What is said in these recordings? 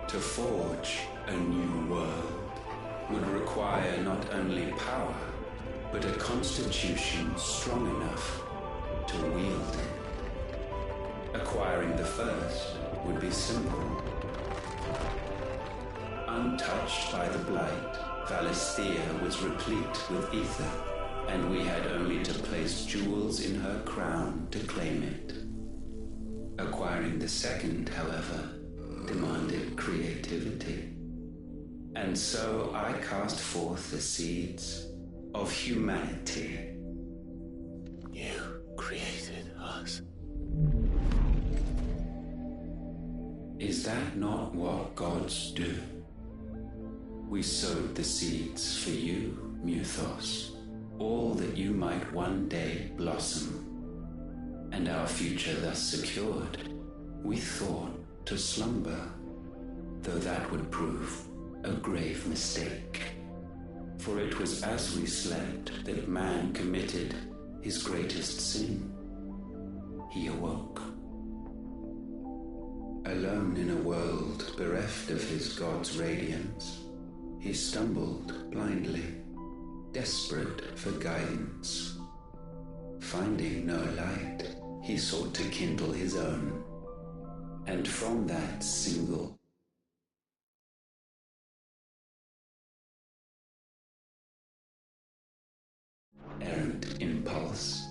To forge a new world would require not only power, but a constitution strong enough to wield it. Acquiring the first would be simple. Untouched by the blight, Valisthea was replete with ether, and we had only to place jewels in her crown to claim it. Acquiring the second, however, demanded creativity. And so I cast forth the seeds of humanity. You created us. Is that not what gods do? We sowed the seeds for you, Muthos, all that you might one day blossom. And our future thus secured, we thought to slumber, though that would prove a grave mistake. For it was as we slept that man committed his greatest sin. He awoke. Alone in a world bereft of his god's radiance, he stumbled blindly, desperate for guidance. Finding no light, he sought to kindle his own, and from that single errant impulse,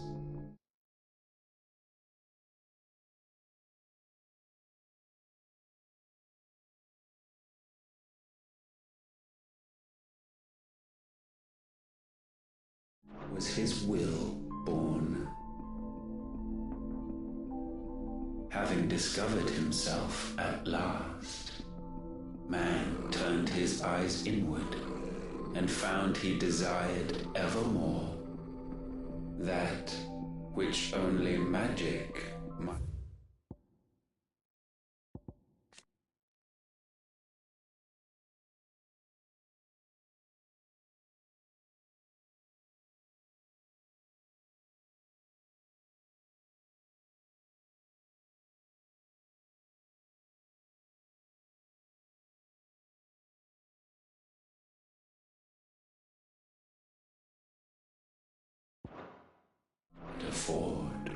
was his will born. Having discovered himself at last, man turned his eyes inward and found he desired evermore that which only magic might. Afford.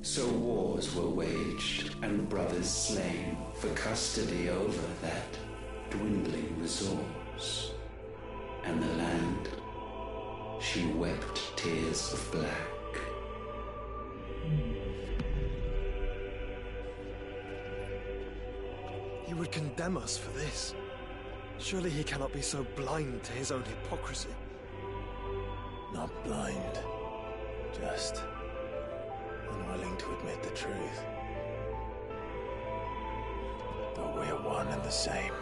So wars were waged and brothers slain for custody over that dwindling resource, and the land, she wept tears of black. He would condemn us for this. Surely he cannot be so blind to his own hypocrisy. Not blind, just unwilling to admit the truth. But we're one and the same.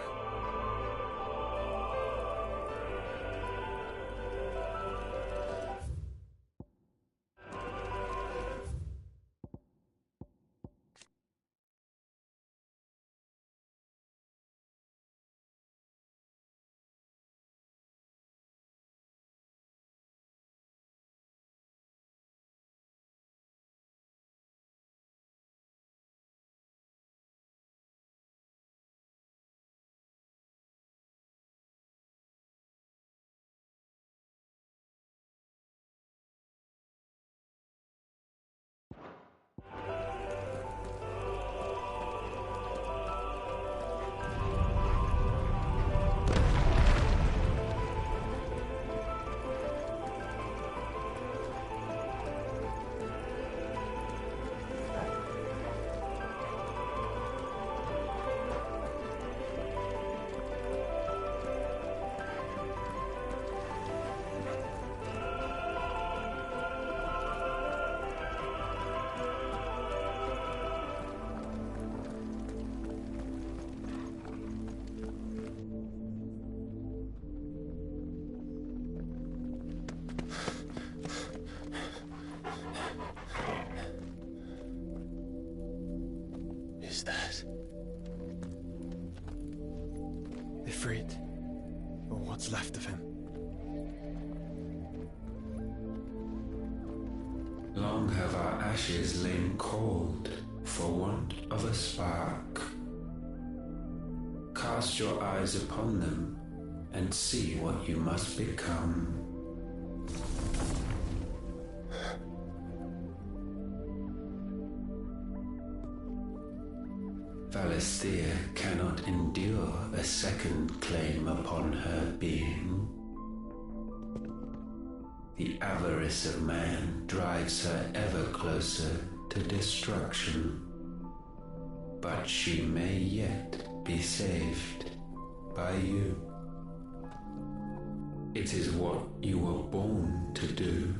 Is that Ifrit, or what's left of him. Long have our ashes lain cold, for want of a spark. Cast your eyes upon them and see what you must become. Valisthea cannot endure a second claim upon her being. The avarice of man drives her ever closer to destruction, but she may yet be saved by you. It is what you were born to do,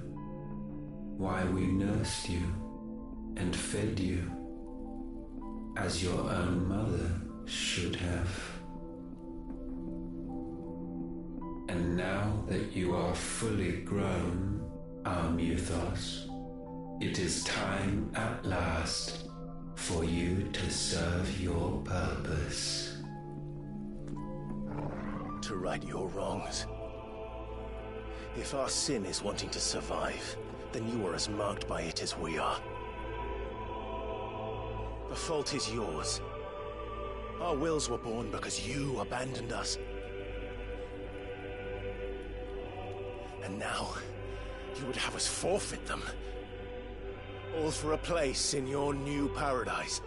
why we nursed you and fed you, as your own mother should have. And now that you are fully grown, our Muthos, it is time at last for you to serve your purpose. To right your wrongs. If our sin is wanting to survive, then you are as marked by it as we are. The fault is yours. Our wills were born because you abandoned us. And now, you would have us forfeit them. All for a place in your new paradise.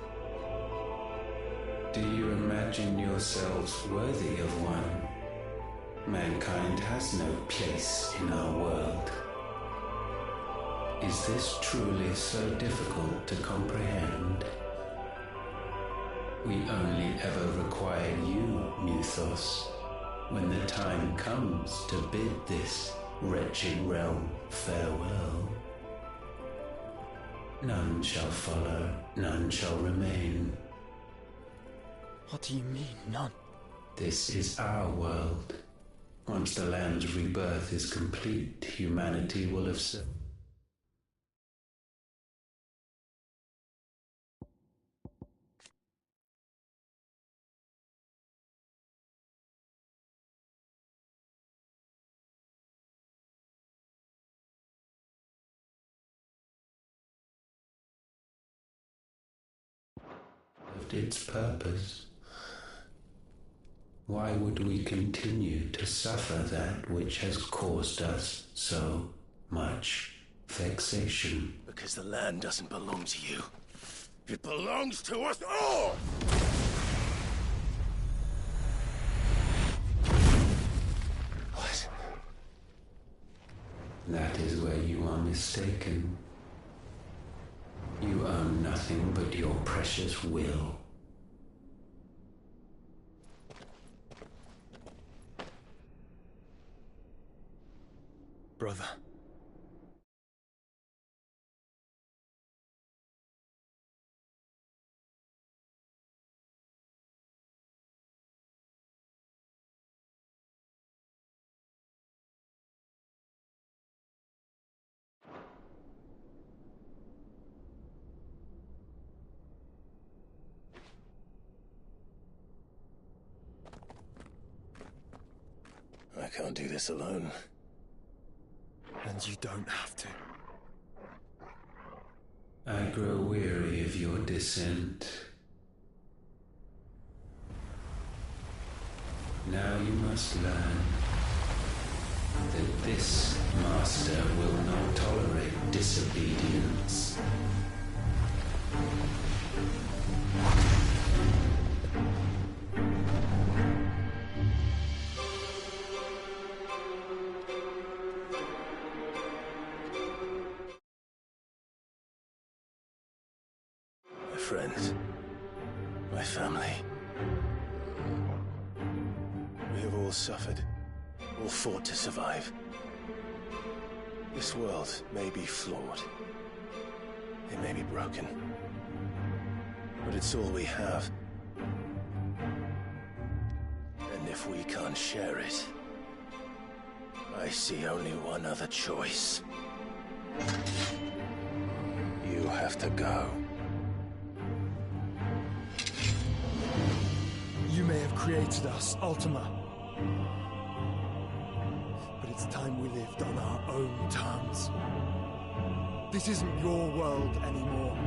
Do you imagine yourselves worthy of one? Mankind has no place in our world. Is this truly so difficult to comprehend? We only ever require you, Muthos, when the time comes to bid this wretched realm farewell. None shall follow, none shall remain. What do you mean, none? This is our world. Once the land's rebirth is complete, humanity will have served. Its purpose. Why would we continue to suffer that which has caused us so much vexation? Because the land doesn't belong to you. It belongs to us all! What? That is where you are mistaken. You own nothing but your precious will. Brother. I can't do this alone. And you don't have to. I grow weary of your dissent. Now you must learn that this master will not tolerate disobedience. Friends, my family. We have all suffered, all fought to survive. This world may be flawed. It may be broken. But it's all we have. And if we can't share it, I see only one other choice. You have to go. You may have created us, Ultima. But it's time we lived on our own terms. This isn't your world anymore.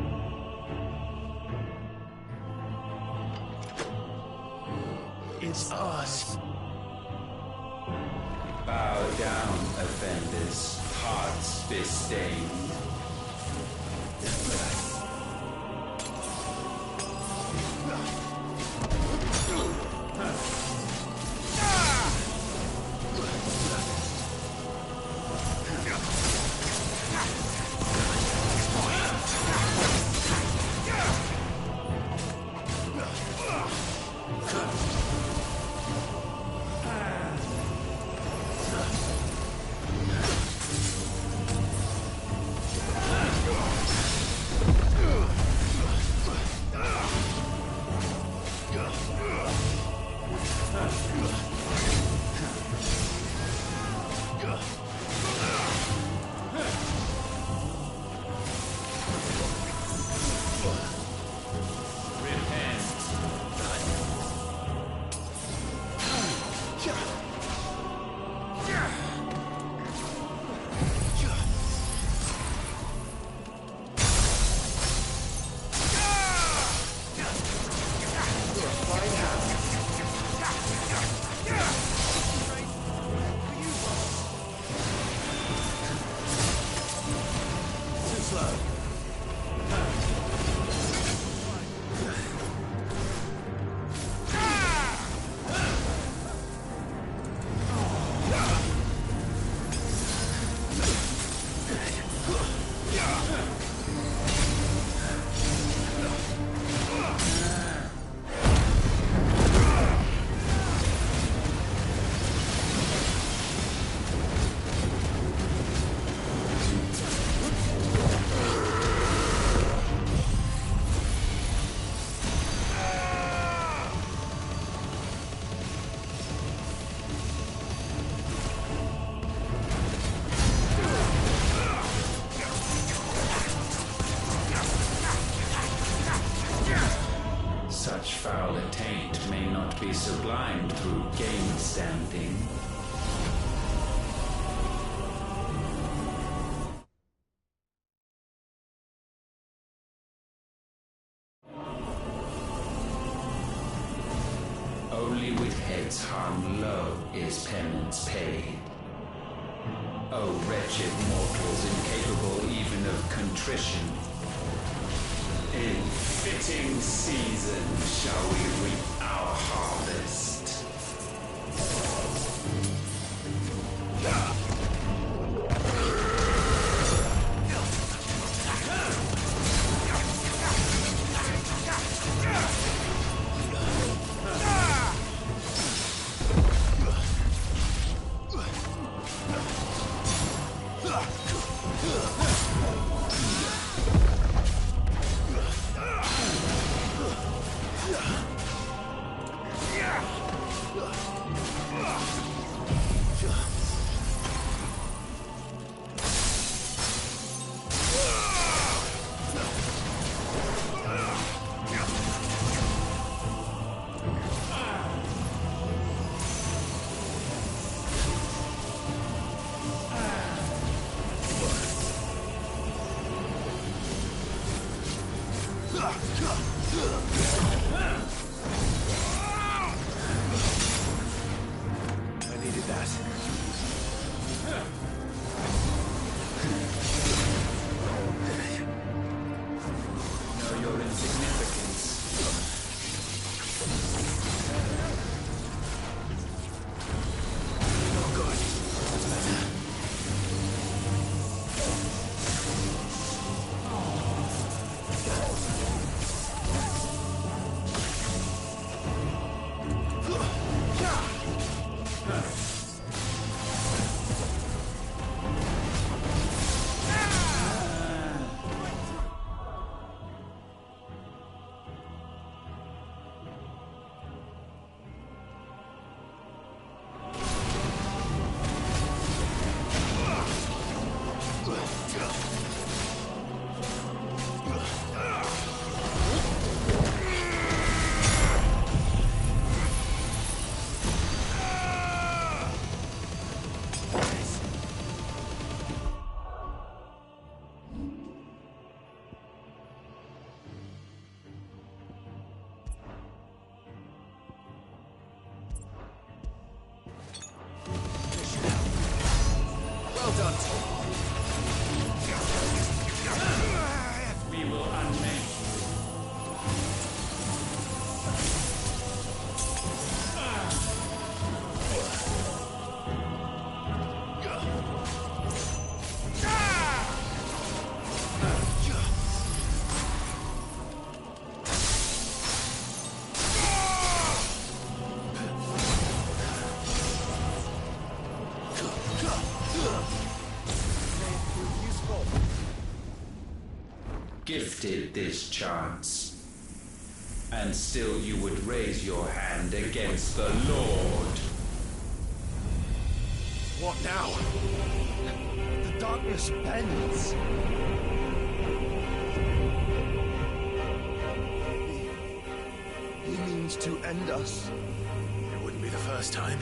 It's us. Bow down, offenders, hearts bestained. Such foul attaint may not be sublimed through game standing. Only with heads hung low is penance paid. O wretched mortals incapable even of contrition, in fitting season shall we reap our harvest. I needed that. gifted this chance. And still you would raise your hand against the Lord. What now? The darkness bends. He means to end us. It wouldn't be the first time.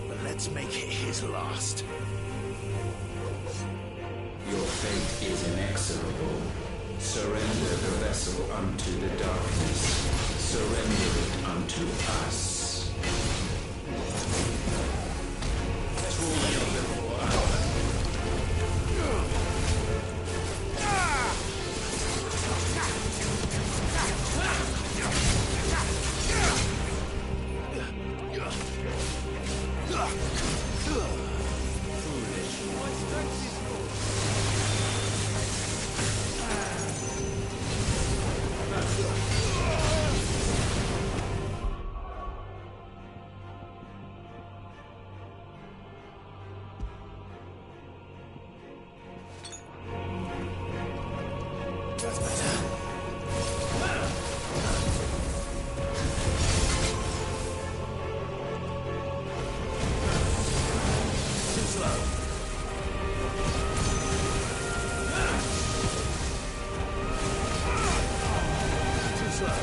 But let's make it his last. Your fate is inexorable. Surrender the vessel unto the darkness. Surrender it unto us. Truly a little while. That's better. Too slow. Too slow.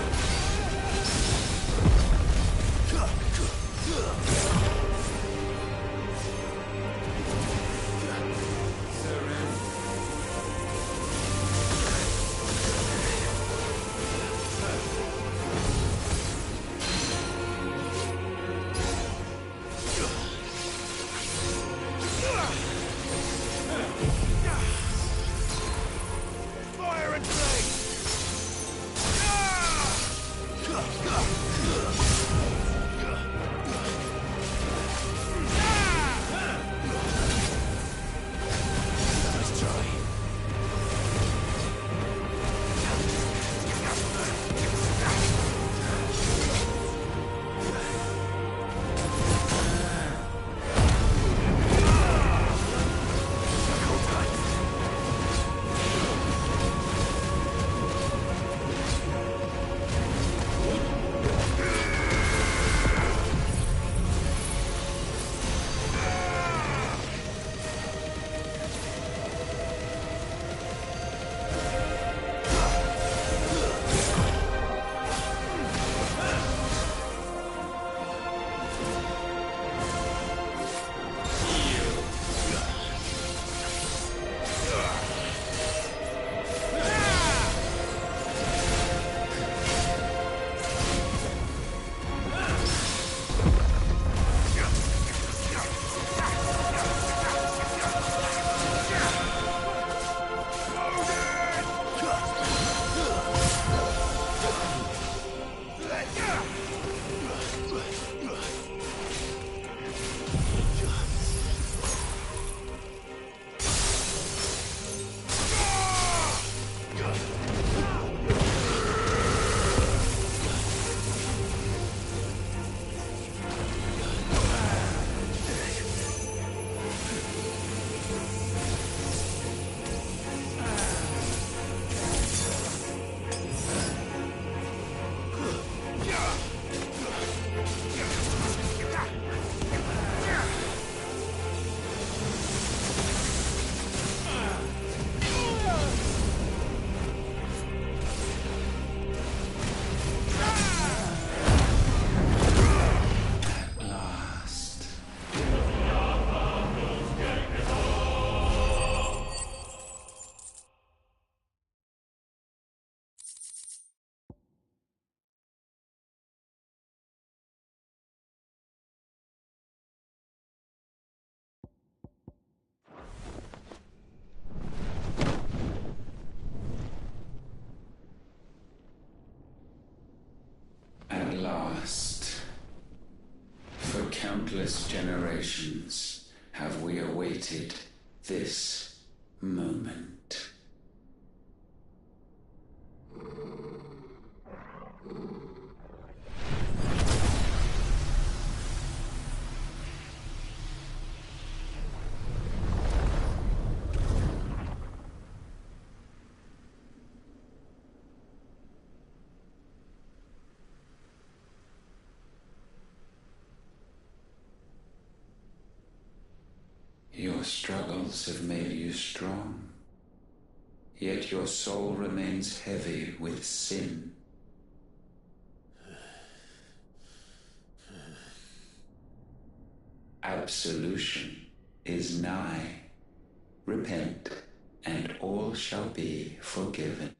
Fire and flame! Nice try. last. For countless generations have we awaited this moment. Your struggles have made you strong, yet your soul remains heavy with sin. Absolution is nigh. Repent, and all shall be forgiven.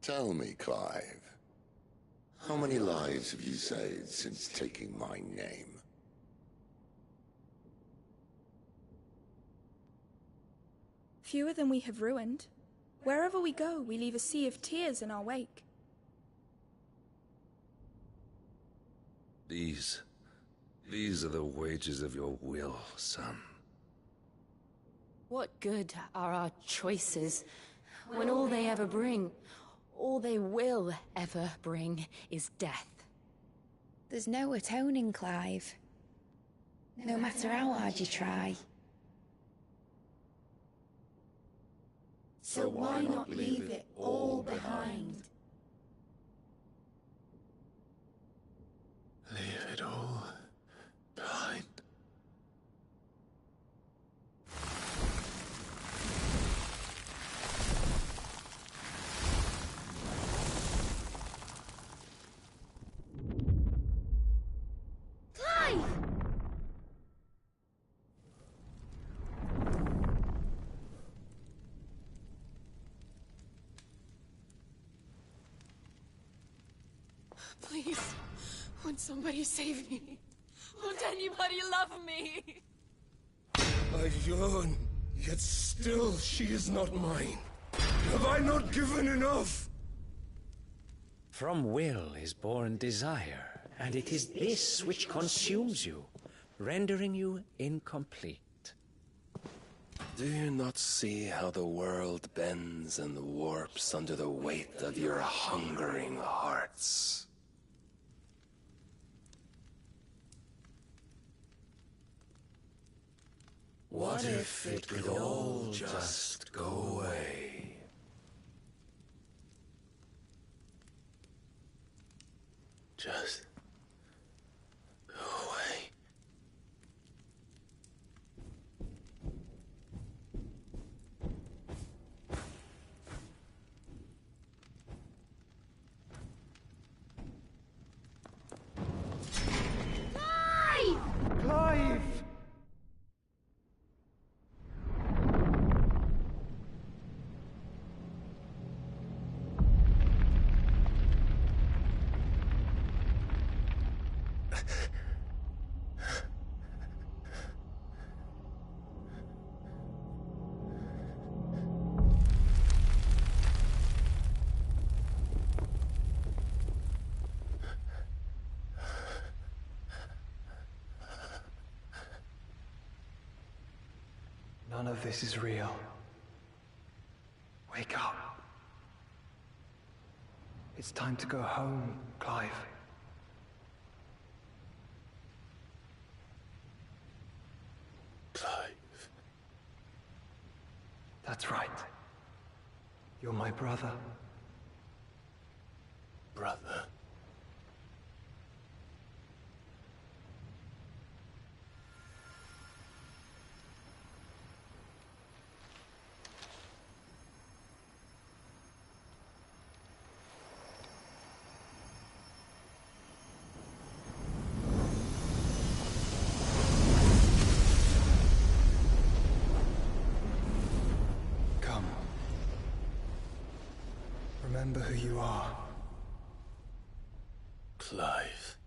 Tell me, Clive, how many lives have you saved since taking my name? Fewer than we have ruined. Wherever we go, we leave a sea of tears in our wake. These are the wages of your will, son. What good are our choices when all they ever bring, all they will ever bring, is death? There's no atoning, Clive. No matter how hard you try. So why not leave it all behind? Leave it all behind. Clive! Please, won't somebody save me? Won't anybody love me? I yearn, yet still she is not mine. Have I not given enough? From will is born desire, and it is this which consumes you, rendering you incomplete. Do you not see how the world bends and warps under the weight of your hungering hearts? What if it could all just go away? Just go away. Clive! None of this is real. Wake up. It's time to go home, Clive. Clive. That's right. You're my brother. Brother. remember who you are. Clive.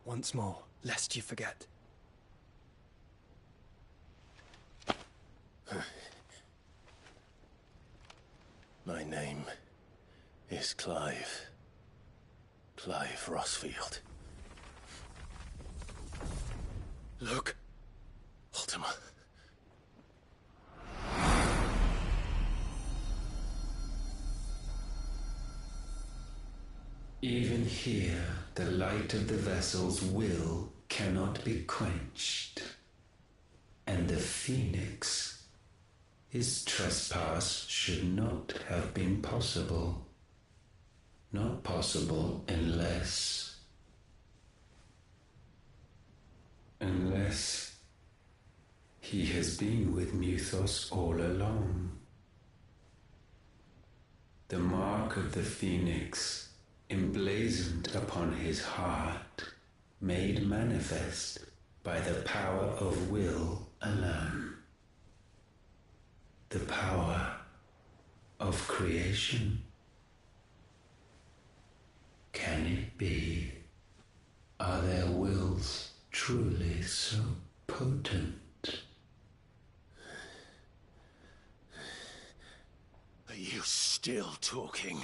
Once more, lest you forget. My name is Clive. Clive Rossfield. Look. Ultima. Even here, the light of the vessel's will cannot be quenched. And the Phoenix, his trespass should not have been possible. Not possible unless he has been with Muthos all along. The mark of the Phoenix, emblazoned upon his heart, made manifest by the power of will alone. The power of creation. Can it be? Are their wills truly so potent? Are you still talking?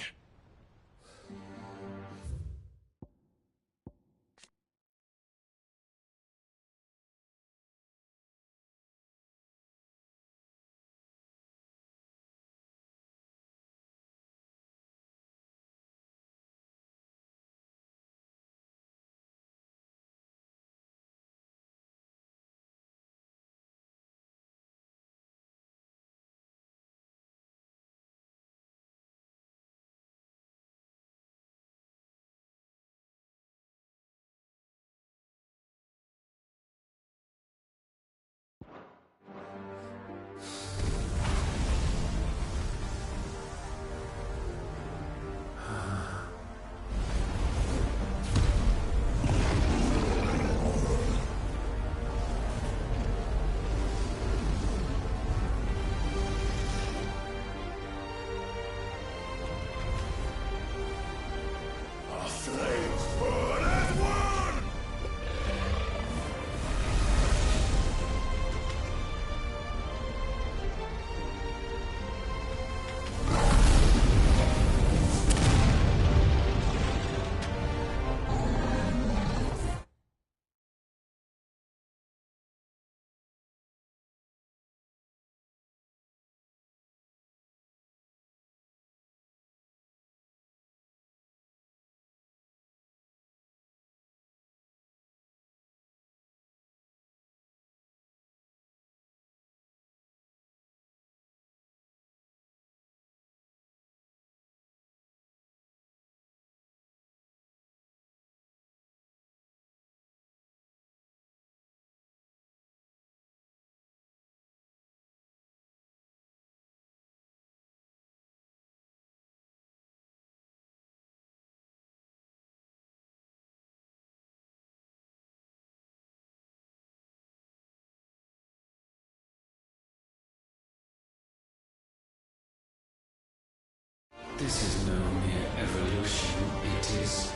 This is no mere evolution, it is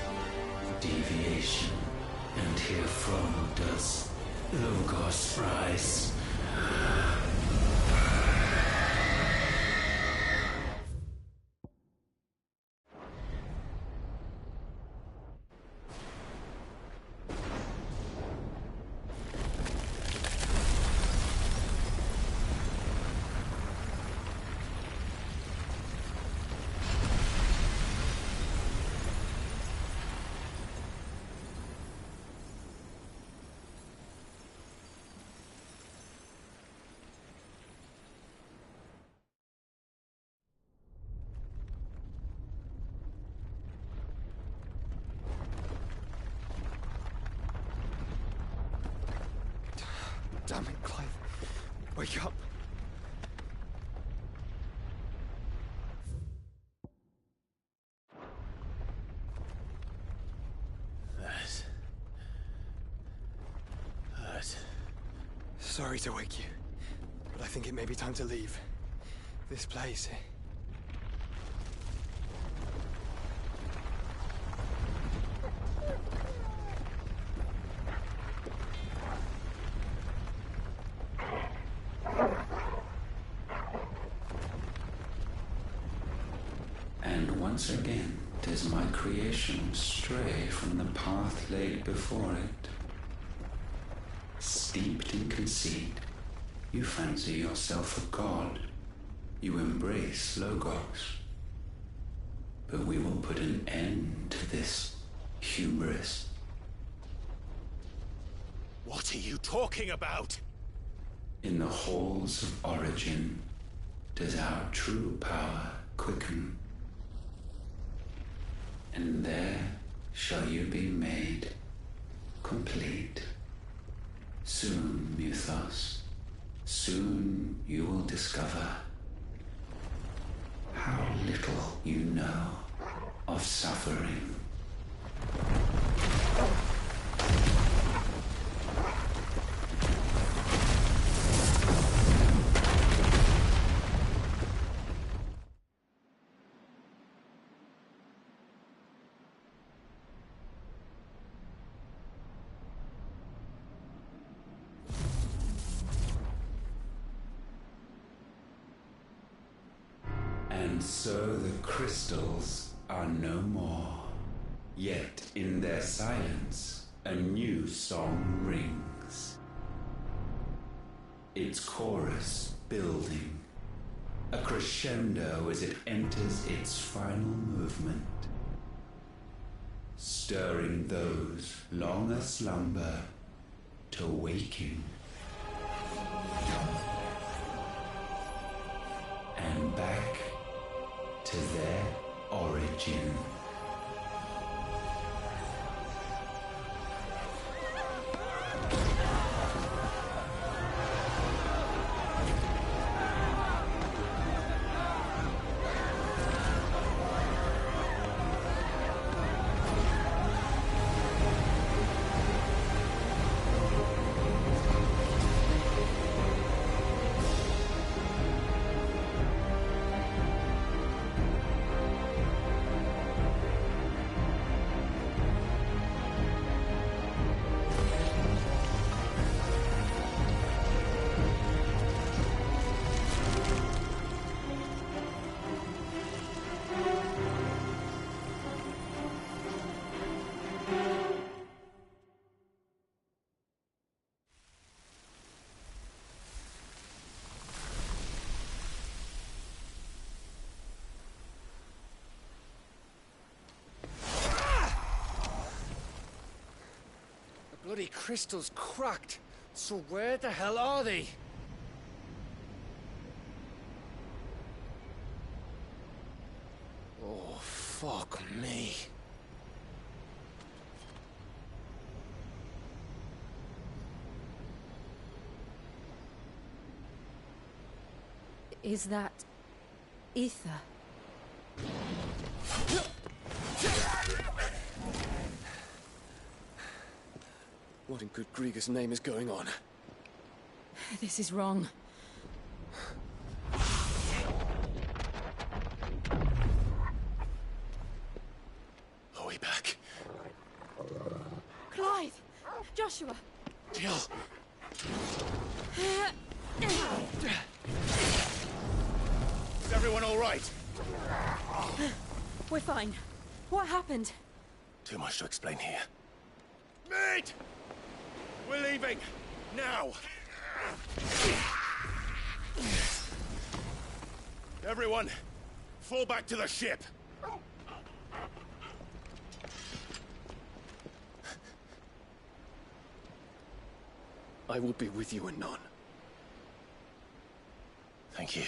deviation. And herefrom does Logos rise. Damn it, Clive. Wake up. That sorry to wake you, but I think it may be time to leave. This place. And once again does my creation stray from the path laid before it. Steeped in conceit, you fancy yourself a god. You embrace Logos. But we will put an end to this hubris. What are you talking about? In the halls of origin does our true power quicken. And there shall you be made complete. Soon, Mythos, soon you will discover how little you know of suffering. And so the crystals are no more. Yet in their silence, a new song rings. Its chorus building, a crescendo as it enters its final movement, stirring those long aslumber to waking. And back to their origin. Bloody crystal's cracked. So where the hell are they? Oh, fuck me. Is that ether? What in good Grieger's name is going on? This is wrong. Are we back? Clive! Joshua! Jill! Is everyone all right? We're fine. What happened? Too much to explain here. Mate! We're leaving! Now! Everyone, fall back to the ship! I will be with you anon. Thank you.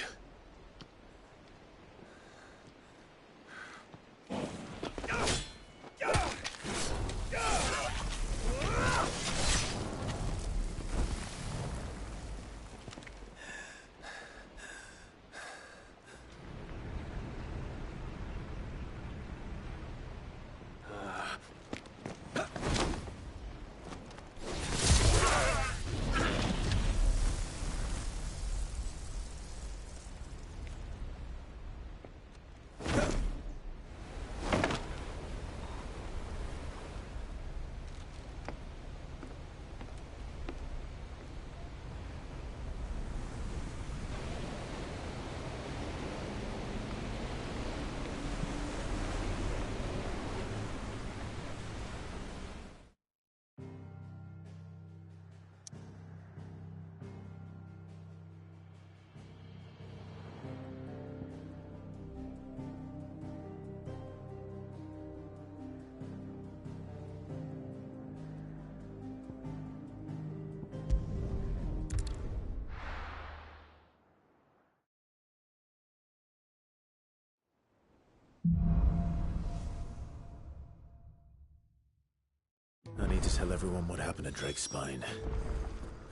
need to tell everyone what happened at Drake's Spine.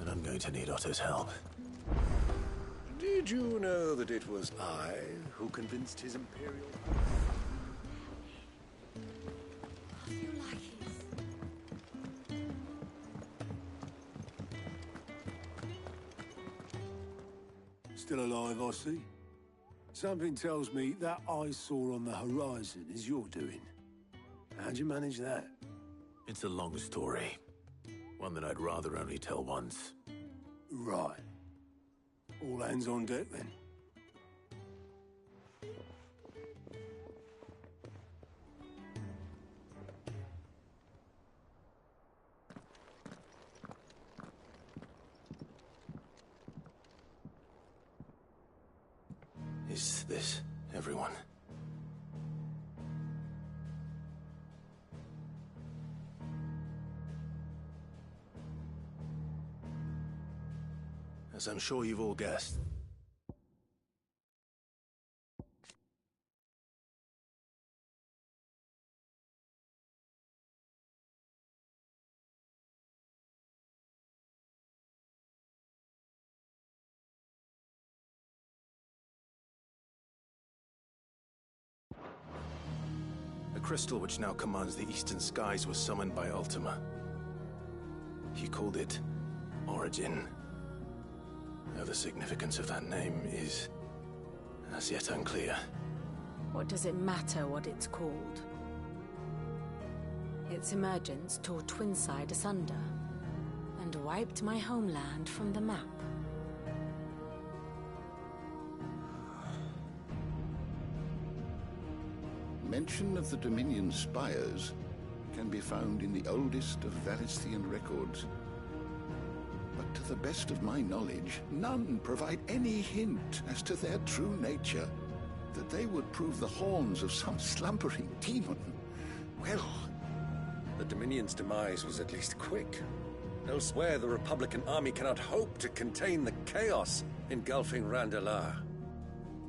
And I'm going to need Otto's help. Did you know that it was I who convinced his Imperial... Still alive, I see. Something tells me that eyesore on the horizon is your doing. How'd you manage that? It's a long story. One that I'd rather only tell once. Right. All hands on deck, then. Is this everyone? As I'm sure you've all guessed, the crystal which now commands the eastern skies was summoned by Ultima. He called it Origin. Though the significance of that name is as yet unclear. What does it matter what it's called? Its emergence tore Twinside asunder and wiped my homeland from the map. Mention of the Dominion spires can be found in the oldest of Valisthian records. But to the best of my knowledge, none provide any hint as to their true nature. That they would prove the horns of some slumbering demon. Well... The Dominion's demise was at least quick. Elsewhere, the Republican army cannot hope to contain the chaos engulfing Randalar.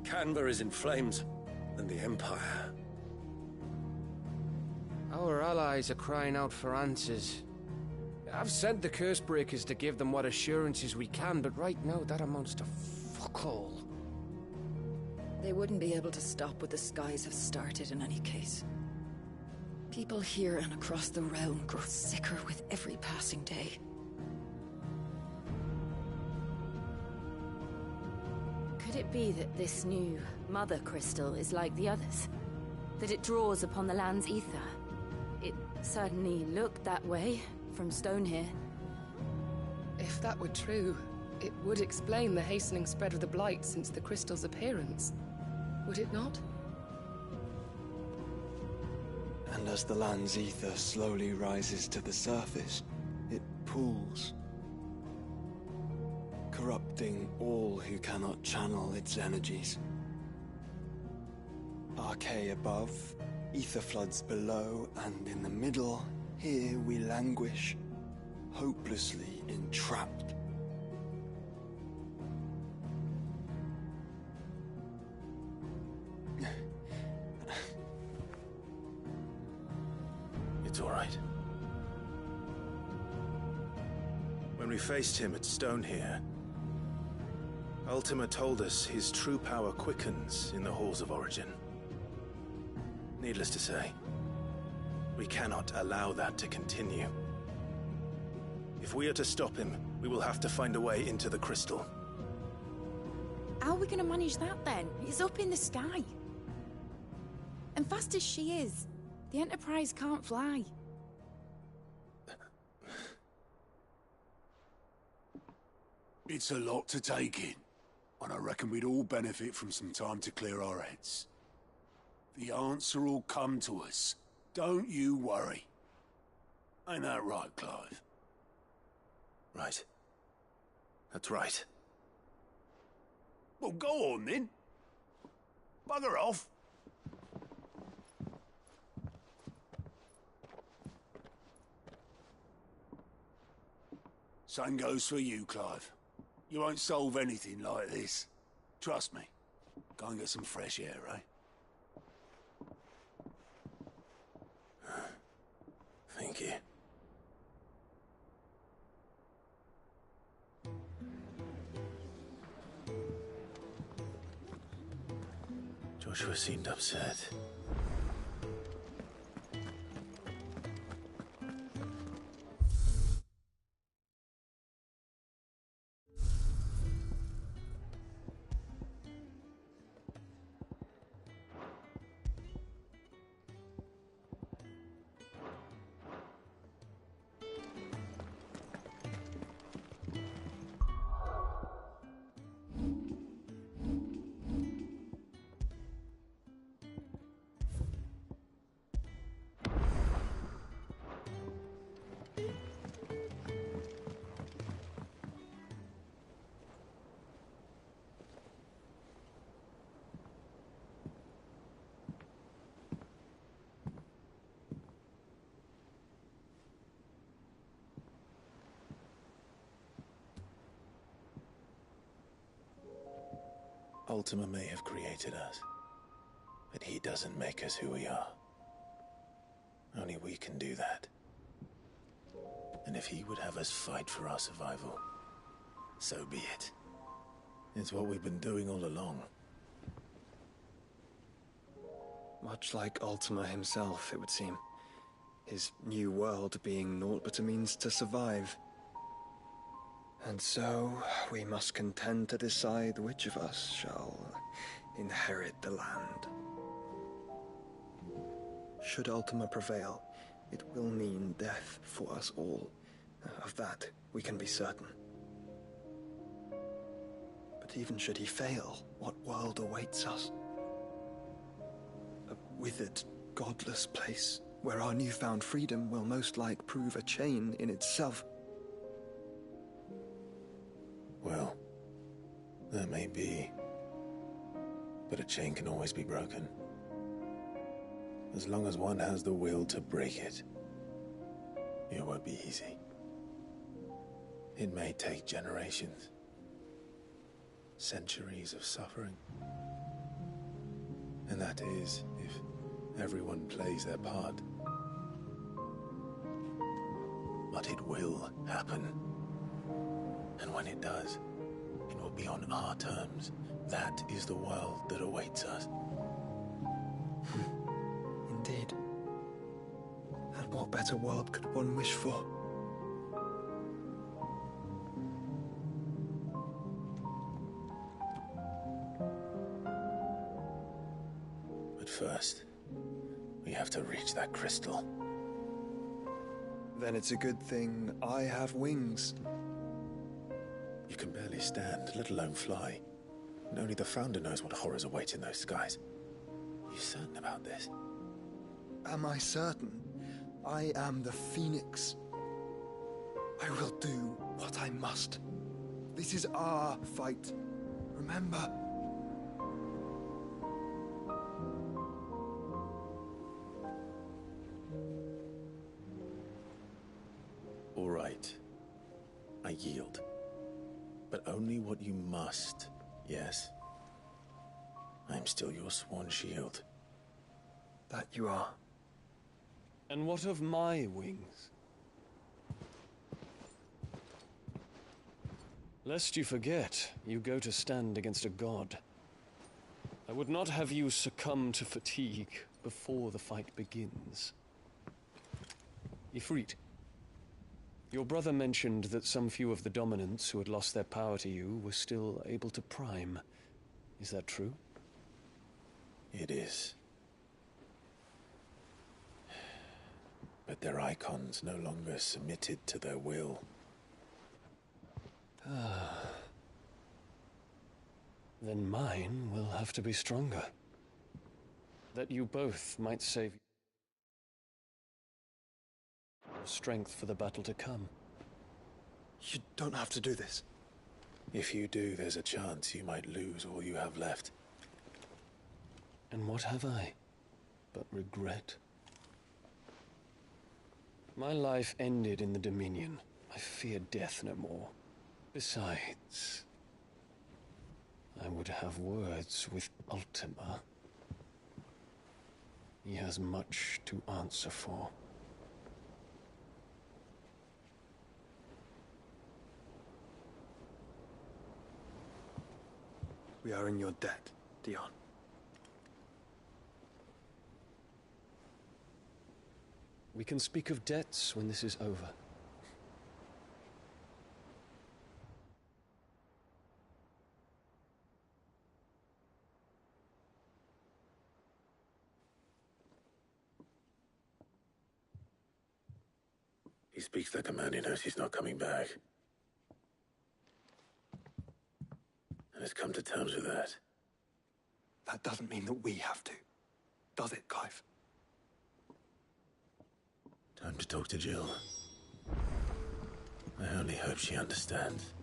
Canva is in flames, and the Empire... Our allies are crying out for answers. I've sent the Cursebreakers to give them what assurances we can, but right now that amounts to fuck all. They wouldn't be able to stop what the skies have started in any case. People here and across the realm grow sicker with every passing day. Could it be that this new Mother Crystal is like the others? That it draws upon the land's ether? It certainly looked that way from stone here. If that were true, it would explain the hastening spread of the Blight since the crystal's appearance. Would it not? And as the land's ether slowly rises to the surface, it pools, corrupting all who cannot channel its energies. Archaea above, ether floods below, and in the middle, here we languish, hopelessly entrapped. It's all right. When we faced him at Stone here, Ultima told us his true power quickens in the halls of Origin. Needless to say, we cannot allow that to continue. If we are to stop him, we will have to find a way into the crystal. How are we gonna manage that then? It's up in the sky. And fast as she is, the Enterprise can't fly. It's a lot to take in, and I reckon we'd all benefit from some time to clear our heads. The answer will come to us. Don't you worry. Ain't that right, Clive? Right. That's right. Well, go on then. Bugger off. Same goes for you, Clive. You won't solve anything like this. Trust me. Go and get some fresh air, eh? Thank you. Joshua seemed upset. Ultima may have created us, but he doesn't make us who we are. Only we can do that. And if he would have us fight for our survival, so be it. It's what we've been doing all along. Much like Ultima himself, it would seem. His new world being naught but a means to survive. And so, we must contend to decide which of us shall inherit the land. Should Ultima prevail, it will mean death for us all. Of that, we can be certain. But even should he fail, what world awaits us? A withered, godless place, where our newfound freedom will most like prove a chain in itself. Well, that may be. But a chain can always be broken. As long as one has the will to break it. It won't be easy. It may take generations. Centuries of suffering. And that is, if everyone plays their part. But it will happen. And when it does, it will be on our terms. That is the world that awaits us. Indeed. And what better world could one wish for? But first, we have to reach that crystal. Then it's a good thing I have wings. You can barely stand, let alone fly. And only the Founder knows what horrors await in those skies. Are you certain about this? Am I certain? I am the Phoenix. I will do what I must. This is our fight. Remember? All right. I yield. But only what you must, yes? I'm still your sworn shield. That you are. And what of my wings? Lest you forget, you go to stand against a god. I would not have you succumb to fatigue before the fight begins. Ifrit, your brother mentioned that some few of the dominants who had lost their power to you were still able to prime. Is that true? It is. But their icons no longer submitted to their will. Then mine will have to be stronger. That you both might save strength for the battle to come. You don't have to do this. If you do, there's a chance you might lose all you have left. And what have I but regret? My life ended in the Dominion. I fear death no more. Besides, I would have words with Ultima. He has much to answer for. We are in your debt, Dion. We can speak of debts when this is over. He speaks like a man who knows he's not coming back. And has come to terms with that. That doesn't mean that we have to, does it, Clive? Time to talk to Jill. I only hope she understands.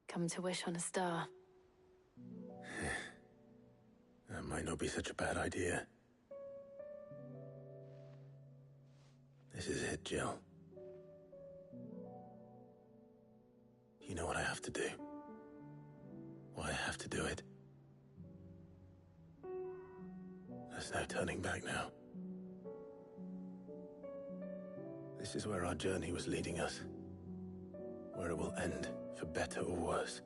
Come to wish on a star. That might not be such a bad idea. This is it, Jill. You know what I have to do. Why I have to do it. There's no turning back now. This is where our journey was leading us. Where it will end, for better or worse.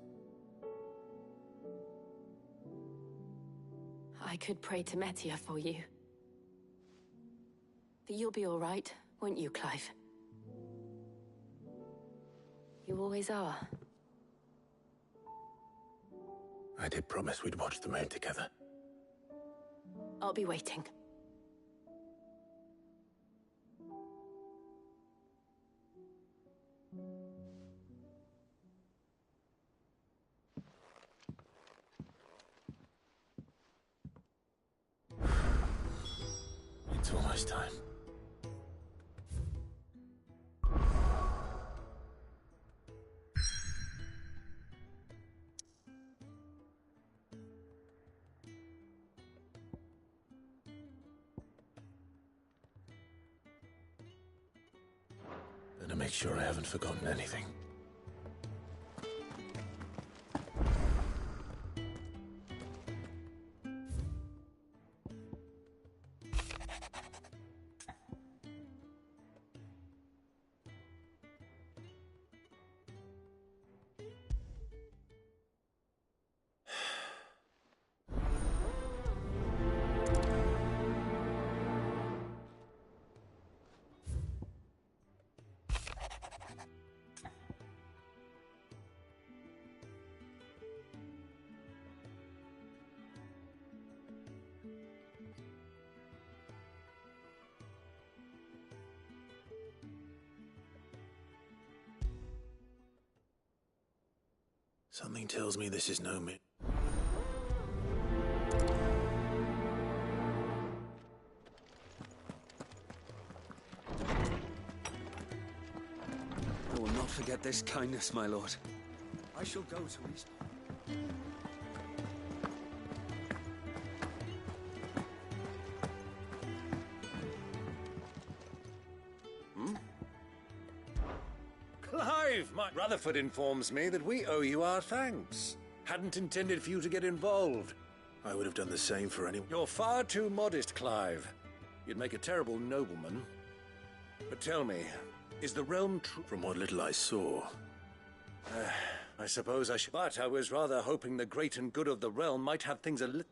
I could pray to Metia for you. But you'll be all right, won't you, Clive? You always are. I did promise we'd watch the moon together. I'll be waiting. It's almost time. Better make sure I haven't forgotten anything. Something tells me this is no me. I will not forget this kindness, my lord. I shall go to Eastport. Clive, my Rutherford informs me that we owe you our thanks. Hadn't intended for you to get involved. I would have done the same for anyone. You're far too modest, Clive. You'd make a terrible nobleman. But tell me, is the realm true? From what little I saw. I suppose I should. But I was rather hoping the great and good of the realm might have things a little.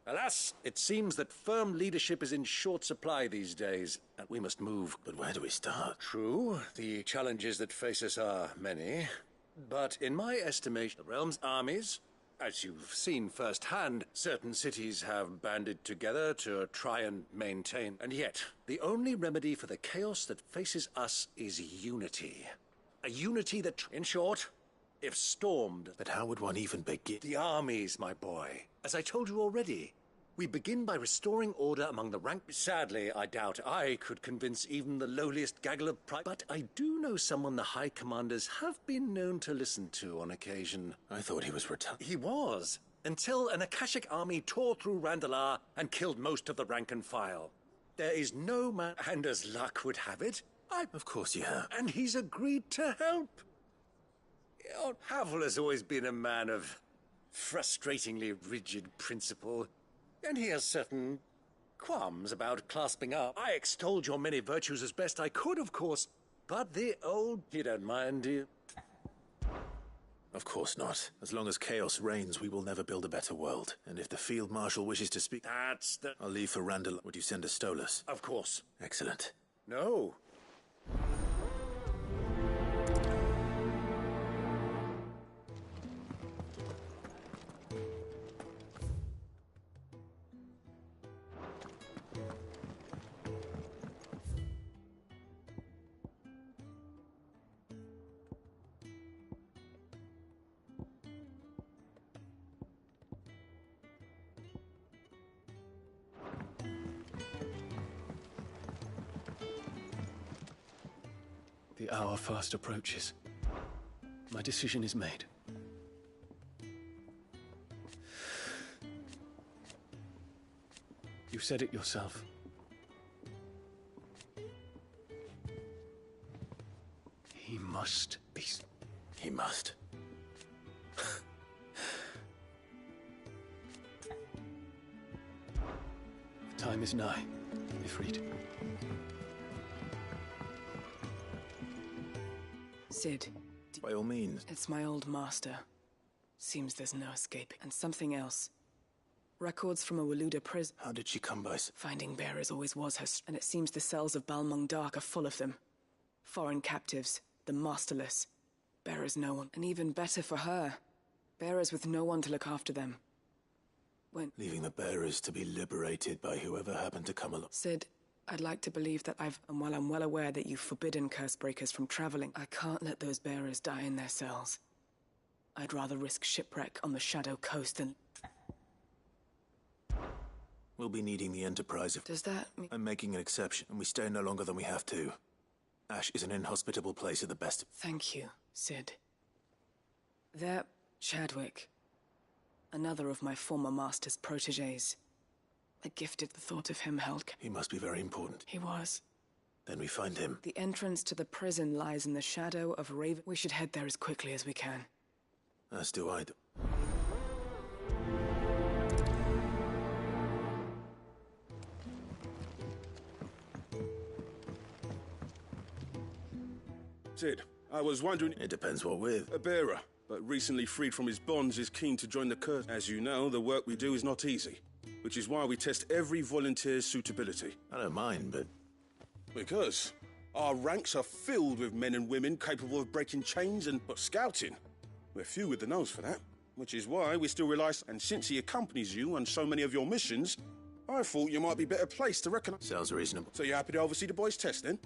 Alas, it seems that firm leadership is in short supply these days, and we must move. But where do we start? True, the challenges that face us are many. But in my estimation, the realm's armies, as you've seen firsthand, certain cities have banded together to try and maintain. And yet, the only remedy for the chaos that faces us is unity. A unity that, in short, if stormed... But how would one even begin? The armies, my boy. As I told you already, we begin by restoring order among the rank... Sadly, I doubt I could convince even the lowliest gaggle of pride. But I do know someone the High Commanders have been known to listen to on occasion. I thought he was retired. He was, until an Akashic army tore through Randalar and killed most of the rank and file. There is no man... And as luck would have it, Of course you have. And he's agreed to help. Havel has always been a man of frustratingly rigid principle, and he has certain qualms about clasping up. I extolled your many virtues as best I could, of course, but the old... You don't mind, do you? Of course not. As long as chaos reigns, we will never build a better world. And if the Field Marshal wishes to speak... That's the... I'll leave for Randalar. Would you send a Stolas? Of course. Excellent. No. The hour fast approaches. My decision is made. You said it yourself. He must be... He must. The time is nigh, Ifrit. Cid. By all means. It's my old master. Seems there's no escape. And something else. Records from a Waluda prison. How did she come by? Finding bearers always was her and it seems the cells of Balmung Dark are full of them. Foreign captives, the masterless. Bearers no one. And even better for her. Bearers with no one to look after them. Leaving the bearers to be liberated by whoever happened to come along. Cid, I'd like to believe that and while I'm well aware that you've forbidden Cursebreakers from traveling, I can't let those bearers die in their cells. I'd rather risk shipwreck on the Shadow Coast than... We'll be needing the Enterprise if... Does that mean... I'm making an exception, and we stay no longer than we have to. Ash is an inhospitable place at the best. Thank you, Cid. There, Chadwick. Another of my former master's protégés. I gifted the thought of him held... He must be very important. He was. Then we find him. The entrance to the prison lies in the shadow of Raven... We should head there as quickly as we can. As do I. Cid, I was wondering... It depends what with. A bearer, but recently freed from his bonds, is keen to join the Curse. As you know, the work we do is not easy, which is why we test every volunteer's suitability. I don't mind, but... Because our ranks are filled with men and women capable of breaking chains and... But scouting, we're few with the nose for that, which is why we still rely... And since he accompanies you on so many of your missions, I thought you might be better placed to recognize... Sounds reasonable. So you're happy to oversee the boys' test, then?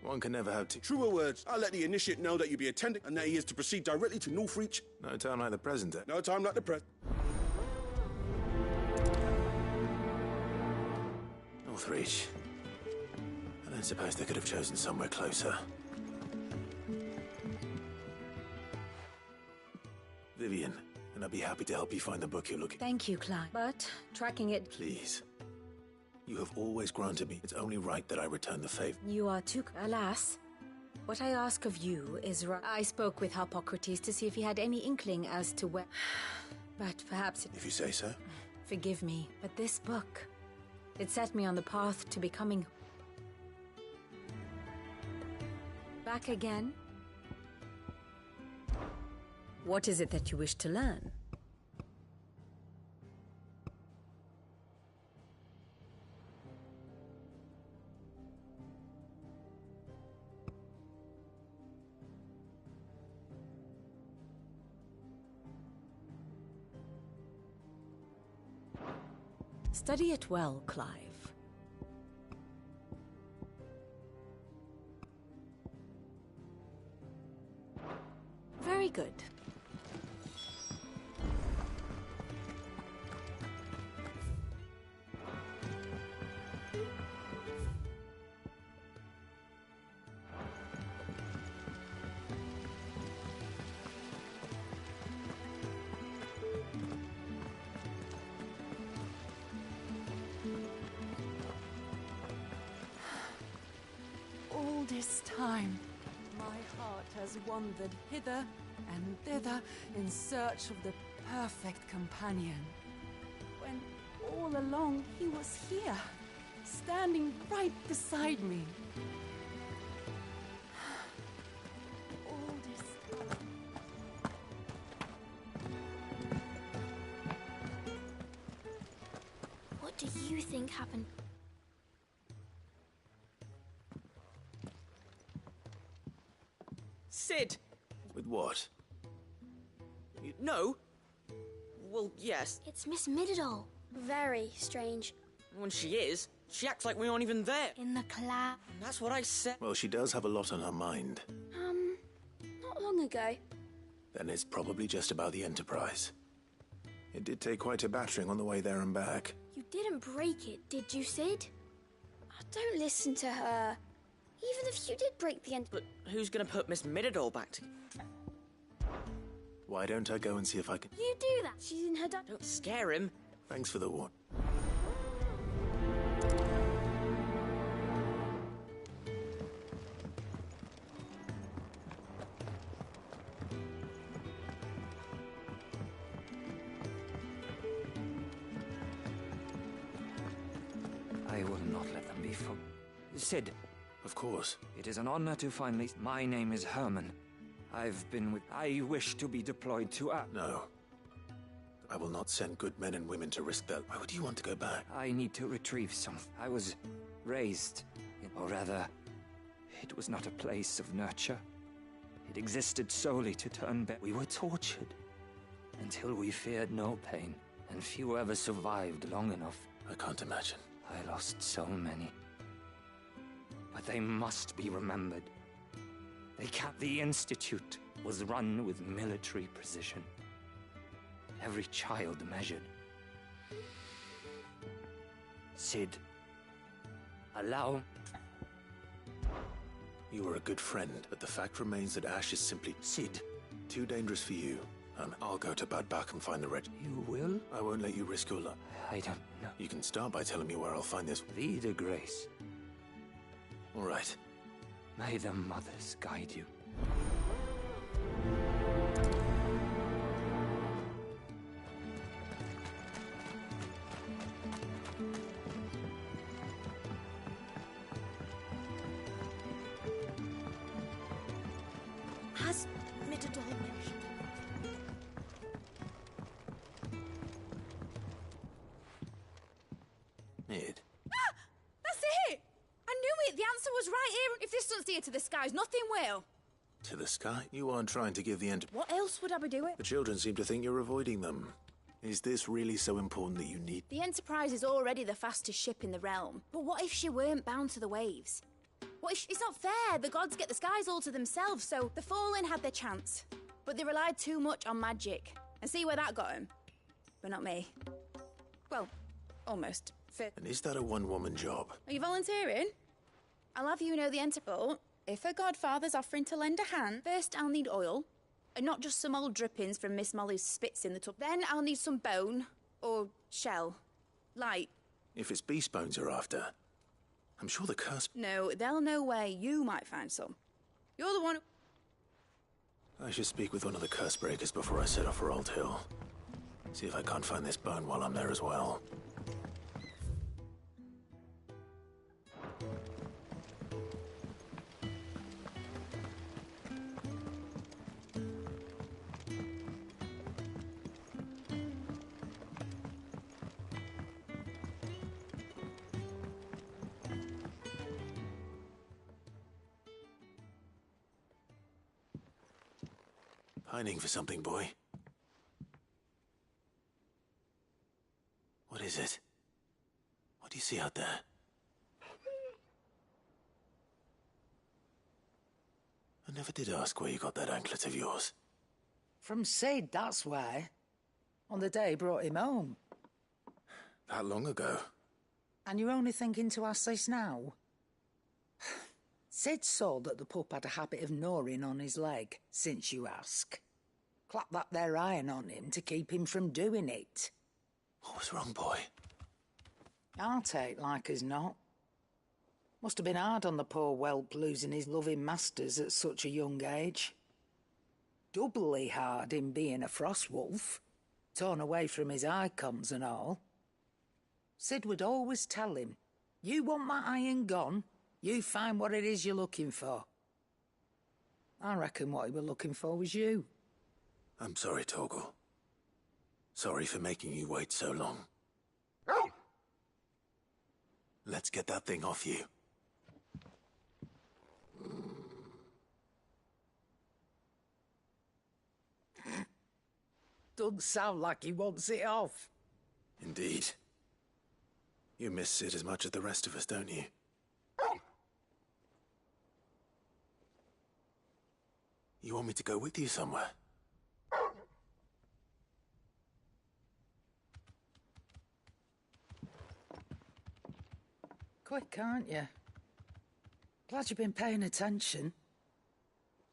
One can never have two. Truer words. I'll let the initiate know that you'll be attending and that he is to proceed directly to Northreach. No time like the present. No time like the present. Northreach. I don't suppose they could have chosen somewhere closer. Vivian, and I'd be happy to help you find the book you're looking... Thank you, Clive. But tracking it... Please. You have always granted me. It's only right that I return the favor. You are too... Alas, what I ask of you is right. I spoke with Harpocrates to see if he had any inkling as to where... But perhaps... If you say so. Forgive me, but this book... It set me on the path to becoming... Back again? What is it that you wish to learn? Study it well, Clive. Very good. All this time, my heart has wandered hither and thither in search of the perfect companion. When all along he was here, standing right beside me. All this time. What do you think happened? Cid! With what? No? Well, yes. It's Miss Mididol. Very strange. When she is, she acts like we aren't even there. In the cloud. That's what I said. Well, she does have a lot on her mind. Not long ago. Then it's probably just about the Enterprise. It did take quite a battering on the way there and back. You didn't break it, did you, Cid? Oh, don't listen to her. Even if you did break the But who's gonna put Miss Mididol back together? Why don't I go and see if I can... You do that. She's in her... Don't scare him. Thanks for the warn. I will not let them be for... Cid. Of course. It is an honor to finally... My name is Herman. I've been with... I wish to be deployed to... No. I will not send good men and women to risk that. Why would you want to go back? I need to retrieve something. I was raised, or rather, it was not a place of nurture. It existed solely to turn back. We were tortured until we feared no pain, and few ever survived long enough. I can't imagine. I lost so many. But they must be remembered. The Institute was run with military precision. Every child measured. Cid, allow... You were a good friend, but the fact remains that Ash is simply... Cid. Too dangerous for you. I'll go to Bad Bach and find the red... You will? I won't let you risk your life. I don't know. You can start by telling me where I'll find this... Vida Grace. All right. May the mothers guide you. Has Mididol mentioned? Mid. Ah! That's it! I knew it! The answer was right here. If this doesn't steer to the skies, nothing will. To the sky? You aren't trying to give the end... What else would I be doing? The children seem to think you're avoiding them. Is this really so important that you need... The Enterprise is already the fastest ship in the realm. But what if she weren't bound to the waves? What if... It's not fair. The gods get the skies all to themselves, so the Fallen had their chance. But they relied too much on magic. And see where that got them? But not me. Well, almost. And is that a one-woman job? Are you volunteering? I'll have you know the Enterprise. If a godfather's offering to lend a hand, first I'll need oil. And not just some old drippings from Miss Molly's spits in the tub. Then I'll need some bone. Or shell. Light. If it's beast bones you're after, I'm sure the curse... No, they'll know where you might find some. You're the one who... I should speak with one of the curse breakers before I set off for Old Hill. See if I can't find this bone while I'm there as well. Pining for something, boy. What is it? What do you see out there? I never did ask where you got that anklet of yours. From Sid, that's why. On the day he brought him home. That long ago? And you're only thinking to ask this now? Sid saw that the pup had a habit of gnawing on his leg, since you ask. Clap that there iron on him to keep him from doing it. What was wrong, boy? I'll take like as not. Must have been hard on the poor whelp losing his loving masters at such a young age. Doubly hard in being a frost wolf, torn away from his icons and all. Sid would always tell him, you want that iron gone, you find what it is you're looking for. I reckon what he was looking for was you. I'm sorry, Torgal. Sorry for making you wait so long. Let's get that thing off you. Doesn't sound like he wants it off. Indeed. You miss Sid as much as the rest of us, don't you? You want me to go with you somewhere? Quick, aren't you? Glad you've been paying attention.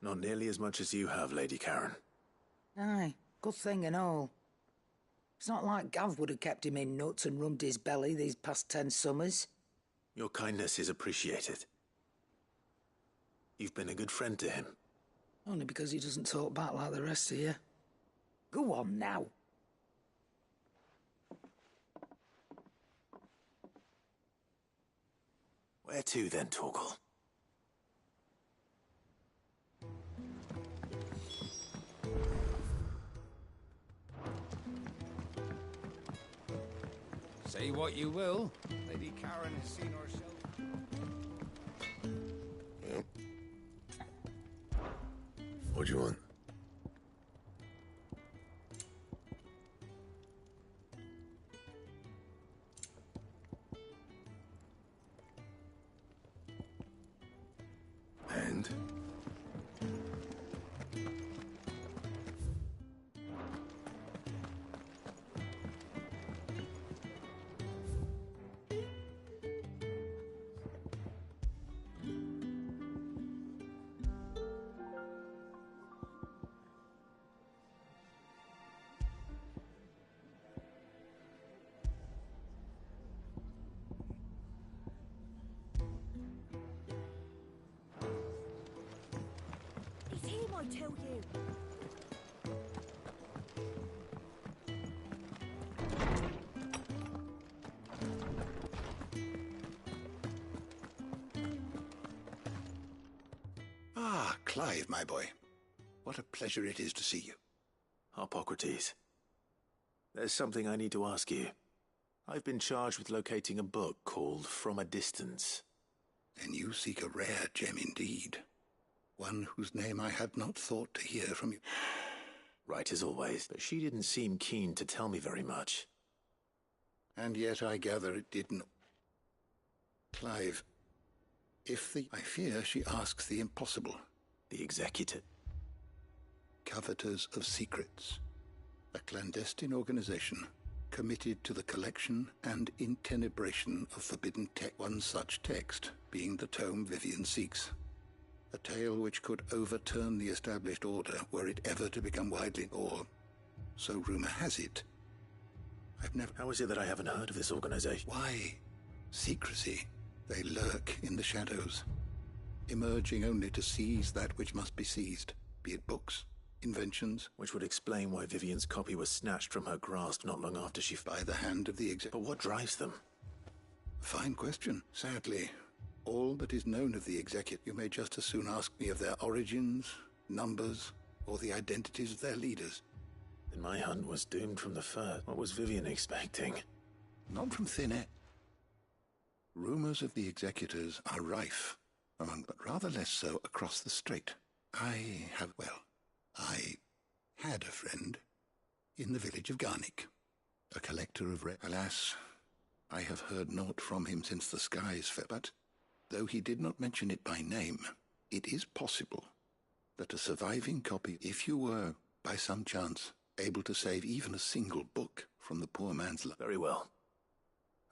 Not nearly as much as you have, Lady Karen. Aye, good thing and all. It's not like Gav would have kept him in nuts and rubbed his belly these past 10 summers. Your kindness is appreciated. You've been a good friend to him. Only because he doesn't talk back like the rest of you. Go on now. Where to then, Torgal? Say what you will, Lady Karen has seen herself. What do you want? And? It's him, I tell you. Ah, Clive, my boy. What a pleasure it is to see you. Harpocrates. There's something I need to ask you. I've been charged with locating a book called From a Distance. Then you seek a rare gem indeed. One whose name I had not thought to hear from you. Right as always, but she didn't seem keen to tell me very much. And yet I gather it didn't. Clive, I fear she asks the impossible. The Executor? Coveters of Secrets. A clandestine organization committed to the collection and intenebration of forbidden text. One such text being the tome Vivian seeks. A tale which could overturn the established order were it ever to become widely, or so rumor has it. I've never... How is it that I haven't heard of this organization? Why? Secrecy. They lurk in the shadows, emerging only to seize that which must be seized, be it books, inventions. Which would explain why Vivian's copy was snatched from her grasp not long after she... By the hand of the But what drives them? Fine question. Sadly, all that is known of the Executive, you may just as soon ask me of their origins, numbers, or the identities of their leaders. Then my hunt was doomed from the first. What was Vivian expecting? Not from thin air. Rumors of the Executors are rife among, but rather less so across the strait. I had a friend in the village of Garnick, a collector of Alas, I have heard naught from him since the skies fell, but though he did not mention it by name, it is possible that a surviving copy, if you were, by some chance, able to save even a single book from the poor man's life. Very well.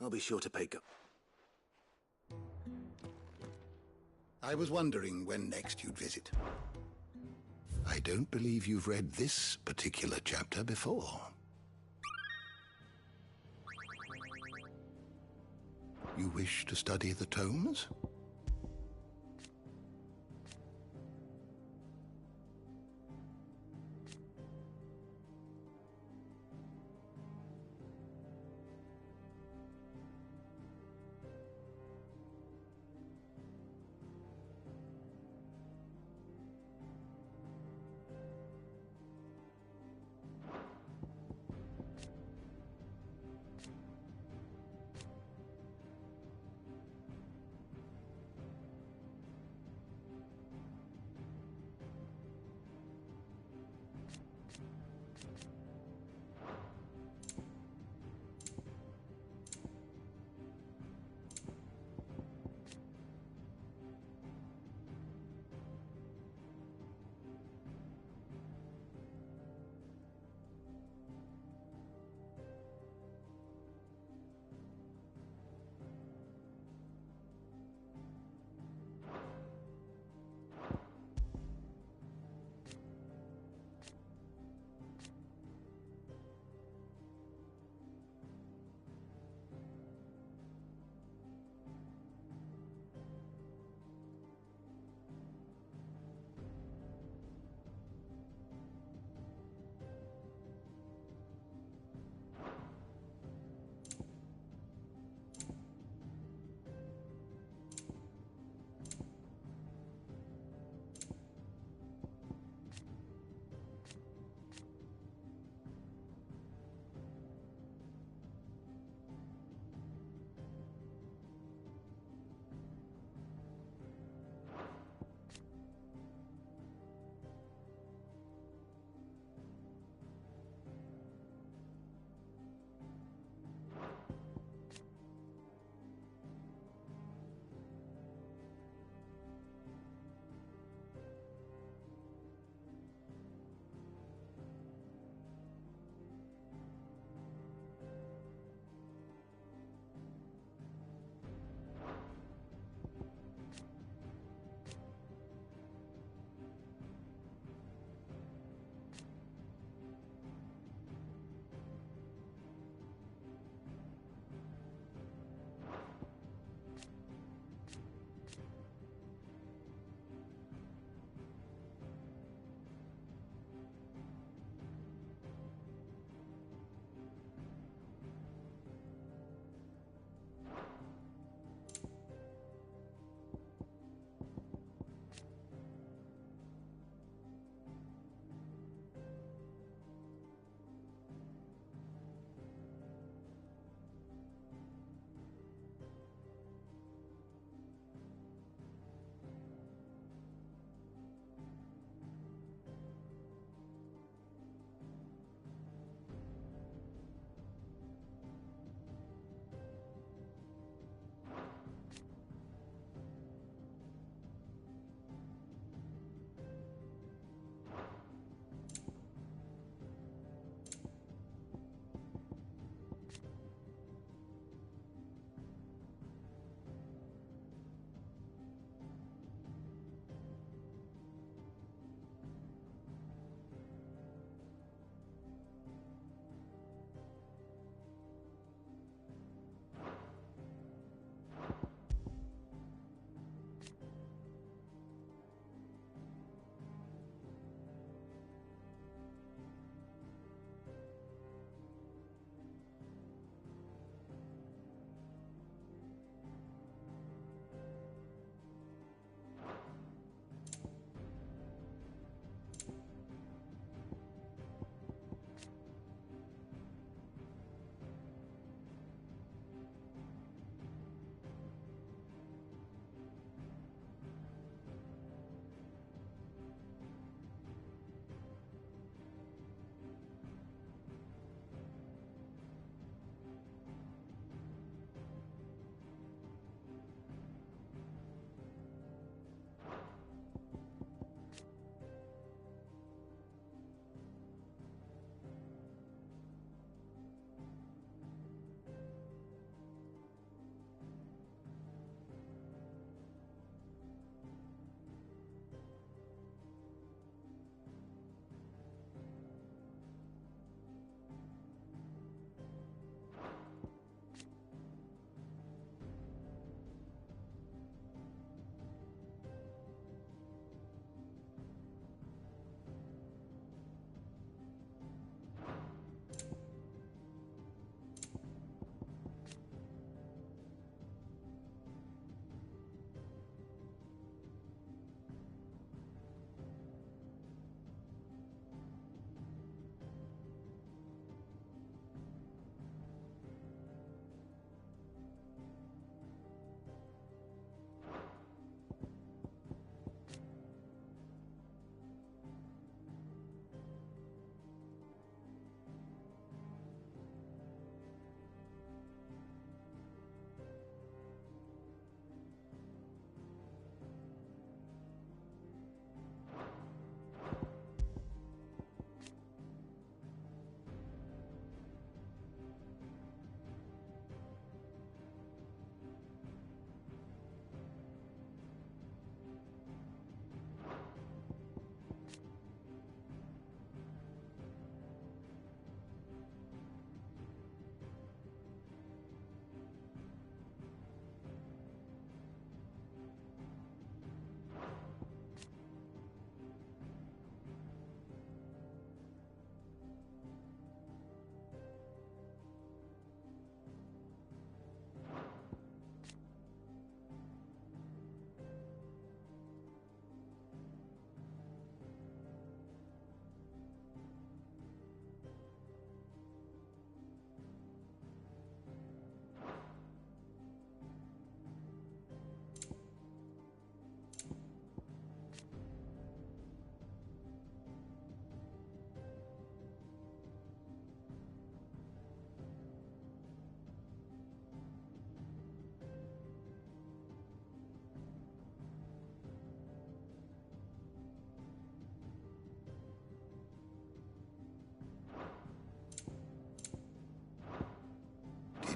I'll be sure to pay I was wondering when next you'd visit. I don't believe you've read this particular chapter before. You wish to study the tomes?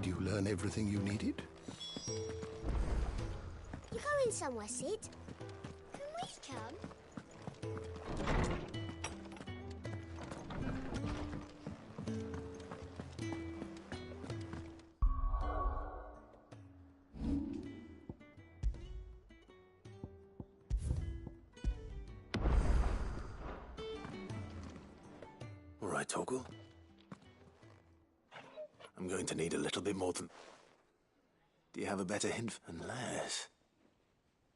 Did you learn everything you needed? You going somewhere, Cid? Can we come? All right, Torgal. I'm going to need a little bit more than... Do you have a better hint? Unless...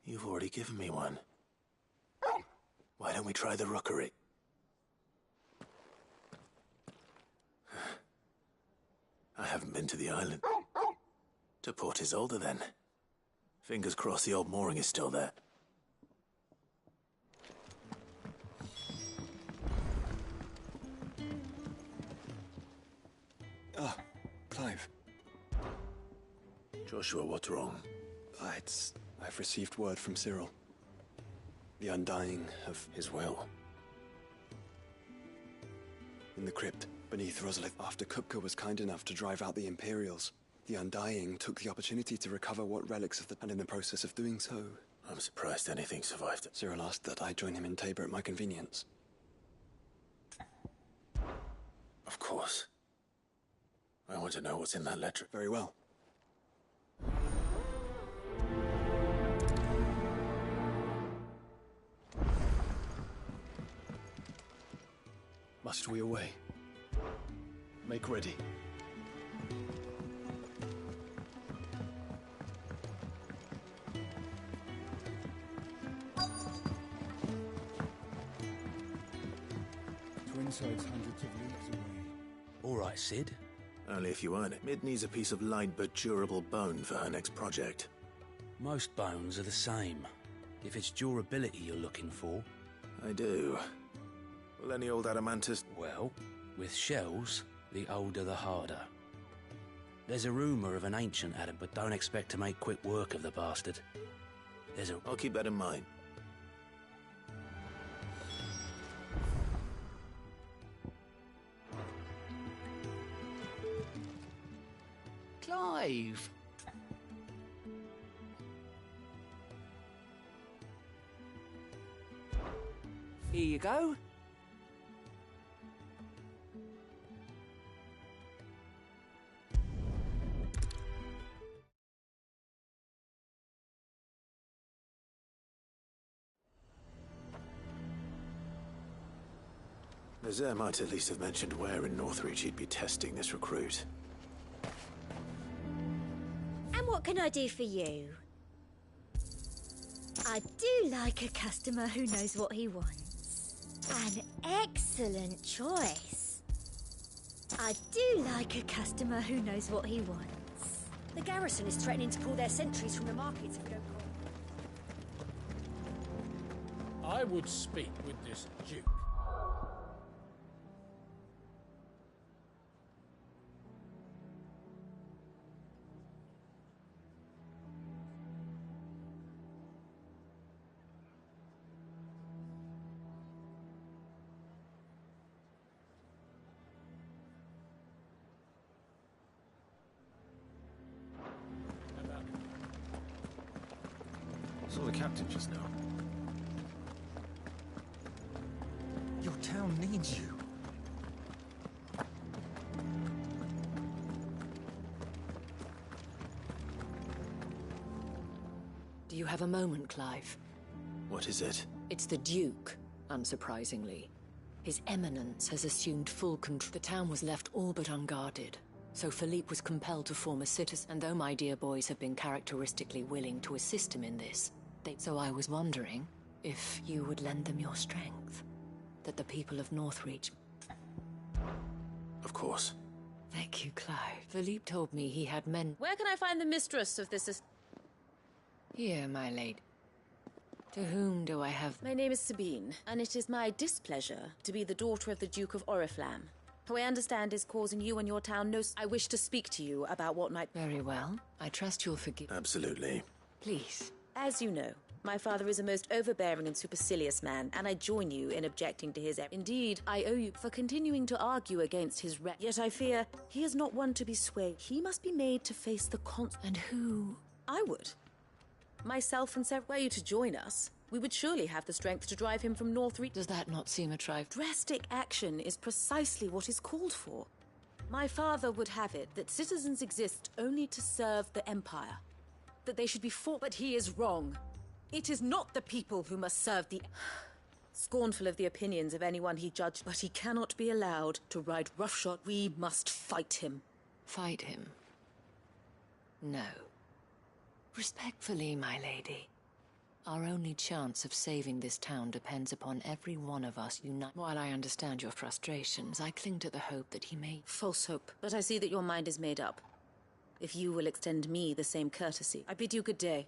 You've already given me one. Why don't we try the rookery? I haven't been to the island. To Port Isolde, then. Fingers crossed the old mooring is still there. Ah, Clive. Joshua, what's wrong? I've received word from Cyril. The undying of his will. In the crypt, beneath Rosalith, after Kupka was kind enough to drive out the Imperials, the Undying took the opportunity to recover what relics of the... And in the process of doing so... I'm surprised anything survived it. Cyril asked that I join him in Tabor at my convenience. Of course. I want to know what's in that letter. Very well. Must we away? Make ready. Twinside's hundreds of leagues away. All right, Cid. Only if you earn it. Mid needs a piece of light but durable bone for her next project. Most bones are the same. If it's durability you're looking for... I do. Will any old adamantus... Well, with shells, the older the harder. There's a rumour of an ancient adam, but don't expect to make quick work of the bastard. I'll keep that in mind. Clive! Here you go. Nazaire might at least have mentioned where in Northreach he'd be testing this recruit. And what can I do for you? I do like a customer who knows what he wants. An excellent choice. I do like a customer who knows what he wants. The garrison is threatening to pull their sentries from the markets if we don't call. I would speak with this Duke. Saw the captain just now. Your town needs you. Do you have a moment, Clive? What is it? It's the Duke, unsurprisingly. His Eminence has assumed full control. The town was left all but unguarded, so Philippe was compelled to form a citizen. And though my dear boys have been characteristically willing to assist him in this, so I was wondering if you would lend them your strength, that the people of Northreach... Of course. Thank you, Clive. Philippe told me he had men... Where can I find the mistress of this... Here, my lady. To whom do I have... My name is Sabine, and it is my displeasure to be the daughter of the Duke of Oriflamme, who I understand is causing you and your town no... I wish to speak to you about what might... Very well. I trust you'll forgive... Absolutely. Please. As you know, My father is a most overbearing and supercilious man, and I join you in objecting to his... Indeed, I owe you for continuing to argue against his Yet I fear he is not one to be swayed. He must be made to face the And who? I would. Myself and Sarah, were you to join us, we would surely have the strength to drive him from Northreach. Does that not seem a trifle? Drastic action is precisely what is called for. My father would have it that citizens exist only to serve the Empire. That they should be fought, but he is wrong. It is not the people who must serve the... Scornful of the opinions of anyone he judged, but he cannot be allowed to ride roughshod. We must fight him. Fight him? No. Respectfully, my lady. Our only chance of saving this town depends upon every one of us unite. While I understand your frustrations, I cling to the hope that he may... False hope. But I see that your mind is made up. If you will extend me the same courtesy, I bid you good day.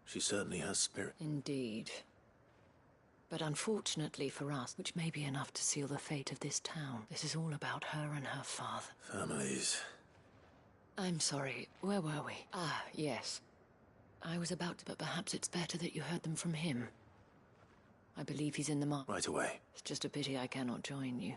She certainly has spirit. Indeed. But unfortunately for us, which may be enough to seal the fate of this town, this is all about her and her father. Families. I'm sorry, where were we? Ah, yes. I was about to, but perhaps it's better that you heard them from him. I believe he's in the market. Right away. It's just a pity I cannot join you.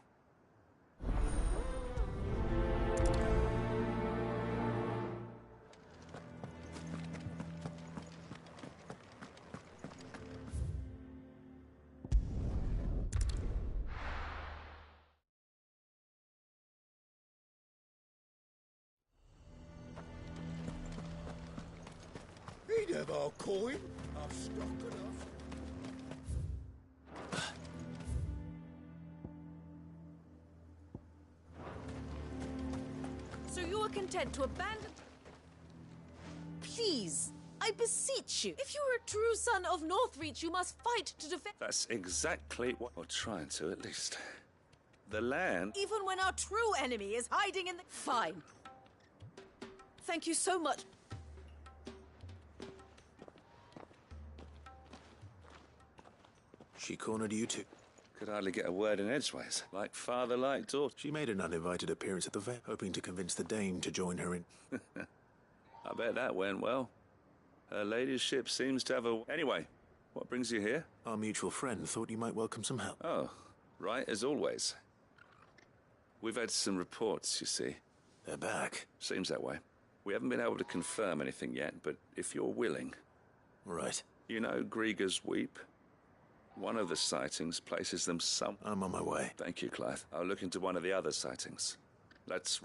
He'd have our coin. I've struck enough. So you are content to abandon... Please, I beseech you. If you are a true son of Northreach, you must fight to defend... That's exactly what we're trying to, at least. The land... Even when our true enemy is hiding in the... Fine. Thank you so much. She cornered you too. Could hardly get a word in edgeways. Like father, like daughter. She made an uninvited appearance at the vet, hoping to convince the dame to join her in. I bet that went well. Her ladyship seems to have a... Anyway, what brings you here? Our mutual friend thought you might welcome some help. Oh, right as always. We've had some reports, you see. They're back. Seems that way. We haven't been able to confirm anything yet, but if you're willing... Right. You know Grieger's Weep? One of the sightings places them some... I'm on my way. Thank you, Clive. I'll look into one of the other sightings. Let's...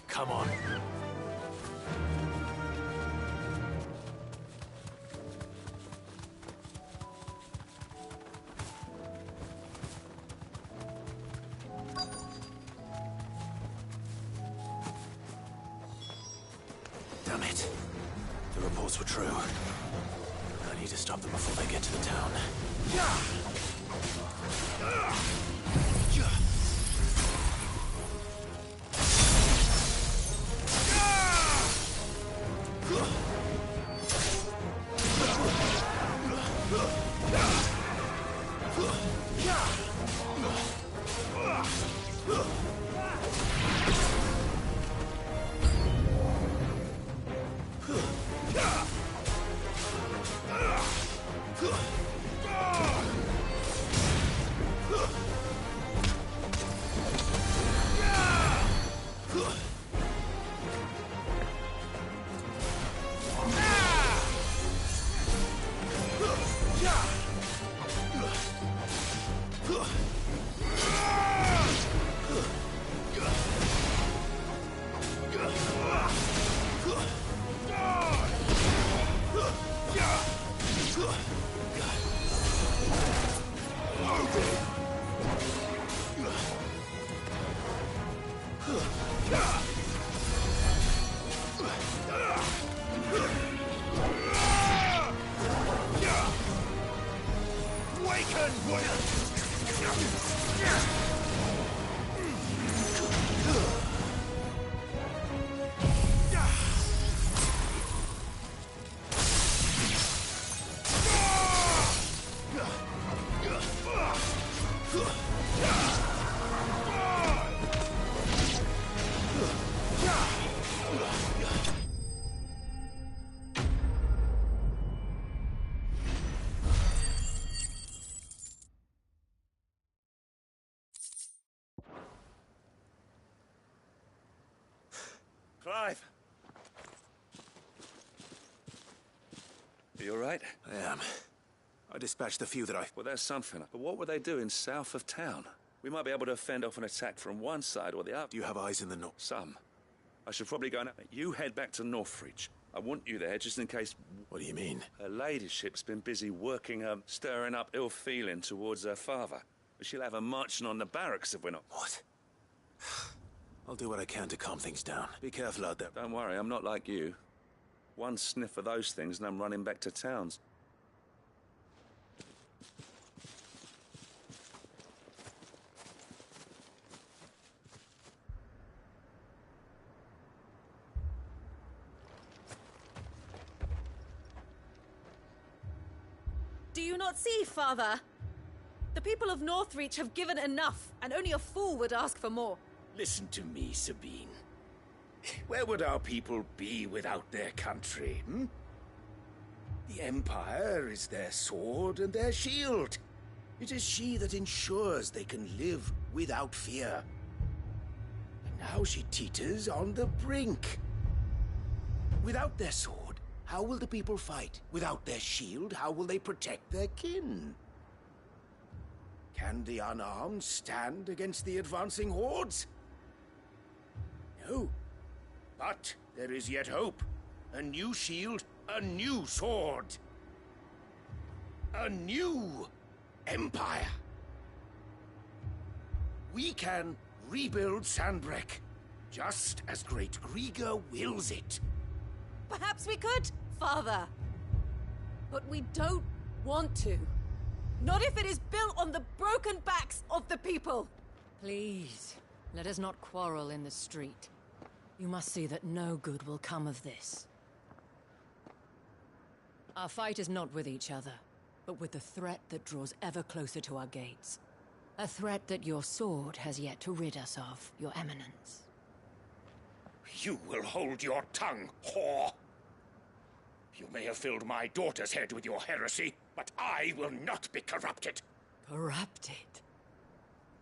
Come on. Damn it. The reports were true. I need to stop them before they get to the town. Clive! Are you all right? I am. I dispatched the few that I... Well, there's something. But what were they doing south of town? We might be able to fend off an attack from one side or the other. Do you have eyes in the north? Some. I should probably go now. You head back to Northreach. I want you there just in case... What do you mean? Her ladyship's been busy working her, stirring up ill feeling towards her father. But she'll have her marching on the barracks if we're not... What? I'll do what I can to calm things down. Be careful out there. Don't worry, I'm not like you. One sniff of those things and I'm running back to towns. Do you not see, Father? The people of Northreach have given enough, and only a fool would ask for more. Listen to me, Sabine. Where would our people be without their country, hmm? The Empire is their sword and their shield. It is she that ensures they can live without fear. And now she teeters on the brink. Without their sword, how will the people fight? Without their shield, how will they protect their kin? Can the unarmed stand against the advancing hordes? No. But there is yet hope. A new shield, a new sword. A new empire. We can rebuild Sanbreque, just as Great Griga wills it. Perhaps we could, Father. But we don't want to. Not if it is built on the broken backs of the people. Please, let us not quarrel in the street. You must see that no good will come of this. Our fight is not with each other, but with the threat that draws ever closer to our gates. A threat that your sword has yet to rid us of, Your Eminence. You will hold your tongue, whore! You may have filled my daughter's head with your heresy, but I will not be corrupted. Corrupted?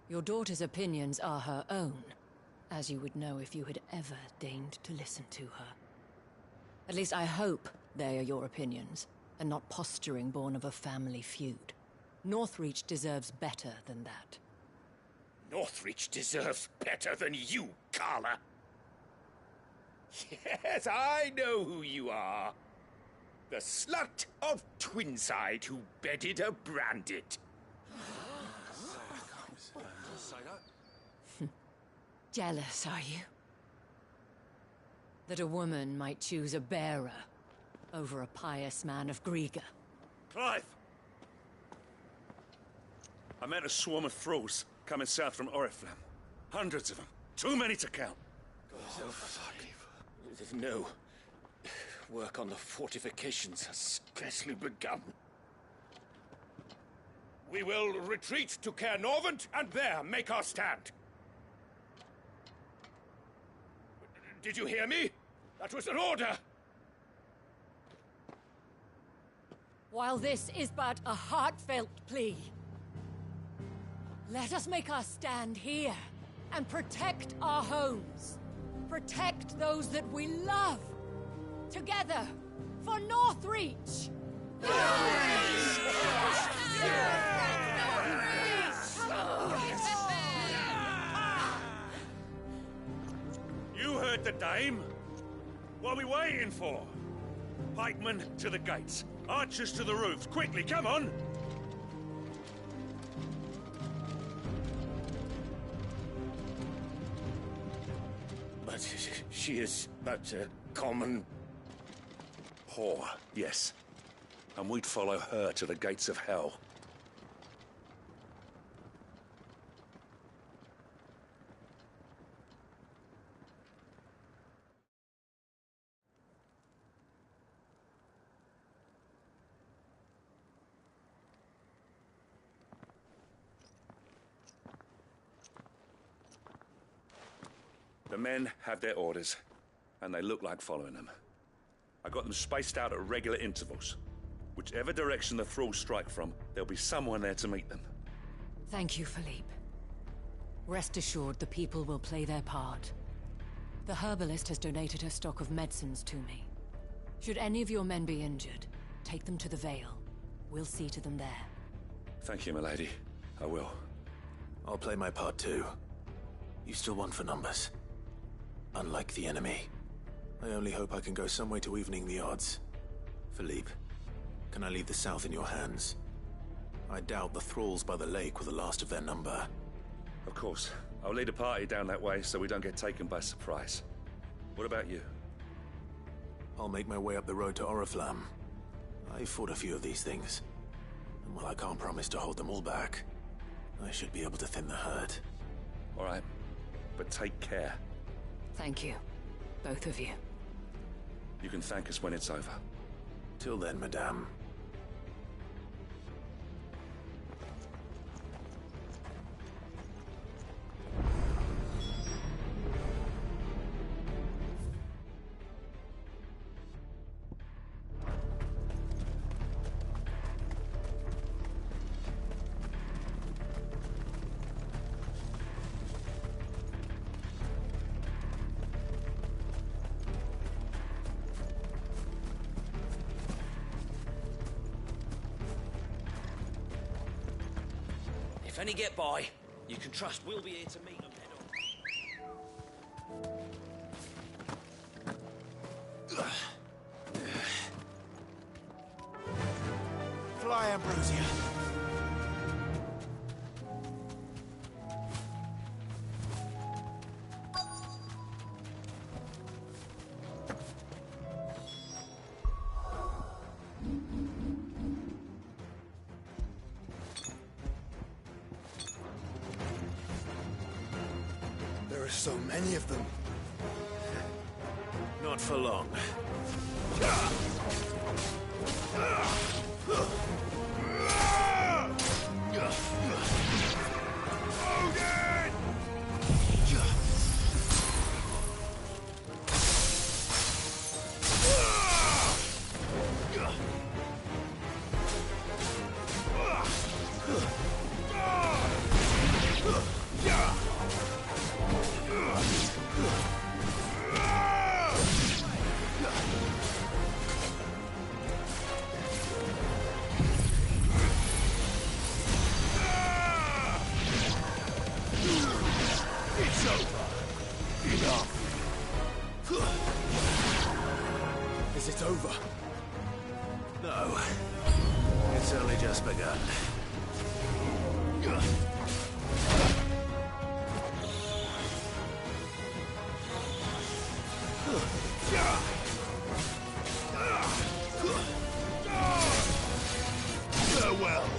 Your daughter's opinions are her own, as you would know if you had ever deigned to listen to her. At least I hope they are your opinions, and not posturing born of a family feud. Northreach deserves better than that. Northreach deserves better than you, Carla. Yes, I know who you are. The slut of Twinside who bedded a Branded. Jealous, are you? That a woman might choose a bearer over a pious man of Griga. Clive! I met a swarm of thralls coming south from Oriflamme. Hundreds of them. Too many to count. Oh, fuck. No. Work on the fortifications has scarcely begun. We will retreat to Caernarvon and there make our stand. Did you hear me? That was an order! While this is but a heartfelt plea, let us make our stand here and protect our homes. Protect those that we love. Together, for Northreach! You heard the dame. What are we waiting for? Pikemen to the gates. Archers to the roofs. Quickly, come on! But she is but a common... whore, yes. And we'd follow her to the gates of hell. The men have their orders, and they look like following them. I got them spaced out at regular intervals. Whichever direction the thralls strike from, there'll be someone there to meet them. Thank you, Philippe. Rest assured the people will play their part. The herbalist has donated her stock of medicines to me. Should any of your men be injured, take them to the Vale. We'll see to them there. Thank you, milady. I will. I'll play my part too. You still want for numbers. Unlike the enemy. I only hope I can go some way to evening the odds. Philippe, can I leave the south in your hands? I doubt the thralls by the lake were the last of their number. Of course. I'll lead a party down that way so we don't get taken by surprise. What about you? I'll make my way up the road to Oriflamme. I fought a few of these things. And while I can't promise to hold them all back, I should be able to thin the herd. All right. But take care. Thank you. Both of you. You can thank us when it's over. Till then, madame. If any get by, you can trust we'll be here to meet them head on. Fly, Ambrosia. There are so many of them. Not for long. It's over. Enough. Is it over? No. It's only just begun. Farewell.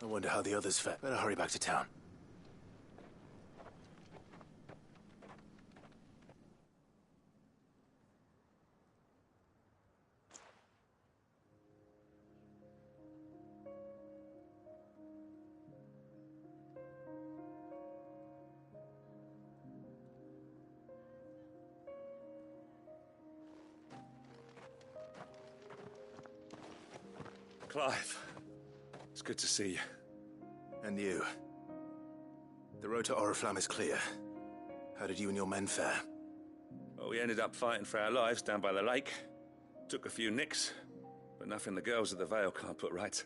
I wonder how the others fare. Better hurry back to town. Clive, it's good to see you. And you. The road to Oriflamme is clear. How did you and your men fare? Well, we ended up fighting for our lives down by the lake. Took a few nicks, but nothing the girls at the Vale can't put right.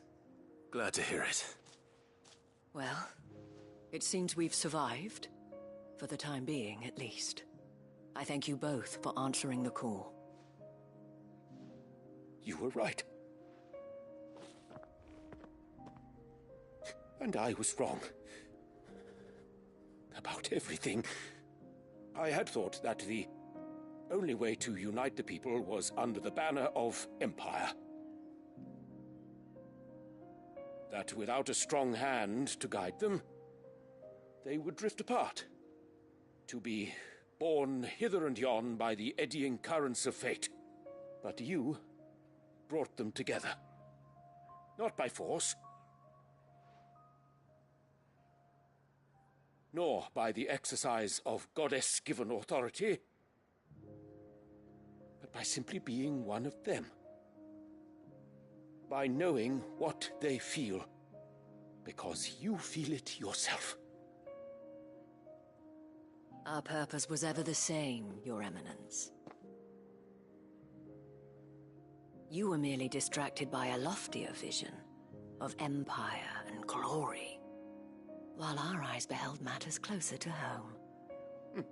Glad to hear it. Well, it seems we've survived. For the time being, at least. I thank you both for answering the call. You were right. And I was wrong. About everything. I had thought that the only way to unite the people was under the banner of Empire. That without a strong hand to guide them, they would drift apart. To be borne hither and yon by the eddying currents of fate. But you brought them together. Not by force, nor by the exercise of goddess-given authority, but by simply being one of them. By knowing what they feel, because you feel it yourself. Our purpose was ever the same, Your Eminence. You were merely distracted by a loftier vision of empire and glory, while our eyes beheld matters closer to home.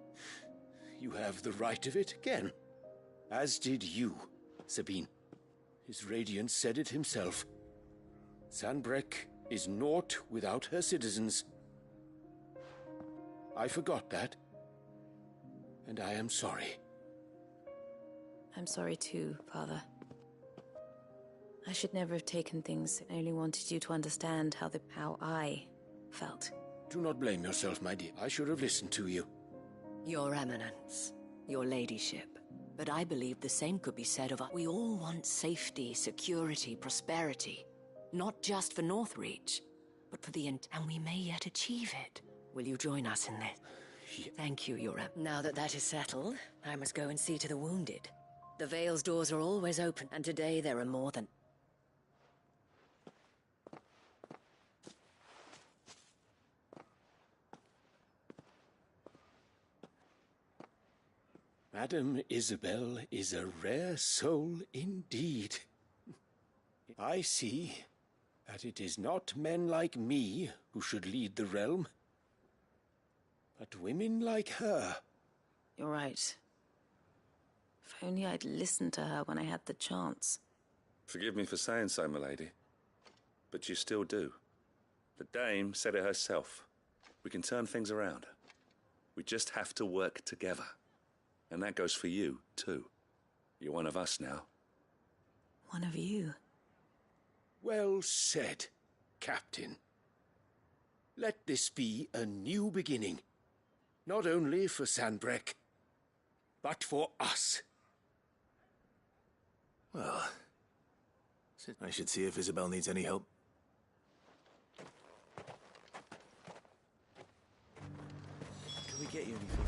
You have the right of it again. As did you, Sabine. His Radiance said it himself. Sanbreque is naught without her citizens. I forgot that. And I am sorry. I'm sorry too, Father. I should never have taken things. I only wanted you to understand how I felt. Do not blame yourself, my dear. I should have listened to you. Your Eminence, your ladyship. But I believe the same could be said of us. We all want safety, security, prosperity. Not just for Northreach, but for the and we may yet achieve it. Will you join us in this? Thank you, Your Eminence. Now that that is settled, I must go and see to the wounded. The Vale's doors are always open, and today there are more than... Madame Isabel is a rare soul indeed. I see that it is not men like me who should lead the realm, but women like her. You're right. If only I'd listened to her when I had the chance. Forgive me for saying so, milady, but you still do. The Dame said it herself. We can turn things around. We just have to work together. And that goes for you, too. You're one of us now. One of you? Well said, Captain. Let this be a new beginning. Not only for Sanbreque, but for us. Well, I should see if Isabel needs any help. Can we get you anything?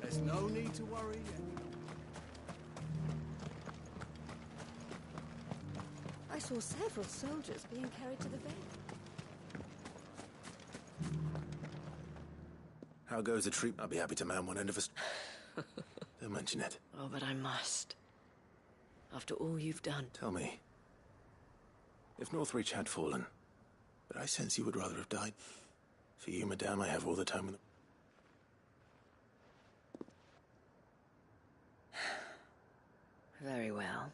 There's no need to worry yet. I saw several soldiers being carried to the Vale. How goes the treat? I'll be happy to man one end of us. Don't mention it. Oh, but I must. After all you've done. Tell me, if Northreach had fallen, but I sense you would rather have died. For you, madame, I have all the time in the... Very well.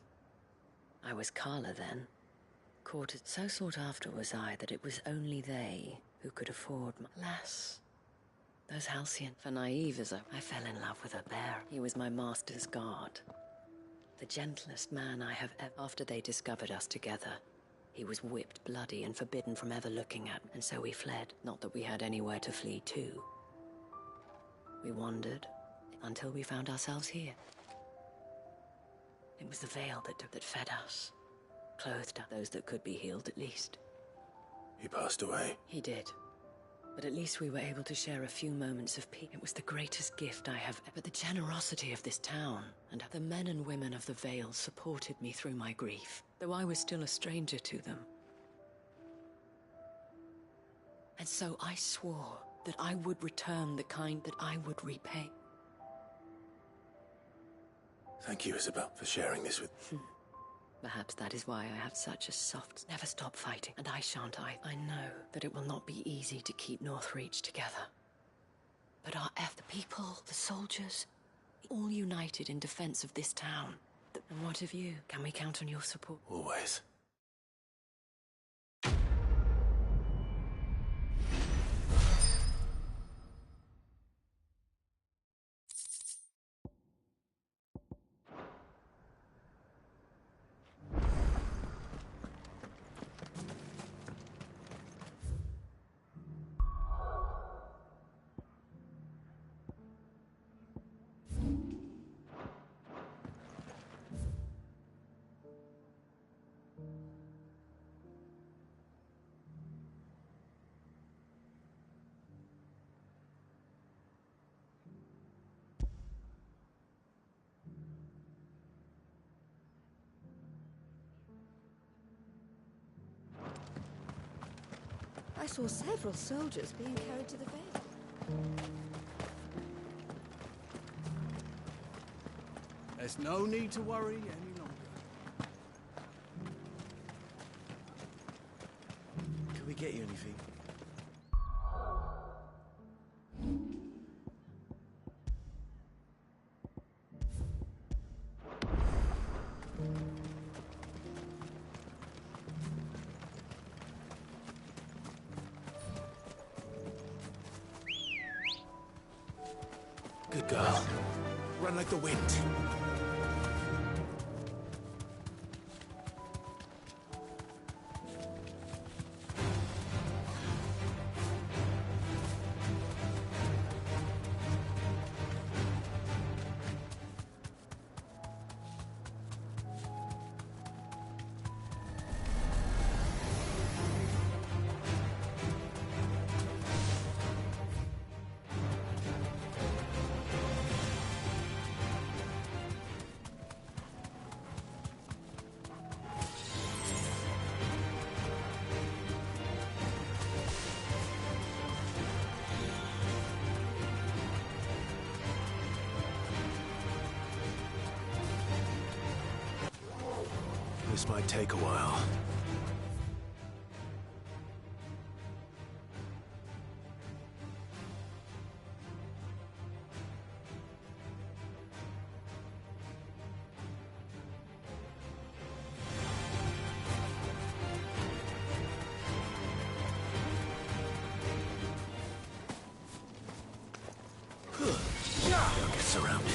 I was Carla then. Courted so sought after was I that it was only they who could afford my... Alas, those halcyon, for naive as I fell in love with a bear. He was my master's guard. The gentlest man I have ever... After they discovered us together, he was whipped bloody and forbidden from ever looking at me, and so we fled. Not that we had anywhere to flee to. We wandered until we found ourselves here. It was the veil that fed us, clothed up those that could be healed at least. He passed away. He did. But at least we were able to share a few moments of peace. It was the greatest gift I have ever... But the generosity of this town, and the men and women of the Vale supported me through my grief, though I was still a stranger to them. And so I swore that I would return the kind that I would repay. Thank you, Isabel, for sharing this with... Perhaps that is why I have such a soft... Never stop fighting, and I shan't either. I know that it will not be easy to keep Northreach together. But the people, the soldiers, all united in defense of this town. And what of you? Can we count on your support? Always. I saw several soldiers being carried to the Vale. There's no need to worry any longer. Can we get you anything? Good girl. Run like the wind. This might take a while. Don't get surrounded.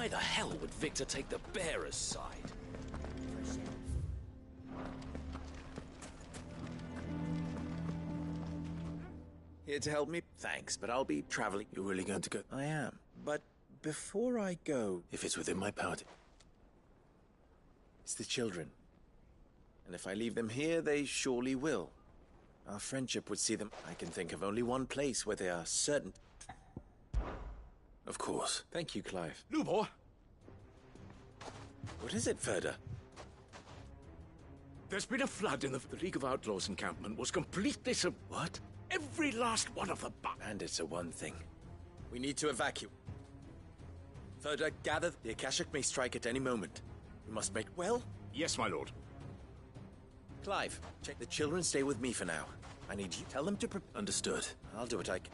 Why the hell would Victor take the bearer's side? Here to help me? Thanks, but I'll be traveling. You're really going to go? I am. But before I go... If it's within my power to... It's the children. And if I leave them here, they surely will. Our friendship would see them... I can think of only one place where they are certain... Of course. Thank you, Clive. Lubor! What is it, Ferda? There's been a flood in the League of Outlaws encampment was completely What? Every last one of the Bandits are one thing. We need to evacuate. Ferda, gather. The Akashic may strike at any moment. We must make... Well? Yes, my lord. Clive, check the children stay with me for now. I need you. Tell them to Understood. I'll do what I can.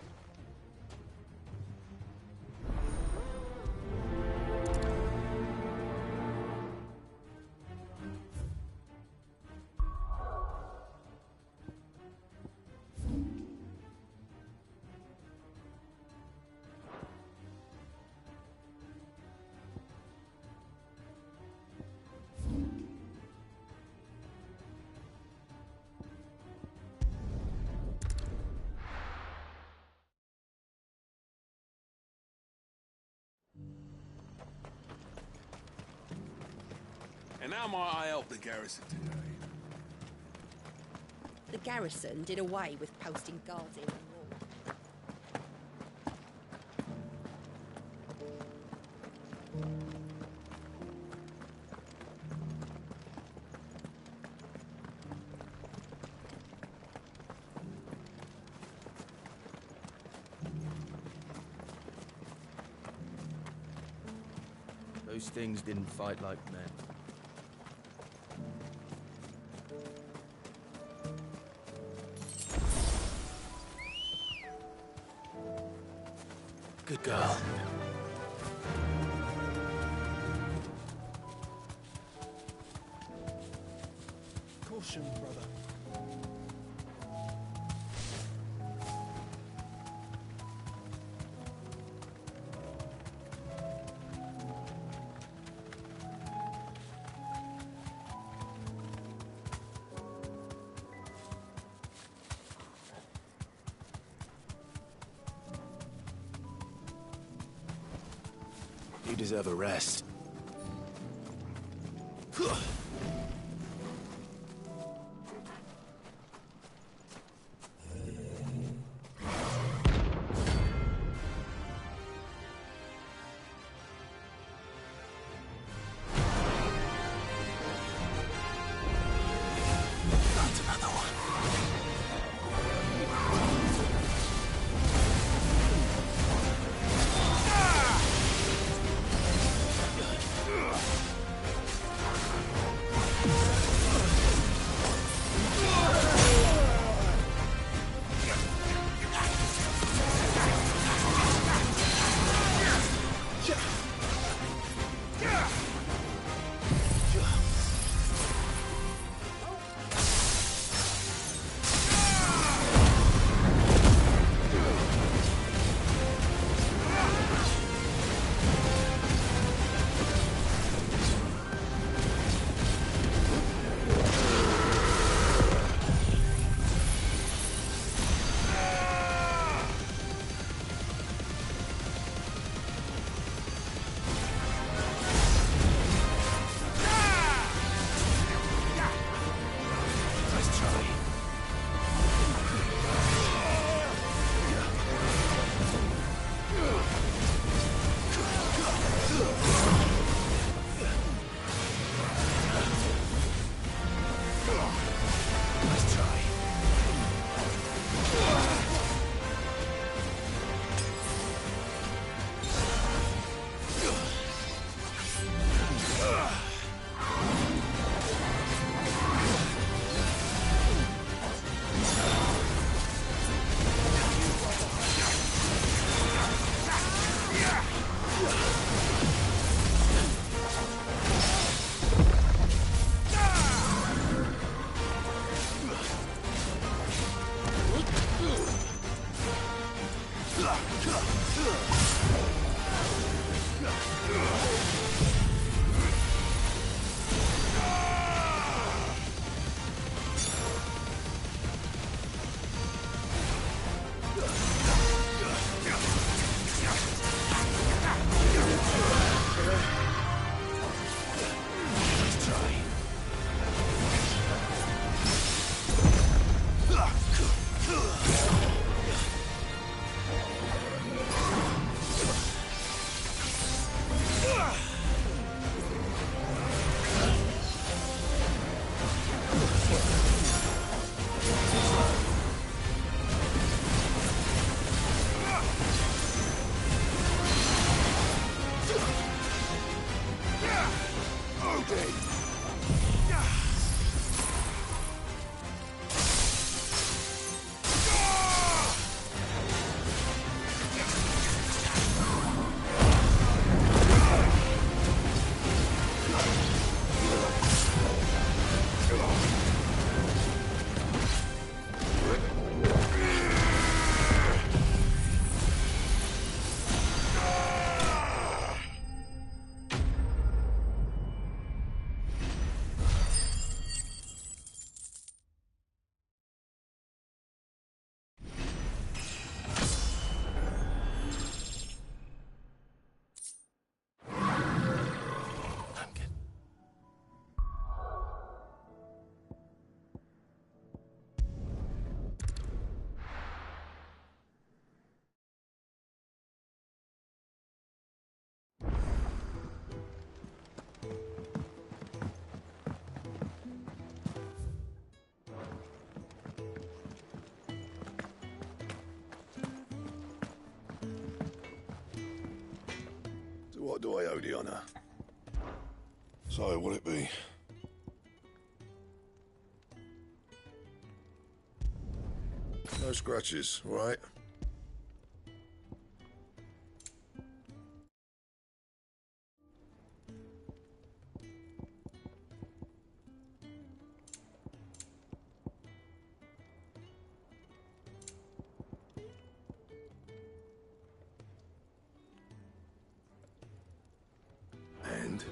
And how might I help the garrison today? The garrison did away with posting guards in the wall. Those things didn't fight like men. Good girl. Caution, brother. You deserve a rest. That's another one. What do I owe the honor? So, what'll it be? No scratches, all right? And?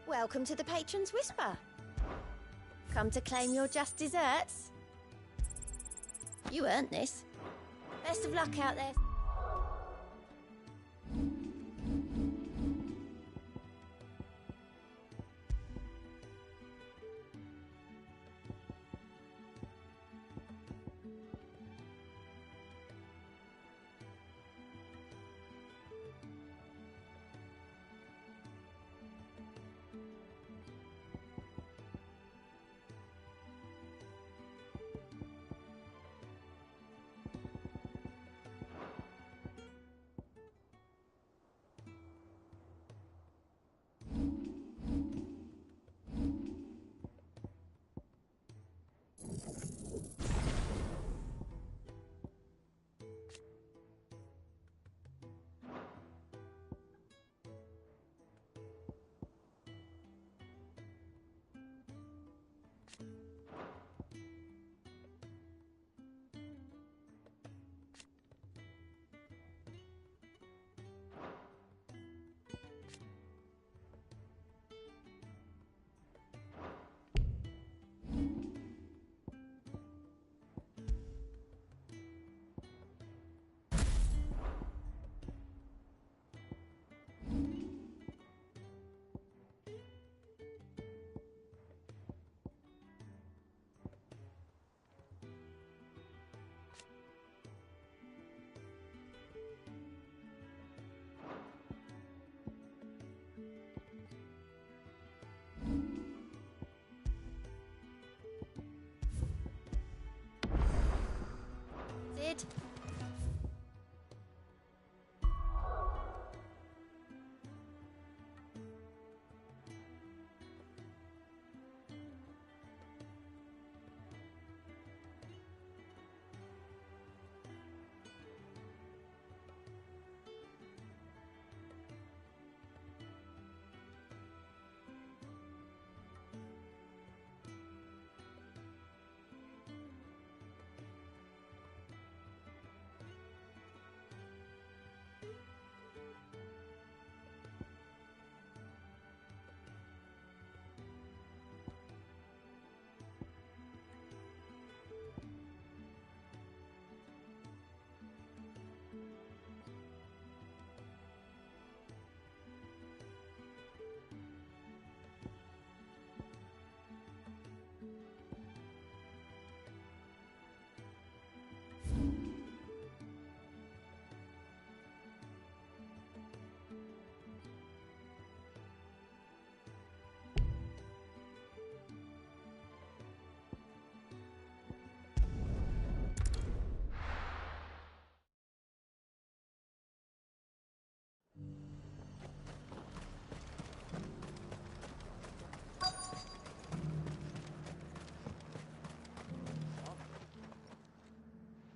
Welcome to the Patron's Whisper. Come to claim your just desserts? You earned this. Best of luck out there. Sid?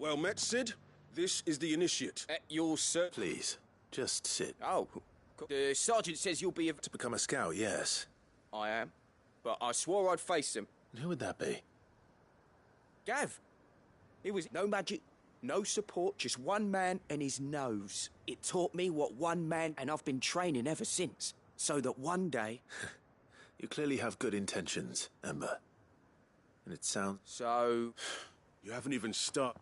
Well met, Sid. This is the initiate. You'll sir. Please, just sit. Oh, the sergeant says you'll be To become a scout, yes. I am, but I swore I'd face him. And who would that be? Gav. He was no magic, No support, just one man and his nose. It taught me what one man, and I've been training ever since. So that one day... You clearly have good intentions, Ember. And it sounds... So... You haven't even started.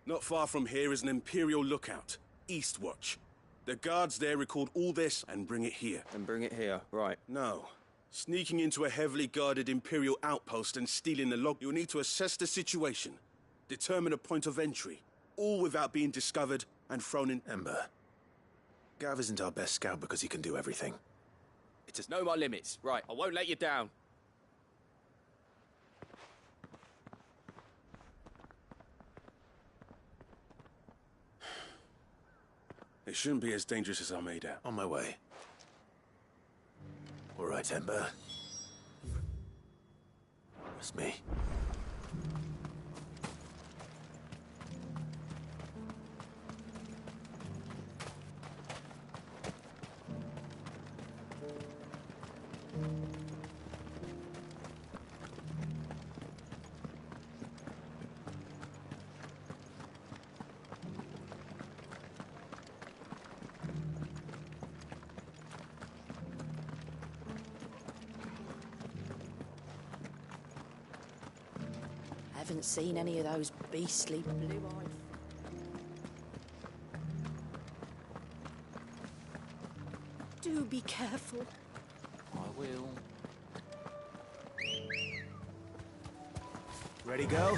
Not far from here is an Imperial lookout, Eastwatch. The guards there record all this and bring it here. And bring it here, right. No. Sneaking into a heavily guarded Imperial outpost and stealing the log, you'll need to assess the situation, determine a point of entry, all without being discovered and thrown in... Ember. Gav isn't our best scout because he can do everything. It's a... Know my limits. Right, I won't let you down. It shouldn't be as dangerous as I made out. On my way. All right, Ember. It's me. Haven't seen any of those beastly blue-eyed... Do be careful. I will. Ready, go?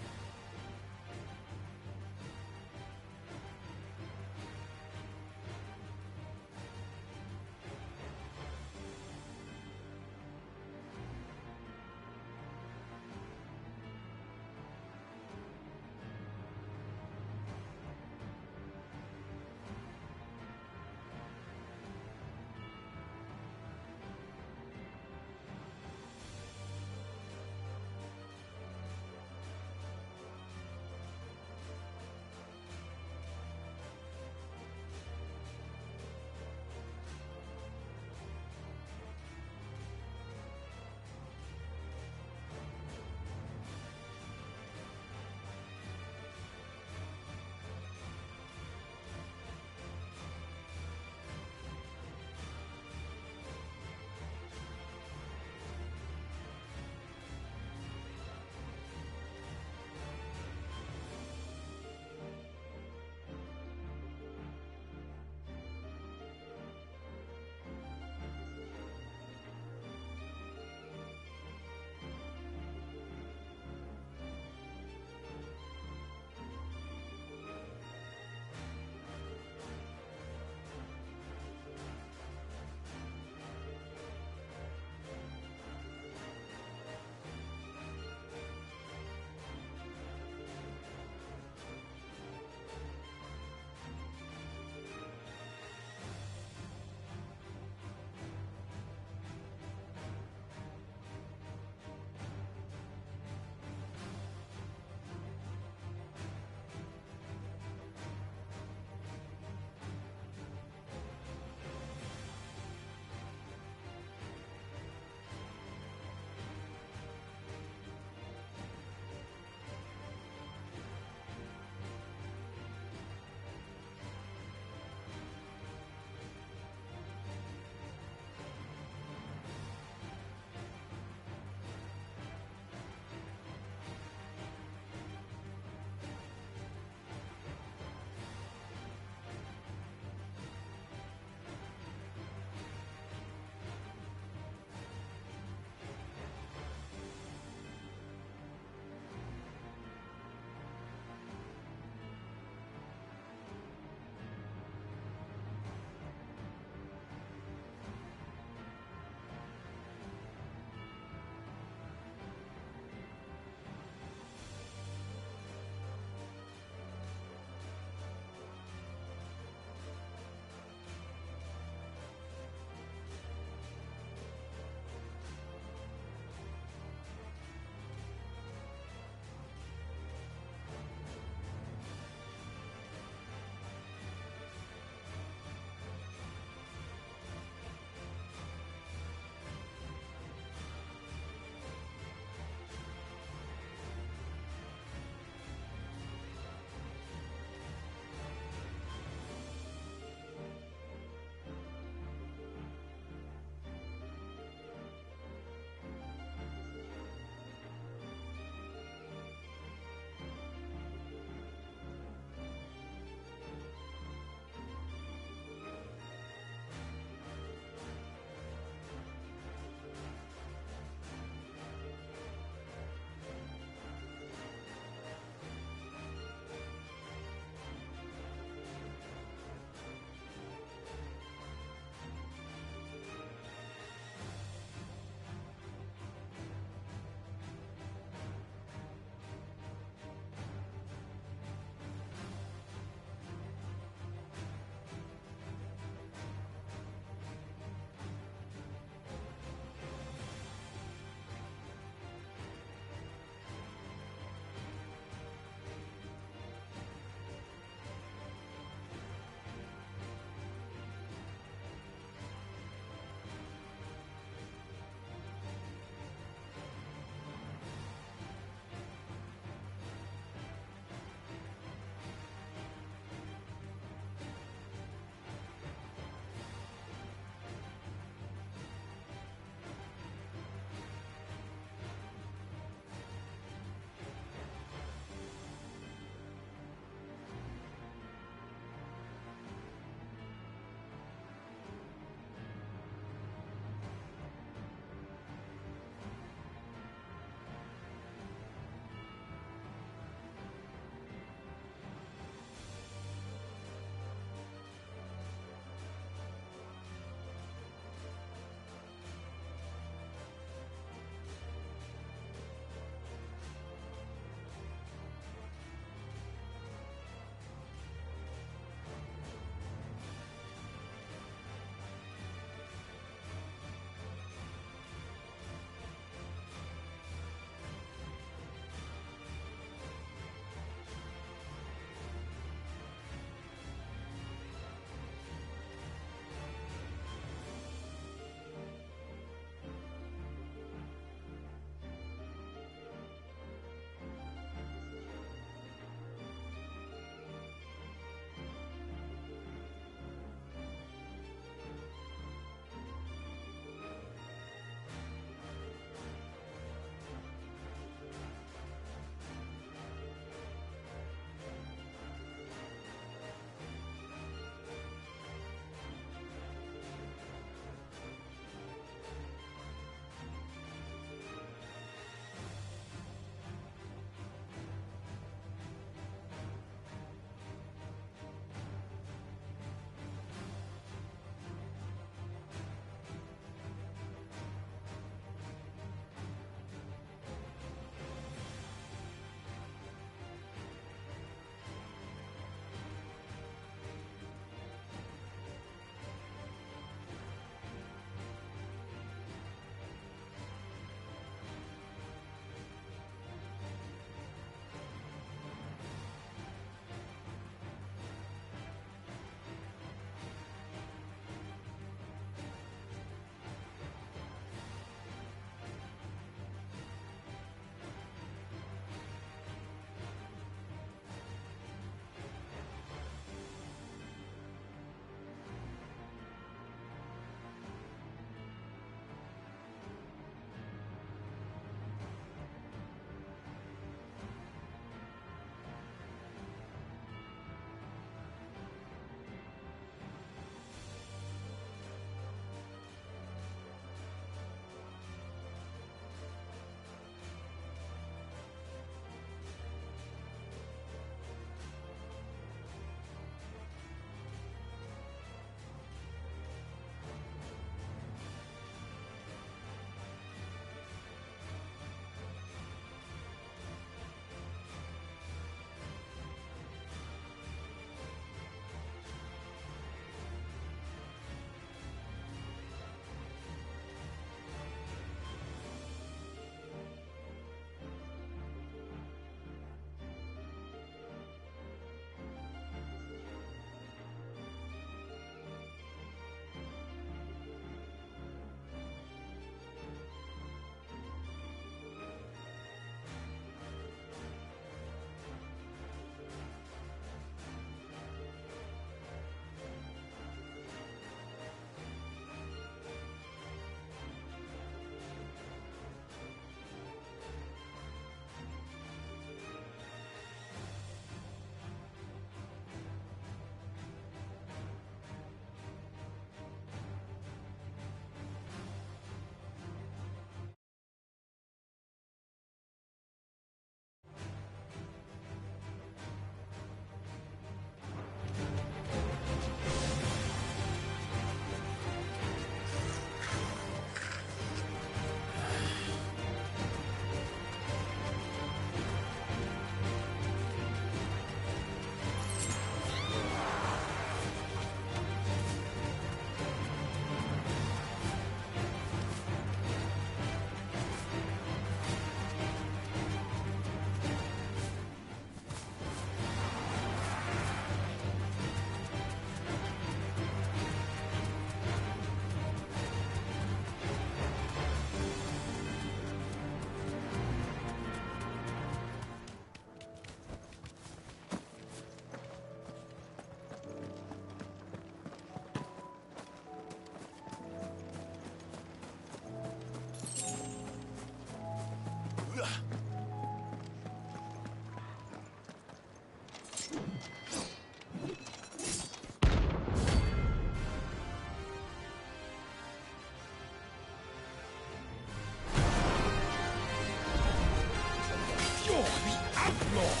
Lord.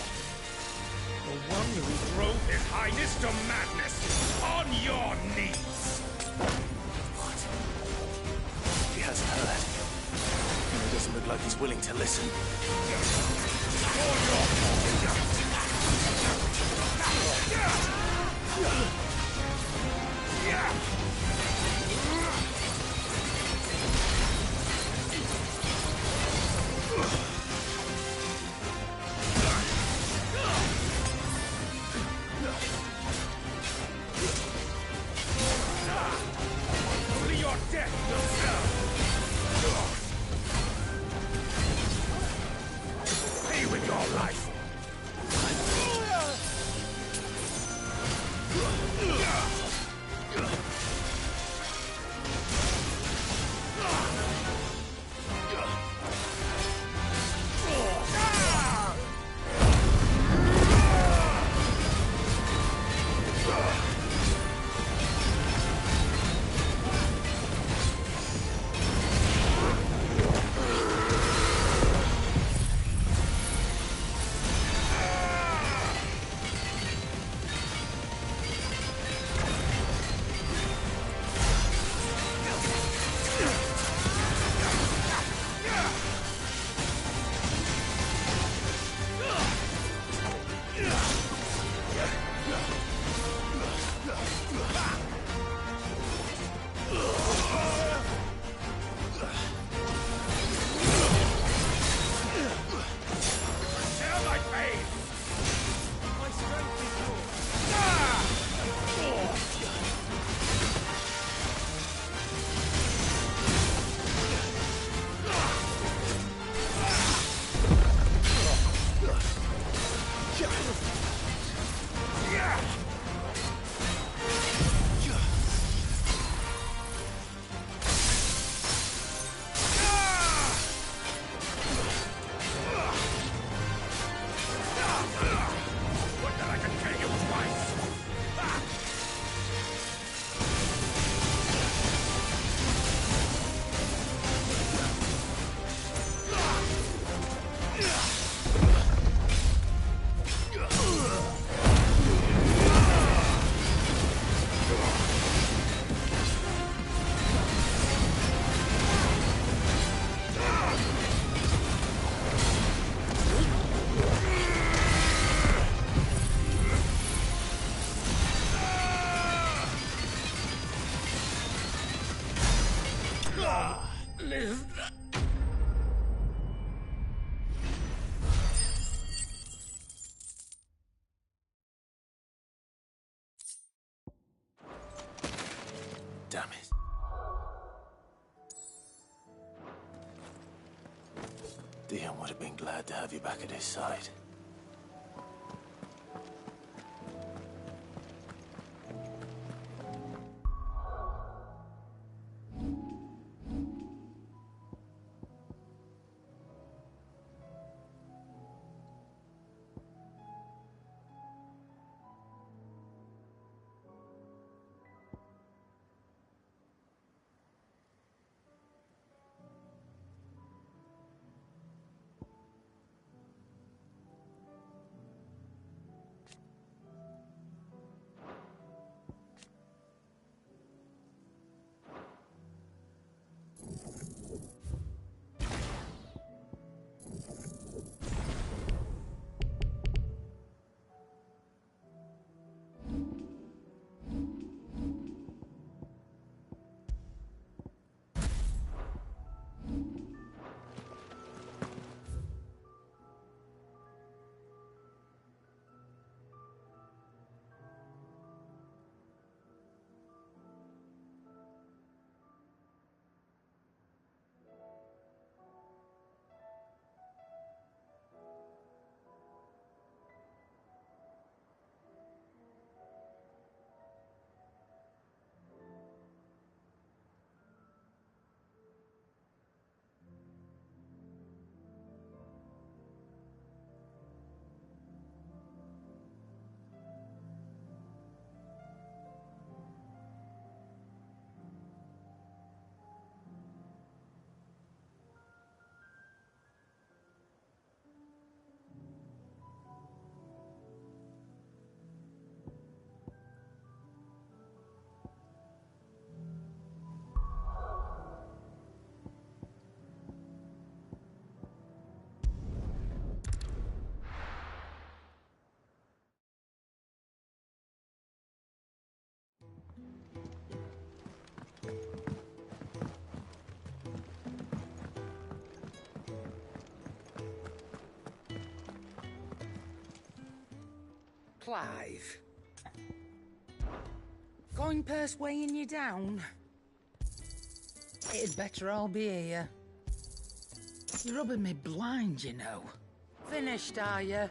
The one who drove His Highness to madness. On your knees. What? He hasn't heard. And it doesn't look like he's willing to listen. Only your death will serve. Pay with your life. Live. Damn it. Dion would have been glad to have you back at his side. Clive. Coin-purse weighing you down? It'd better all be here. You're rubbing me blind, you know. Finished, are you?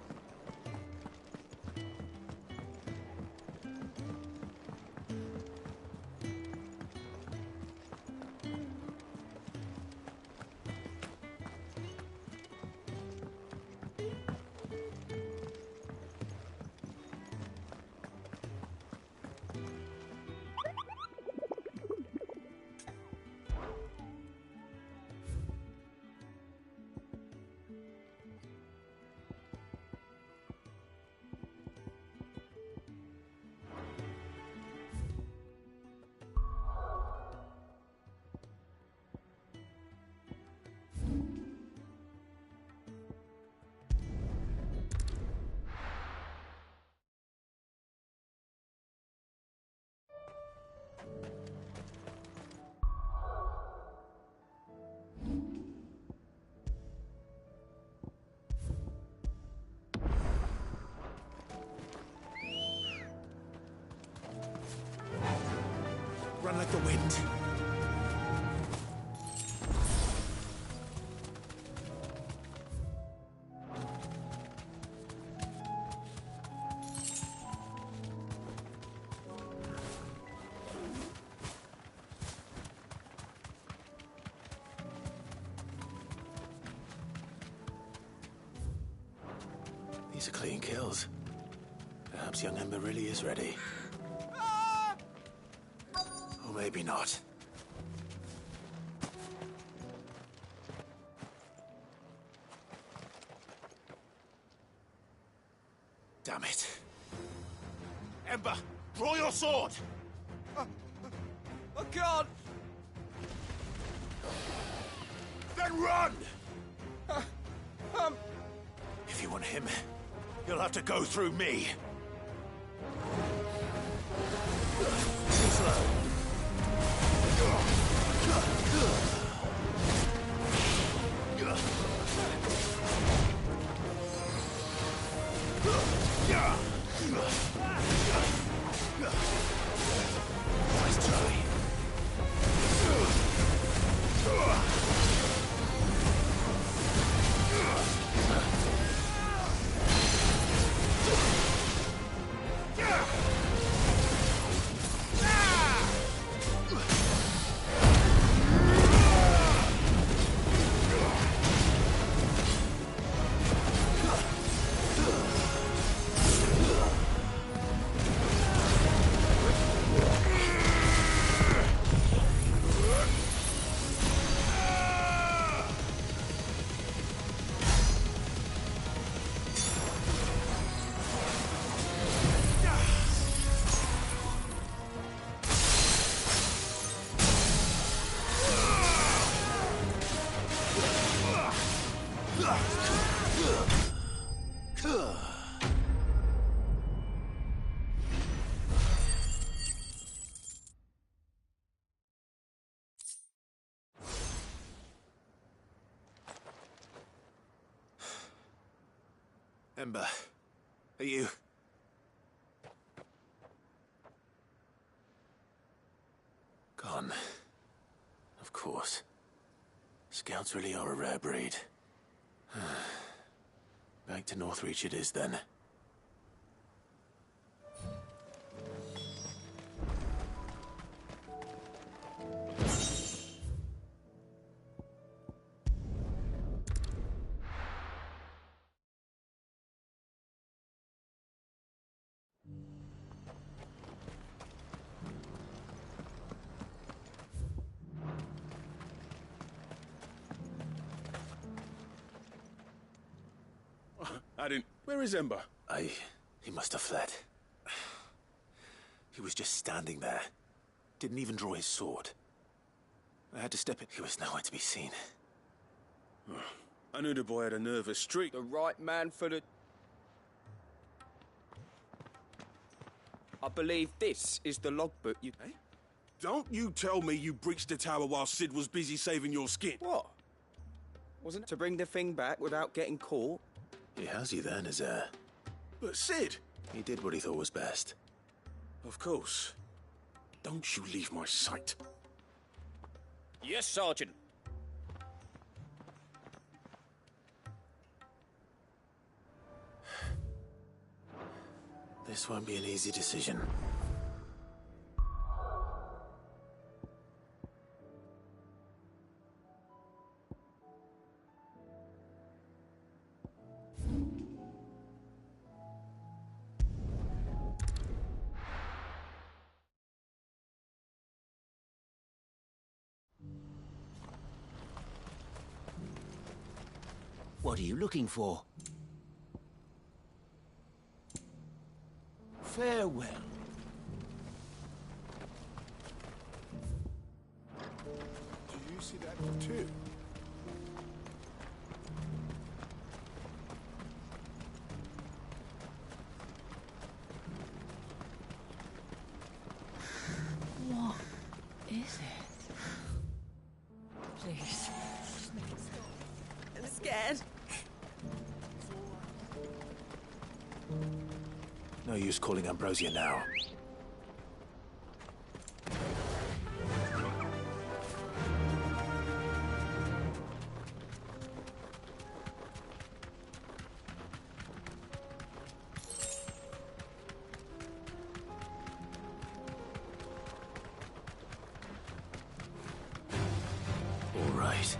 Run like the wind. These are clean kills. Perhaps young Ember really is ready. Or maybe not. Damn it. Ember, draw your sword! I can't! Then run! If you want him, you'll have to go through me. Too slow. Nice try. Ember, are you... Gone. Of course. Scouts really are a rare breed. Back to Northreach it is, then. Where is Ember? He must have fled. He was just standing there. Didn't even draw his sword. I had to step in. He was nowhere to be seen. I knew the boy had a nervous streak. The right man for the... I believe this is the logbook you... Eh? Don't you tell me you breached the tower while Sid was busy saving your skin. What? Wasn't it to bring the thing back without getting caught? He has you then, Nazaire. But Sid, He did what he thought was best. Of course. Don't you leave my sight. Yes, Sergeant. This won't be an easy decision. What are you looking for? Farewell. Do you see that too? What is it? Please. I'm scared. No use calling Ambrosia now. All right.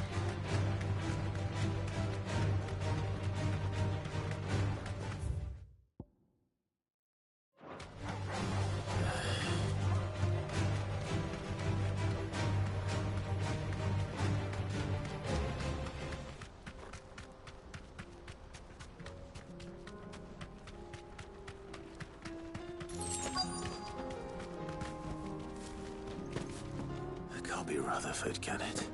It can't be Rutherford, can it?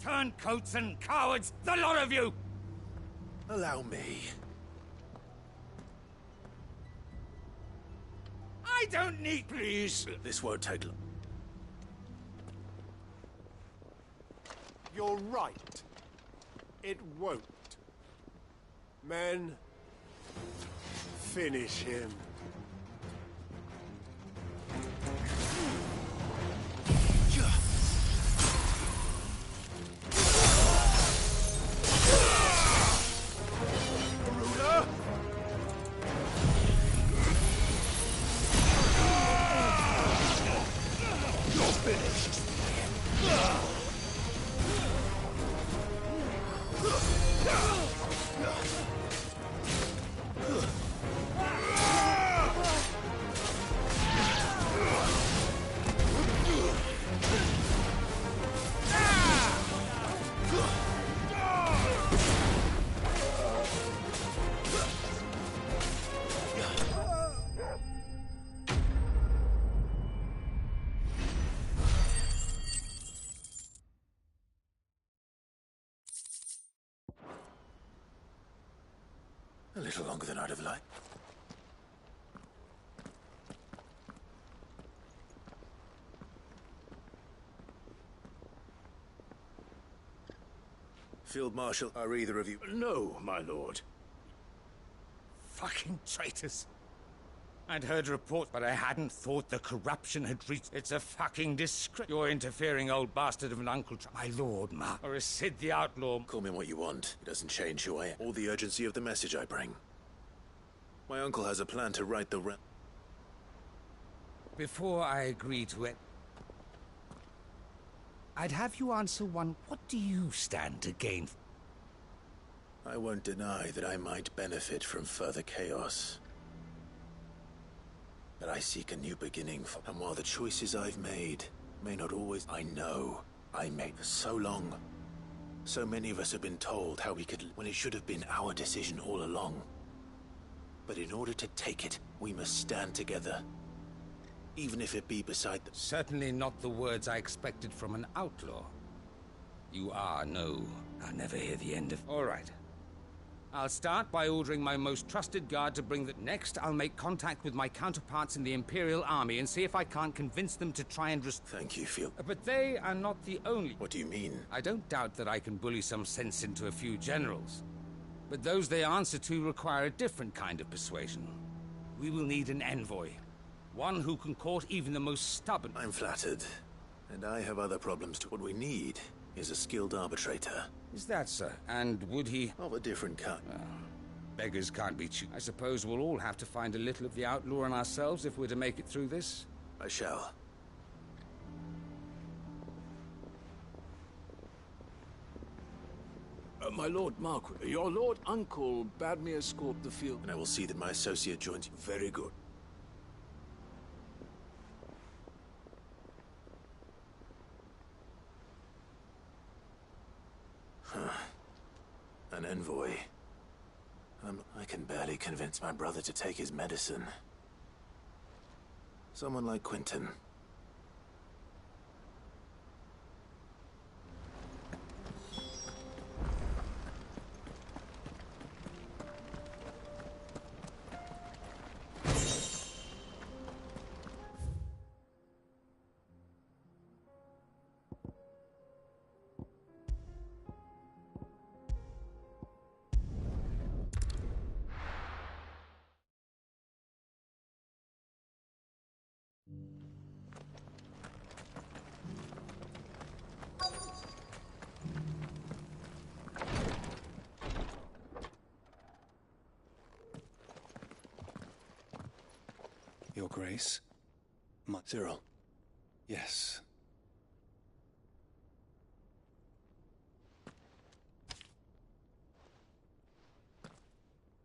Turncoats and cowards, the lot of you! Allow me. I don't need... Please. This won't take long. You're right. It won't. Men, finish him. A little longer than I'd have liked. Field Marshal, are either of you... No, my lord. Fucking traitors. I'd heard reports, but I hadn't thought the corruption had reached... It's a fucking disgrace. You're interfering old bastard of an uncle... My lord, ma. Or is Sid the outlaw... Call me what you want. It doesn't change who I am, or the urgency of the message I bring. My uncle has a plan to right the... Before I agree to it, I'd have you answer one. What do you stand to gain? I won't deny that I might benefit from further chaos. But I seek a new beginning for... And while the choices I've made may not always... I know I made for so long. So many of us have been told how we could... when it should have been our decision all along. But in order to take it, we must stand together. Even if it be beside the... Certainly not the words I expected from an outlaw. You are no... I'll never hear the end of... All right. I'll start by ordering my most trusted guard to bring the... Next, I'll make contact with my counterparts in the Imperial Army and see if I can't convince them to try and Thank you, Field. But they are not the only... What do you mean? I don't doubt that I can bully some sense into a few generals. But those they answer to require a different kind of persuasion. We will need an envoy. One who can court even the most stubborn... I'm flattered. And I have other problems too. What we need is a skilled arbitrator. Is that so? And would he... Of a different kind. Beggars can't be choosers. I suppose we'll all have to find a little of the outlaw in ourselves if we're to make it through this. I shall. My Lord Marquis, your Lord Uncle bade me escort the field. And I will see that my associate joins you. Very good. An envoy. I can barely convince my brother to take his medicine. Someone like Quentin. Your Grace? Cyril. Yes.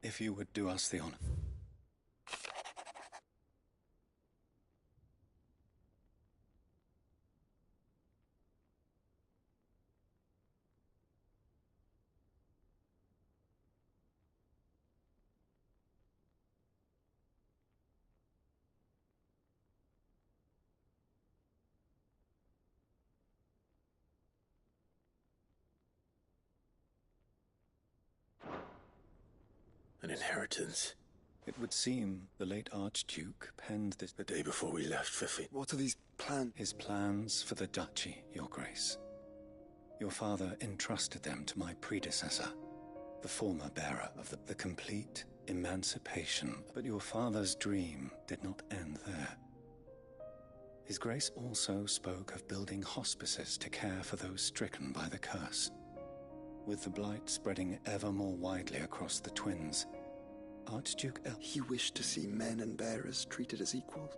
If you would do us the honor. An inheritance. It would seem the late Archduke penned this the day before we left for What are these plans? His plans for the duchy, Your Grace. Your father entrusted them to my predecessor, the former bearer of the complete emancipation. But your father's dream did not end there. His Grace also spoke of building hospices to care for those stricken by the curse. With the blight spreading ever more widely across the twins, Archduke He wished to see men and bearers treated as equals.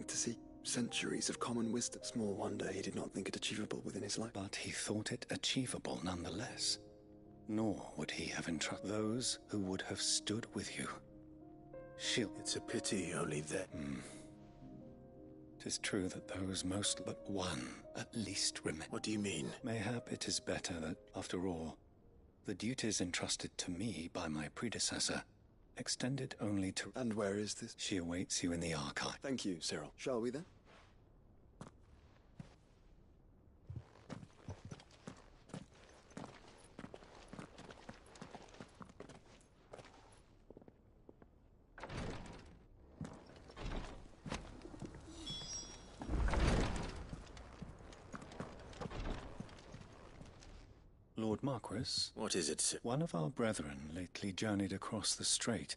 To see centuries of common wisdom. Small wonder he did not think it achievable within his life. But he thought it achievable nonetheless. Nor would he have entrusted those who would have stood with you. It's a pity only that... 'Tis true that those most but one at least remain. What do you mean? Mayhap it is better that, after all, the duties entrusted to me by my predecessor extended only to... And where is this? She awaits you in the archive. Thank you, Cyril. Shall we then? Lord Marquis? What is it, sir? One of our brethren lately journeyed across the strait.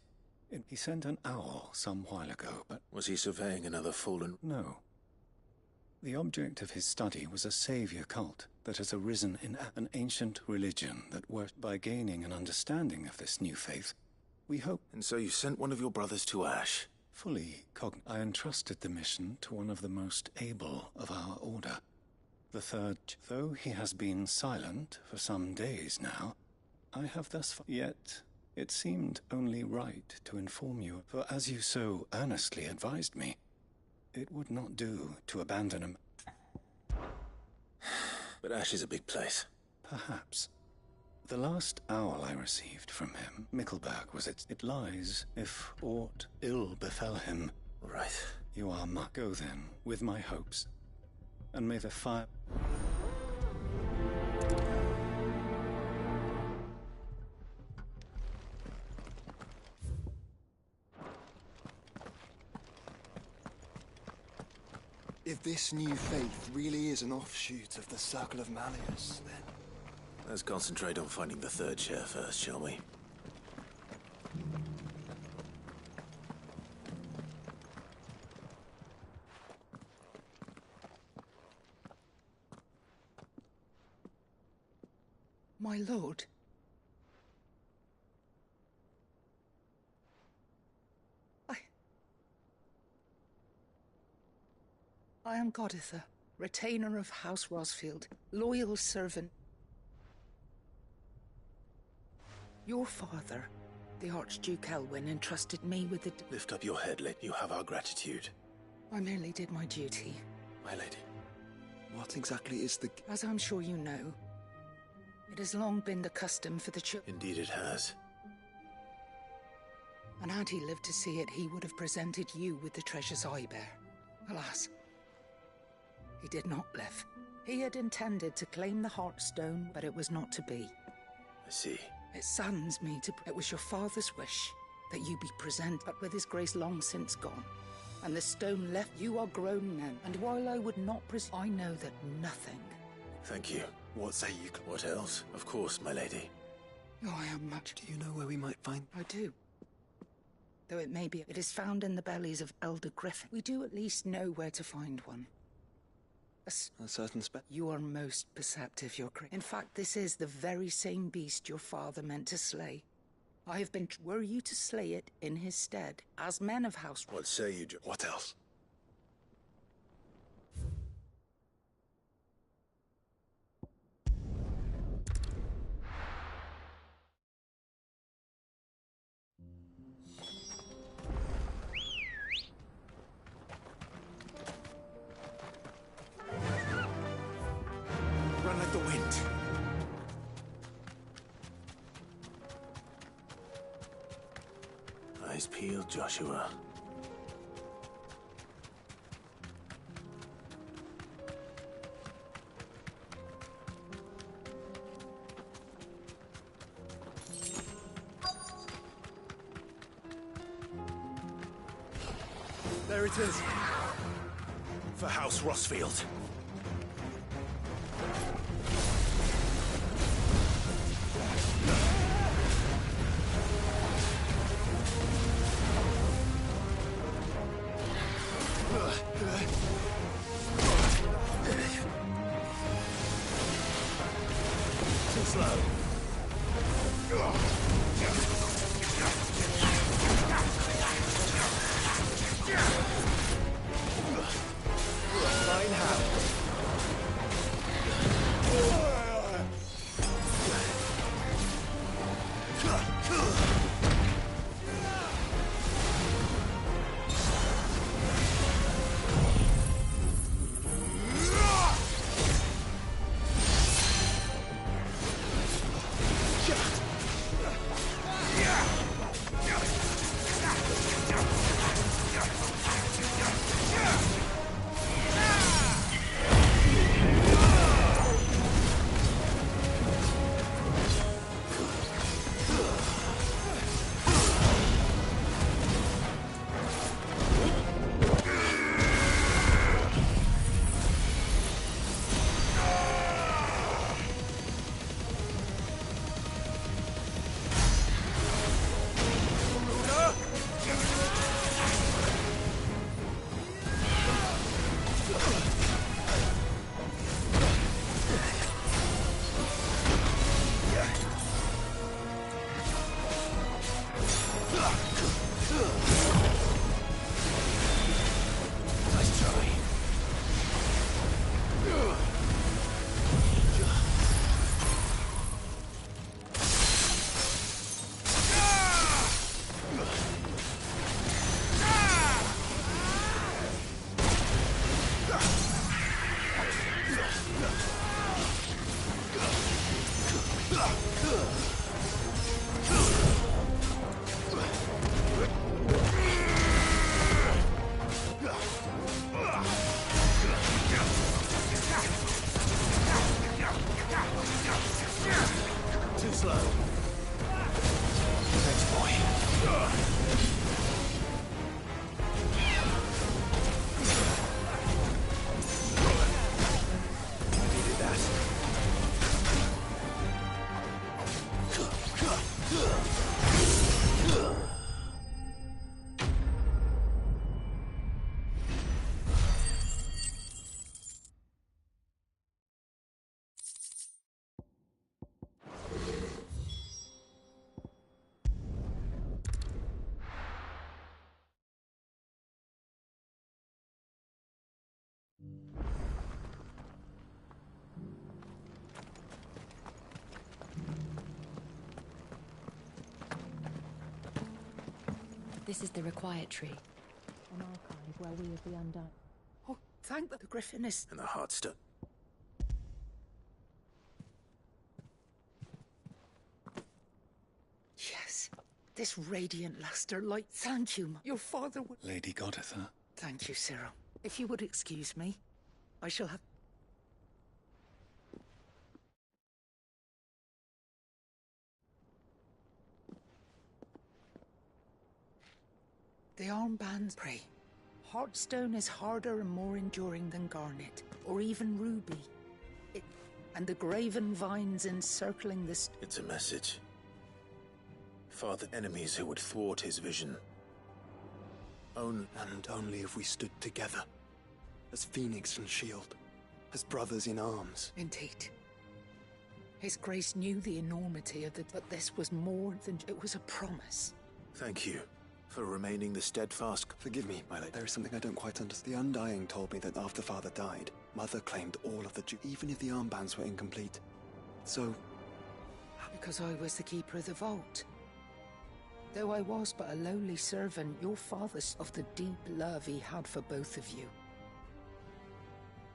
He sent an owl some while ago, but... Was he surveying another fallen... No. The object of his study was a savior cult that has arisen in an ancient religion that worked by gaining an understanding of this new faith. We hope... And so you sent one of your brothers to Ash? Fully I entrusted the mission to one of the most able of our order. The third, though he has been silent for some days now, I have thus far... Yet, it seemed only right to inform you, for as you so earnestly advised me, it would not do to abandon him. But Ash is a big place. Perhaps. The last owl I received from him, Mickleburg was it. It lies, if aught ill befell him. Right. You are my... Go then, with my hopes. And may the fire... If this new faith really is an offshoot of the Circle of Malleus, then... Let's concentrate on finding the third chair first, shall we? My lord. I am Goditha, retainer of House Rosfield, loyal servant. Your father, the Archduke Elwyn, entrusted me with the... Lift up your head, lady. You have our gratitude. I merely did my duty. My lady, what exactly is the... As I'm sure you know, it has long been the custom for the Indeed it has. And had he lived to see it, he would have presented you with the treasures I bear. Alas, he did not live. He had intended to claim the Heartstone, but it was not to be. I see. It saddens me to... It was your father's wish that you be present, but with his grace long since gone, and the stone left, you are grown men. And while I would not I know that nothing... Thank you. What say you? What else? Of course, my lady. Oh, I am much... Do you know where we might find... I do. Though it may be, it is found in the bellies of Elder Griffin. We do at least know where to find one. A certain You are most perceptive, your In fact, this is the very same beast your father meant to slay. I have been... Were you to slay it in his stead, as men of House... What say you, What else? Run like the wind. Eyes peeled, Joshua. There it is. For House Rosfield. Too slow. Fine how. This is the required tree. An archive where we of the Undying. Oh, thank the Griffin is... And the Heartstone. Yes. This radiant luster light. Thank you. Your father would... Lady Goditha. Thank you, Cyril. If you would excuse me, I shall have... The armbands, pray. Heartstone is harder and more enduring than garnet, or even ruby. And the graven vines encircling this... It's a message. Father, enemies who would thwart his vision. Only if we stood together. As Phoenix and Shield. As brothers in arms. Indeed. His Grace knew the enormity of it, but this was more than... It was a promise. Thank you for remaining the steadfast... Forgive me, my lady. There is something I don't quite understand. The Undying told me that after Father died, Mother claimed all of the even if the armbands were incomplete. So... Because I was the keeper of the vault. Though I was but a lowly servant, your father's of the deep love he had for both of you.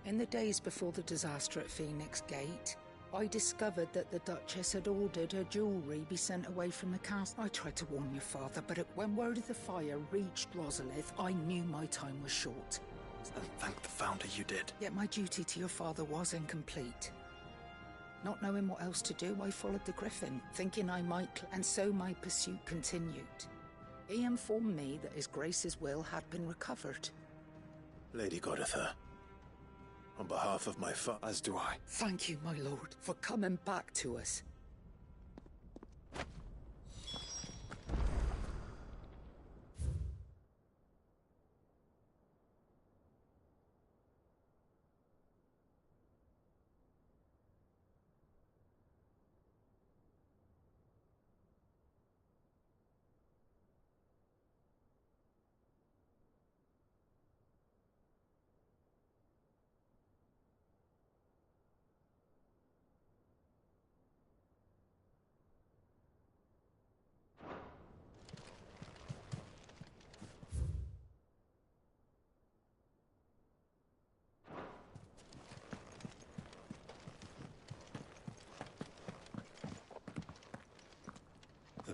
In the days before the disaster at Phoenix Gate, I discovered that the Duchess had ordered her jewellery be sent away from the castle. I tried to warn your father, but when word of the fire reached Rosalith, I knew my time was short. And thank the Founder you did. Yet my duty to your father was incomplete. Not knowing what else to do, I followed the Griffin, thinking I might, and so my pursuit continued. He informed me that His Grace's will had been recovered. Lady Goditha, on behalf of my As do I. Thank you, my lord, for coming back to us.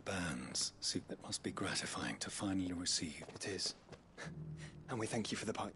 Bands. See, that must be gratifying to finally receive. It is. And we thank you for the pipe.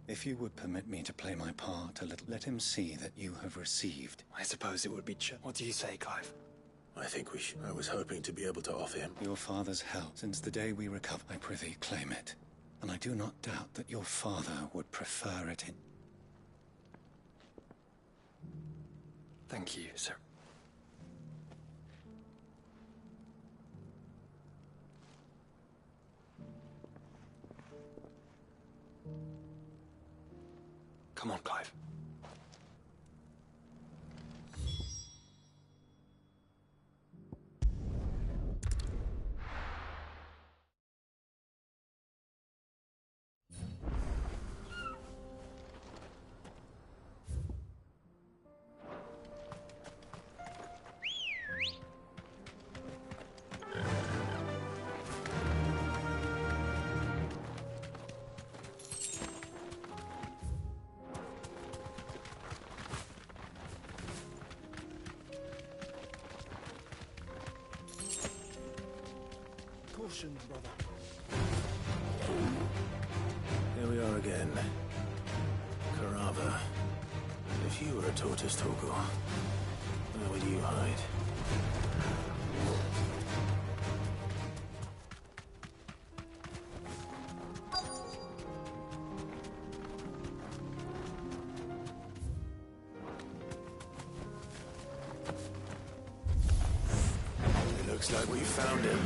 If you would permit me to play my part a little, let him see that you have received. I suppose it would be What do you say, Clive? I think we should. I was hoping to be able to offer him your father's help. Since the day we recover, I prithee claim it. And I do not doubt that your father would prefer it in... Thank you, sir. Come on, Clive. mission, brother. Here we are again. Karava. If you were a tortoise, Torgor, where would you hide? It looks like we found him.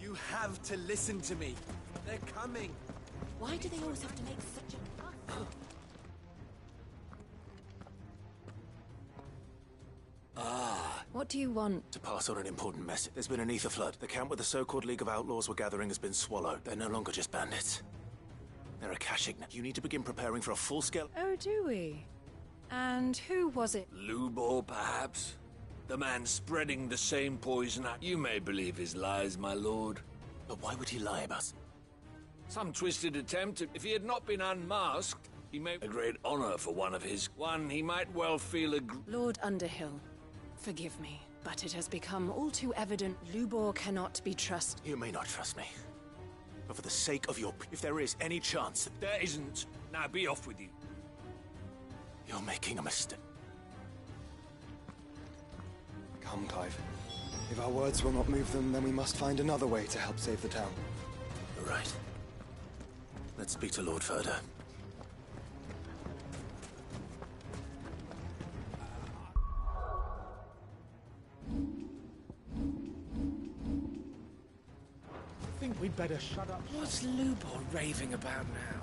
You have to listen to me. They're coming. Why do they always have to make such a fuss? What do you want? To pass on an important message. There's been an ether flood. The camp where the so-called League of Outlaws were gathering has been swallowed. They're no longer just bandits. They're Akashic. You need to begin preparing for a full-scale... Oh, do we? And who was it? Lubor, perhaps? The man spreading the same poison. You may believe his lies, my lord. But why would he lie about us? Some twisted attempt. If he had not been unmasked, he may... A great honor for one of his... One he might well feel a... Lord Underhill, forgive me, but it has become all too evident Lubor cannot be trusted. You may not trust me. But for the sake of your... If there is any chance... There isn't. Now be off with you. You're making a mistake. Come, Clive. If our words will not move them, then we must find another way to help save the town. You're right. Let's speak to Lord Ferda. I think we'd better shut up. What's Lubor raving about now?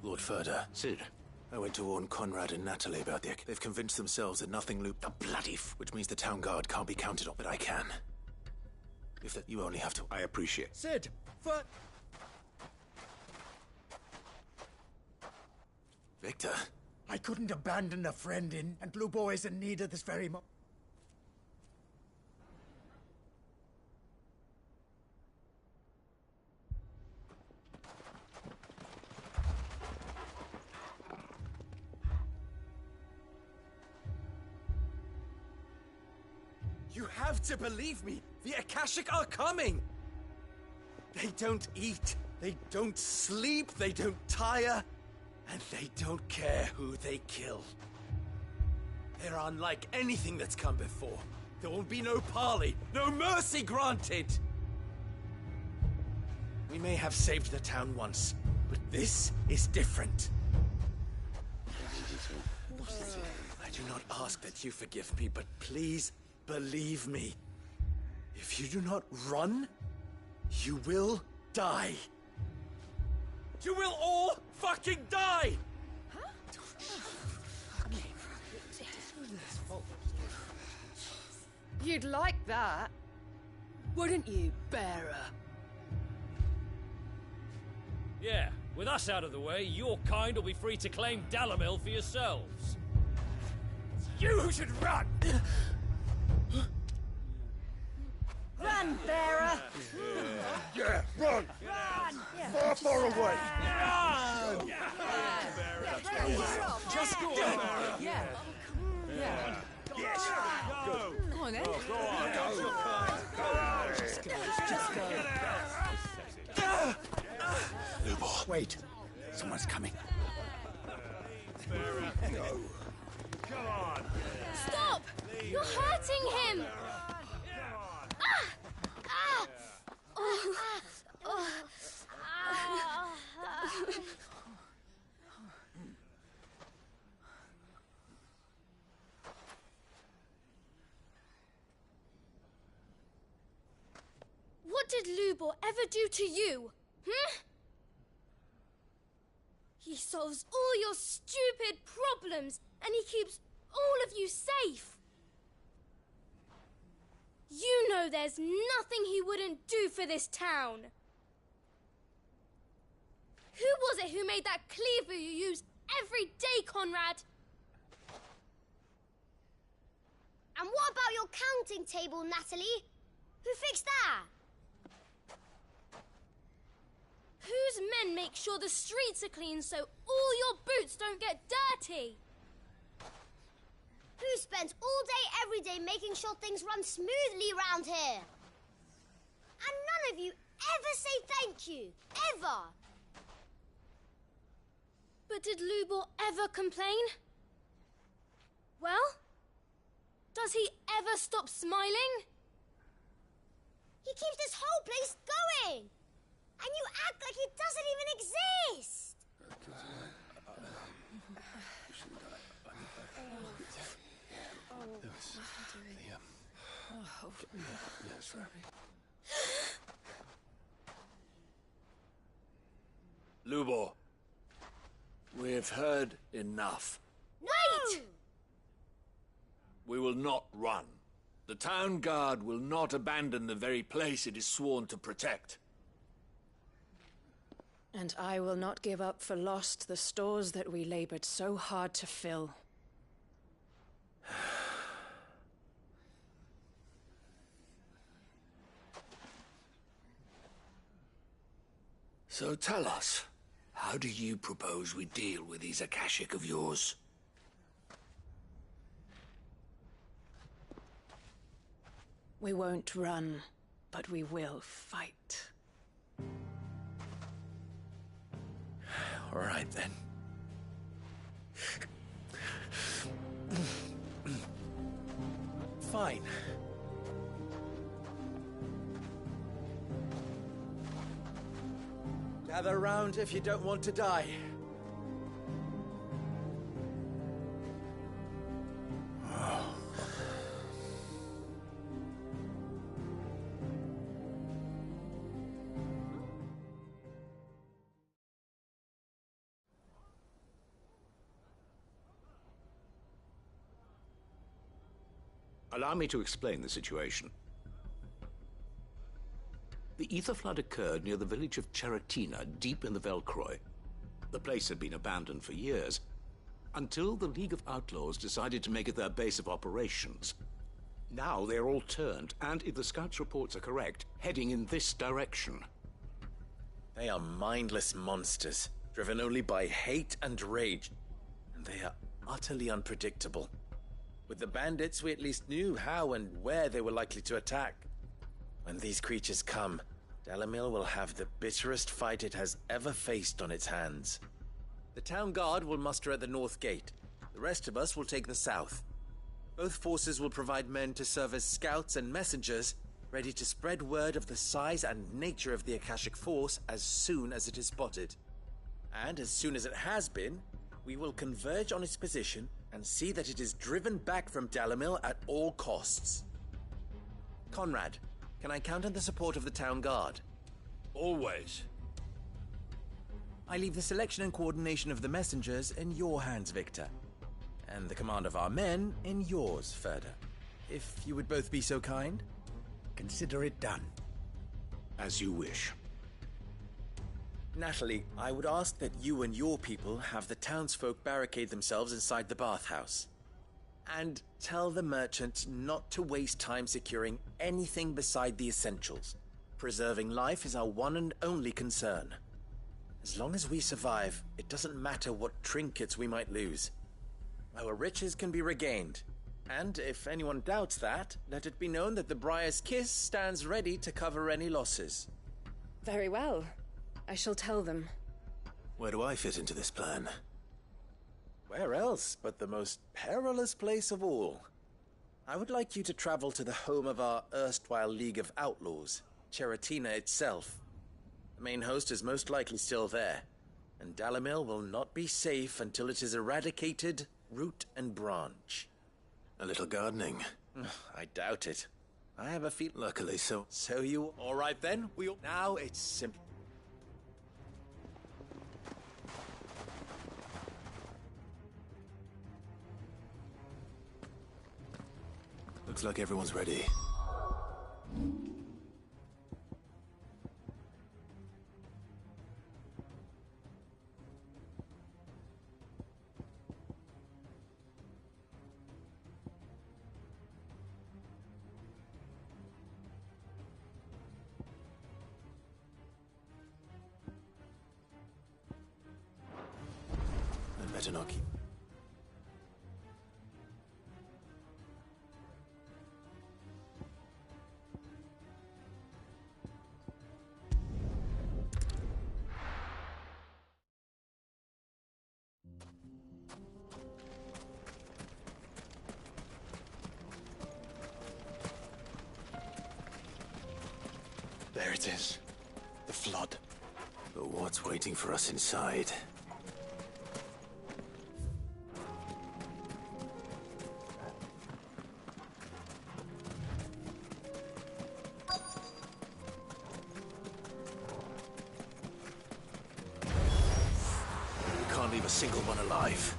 Lord Ferda. Cid. I went to warn Conrad and Natalie about the... They've convinced themselves that nothing looped... The bloody which means the town guard can't be counted on. But I can. If that... You only have to... I appreciate. Cid! Victor? I couldn't abandon a friend in, and Lubor is in need of this very moment. You have to believe me. The Akashic are coming. They don't eat, they don't sleep, they don't tire, and they don't care who they kill. They're unlike anything that's come before. There will be no parley, no mercy granted. We may have saved the town once, but this is different. I do not ask that you forgive me, but please believe me. If you do not run, you will die. You will all fucking die! You'd like that, wouldn't you, bearer? Yeah, with us out of the way, your kind will be free to claim Dalamil for yourselves. You should run! Run, bearer! Yeah, run! Run! Far, far away! Run! Just go on, Bearer! Yeah. Yeah. Yes! Go! Come on, then. Go on! Just go. Lubor, wait. Someone's coming. Go. Come on! Stop! You're hurting him! What did Lubor ever do to you? He solves all your stupid problems, and he keeps all of you safe. You know there's nothing he wouldn't do for this town. Who was it who made that cleaver you use every day, Conrad? And what about your counting table, Natalie? Who fixed that? Whose men make sure the streets are clean so all your boots don't get dirty? Who spends all day, every day making sure things run smoothly round here? And none of you ever say thank you. Ever. But did Lubor ever complain? Well, does he ever stop smiling? He keeps this whole place going. And you act like it doesn't even exist. Lubor, we've heard enough. Wait! We will not run. The town guard will not abandon the very place it is sworn to protect. And I will not give up for lost the stores that we labored so hard to fill. So tell us, how do you propose we deal with these Akashic of yours? We won't run, but we will fight. All right, then. Fine. Gather round if you don't want to die. Allow me to explain the situation. The ether flood occurred near the village of Cheratina, deep in the Velcroy. The place had been abandoned for years, until the League of Outlaws decided to make it their base of operations. Now they're all turned, and if the scouts' reports are correct, heading in this direction. They are mindless monsters, driven only by hate and rage. And they are utterly unpredictable. With the bandits, we at least knew how and where they were likely to attack. When these creatures come, Dalamil will have the bitterest fight it has ever faced on its hands. The town guard will muster at the north gate. The rest of us will take the south. Both forces will provide men to serve as scouts and messengers, ready to spread word of the size and nature of the Akashic force as soon as it is spotted. And as soon as it has been, we will converge on its position and see that it is driven back from Dalamil at all costs. Conrad, can I count on the support of the town guard? Always. I leave the selection and coordination of the messengers in your hands, Victor. And the command of our men in yours, Ferda. if you would both be so kind. Consider it done. As you wish. Natalie, I would ask that you and your people have the townsfolk barricade themselves inside the bathhouse. And tell the merchant not to waste time securing anything beside the essentials. Preserving life is our one and only concern. As long as we survive, it doesn't matter what trinkets we might lose. Our riches can be regained. And if anyone doubts that, let it be known that the Briar's Kiss stands ready to cover any losses. Very well. I shall tell them. Where do I fit into this plan? Where else but the most perilous place of all? I would like you to travel to the home of our erstwhile League of Outlaws, Cheratina itself. The main host is most likely still there, and Dalimil will not be safe until it is eradicated, root and branch. A little gardening? I doubt it. I have a feel. Luckily so. So you... All right then, Now it's simple. Looks like everyone's ready. I'd better not keep... There it is. The flood. But what's waiting for us inside? We can't leave a single one alive.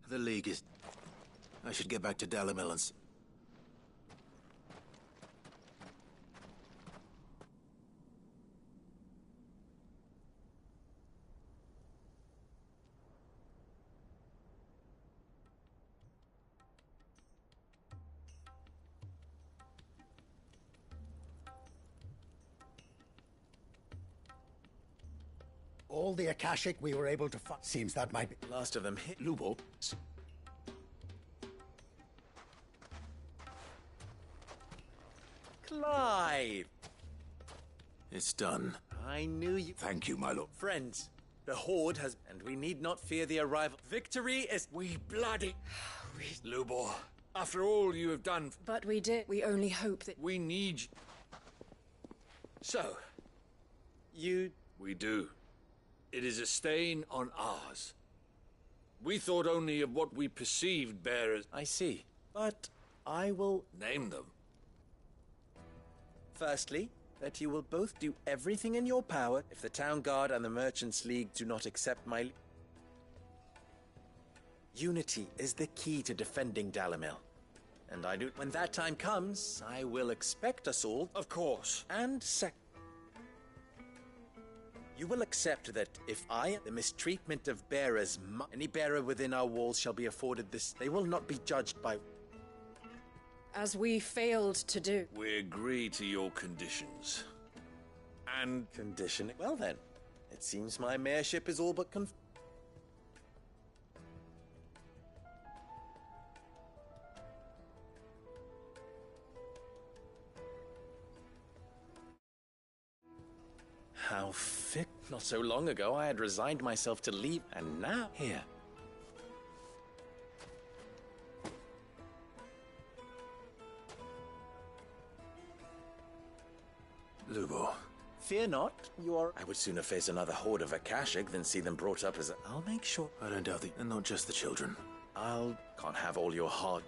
The League is... I should get back to Dalimil and... All the Akashic we were able to find. Seems that might be. Last of them hit Lubo. Clive! It's done. I knew you. Thank you, my lord. Friends, the Horde has. And we need not fear the arrival. Victory is. We bloody. Lubor, after all you have done. But we did. We only hope that. We need. So. You. We do. It is a stain on ours. We thought only of what we perceived bearers. I see. But I will. Name them. Firstly, that you will both do everything in your power if the Town Guard and the Merchants League do not accept my... Unity is the key to defending Dalimil. And I do... When that time comes, I will expect us all... Of course. And you will accept that if the mistreatment of bearers... Any bearer within our walls shall be afforded this... They will not be judged by... As we failed to do. We agree to your conditions. And... Conditioning? Well then, it seems my mayorship is all but How thick. Not so long ago I had resigned myself to leave, and now... Here. Lubo. Fear not, you are... I would sooner face another horde of Akashic than see them brought up as a... I'll make sure... I don't doubt that, and not just the children. Can't have all your hard...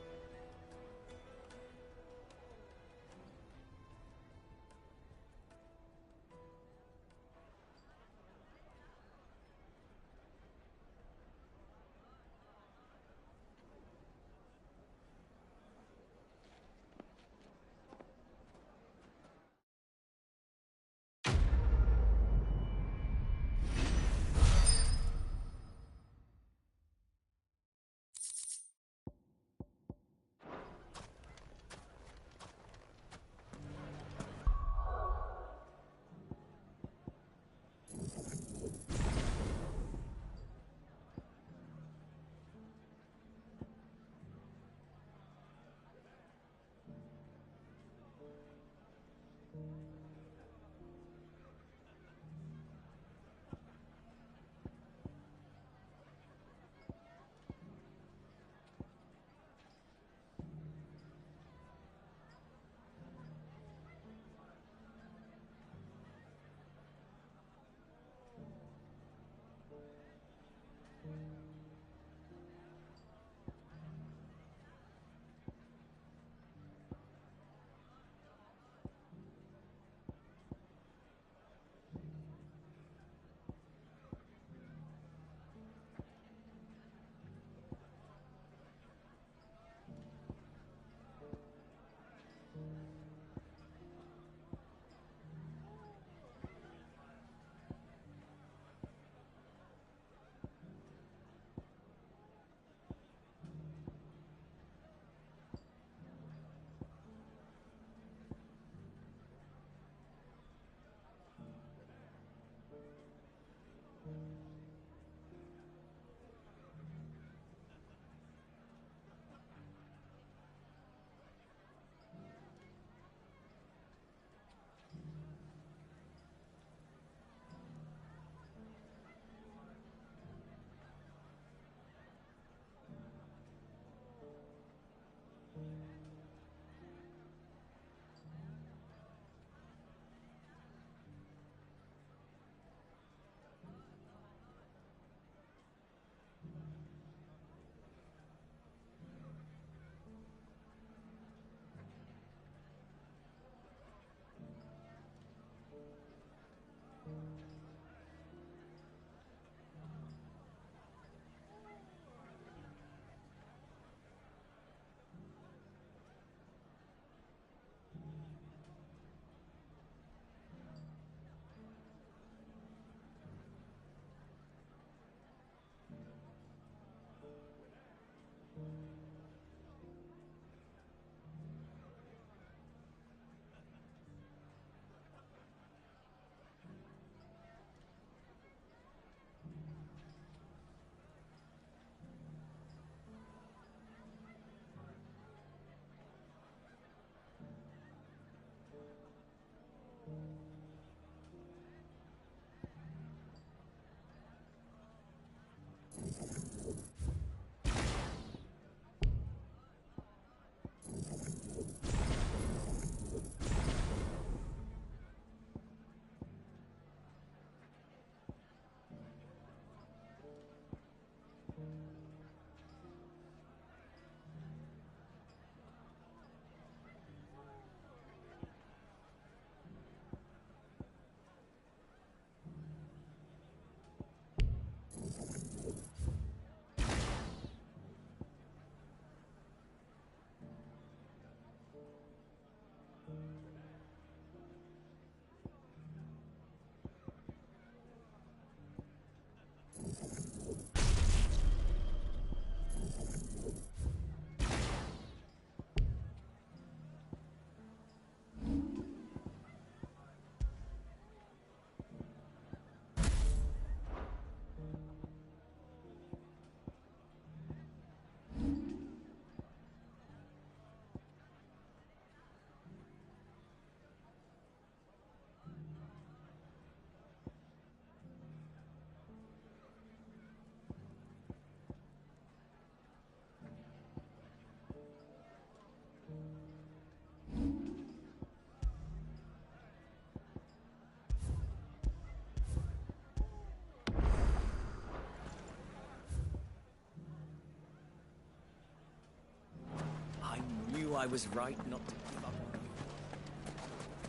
I was right not to give up on you.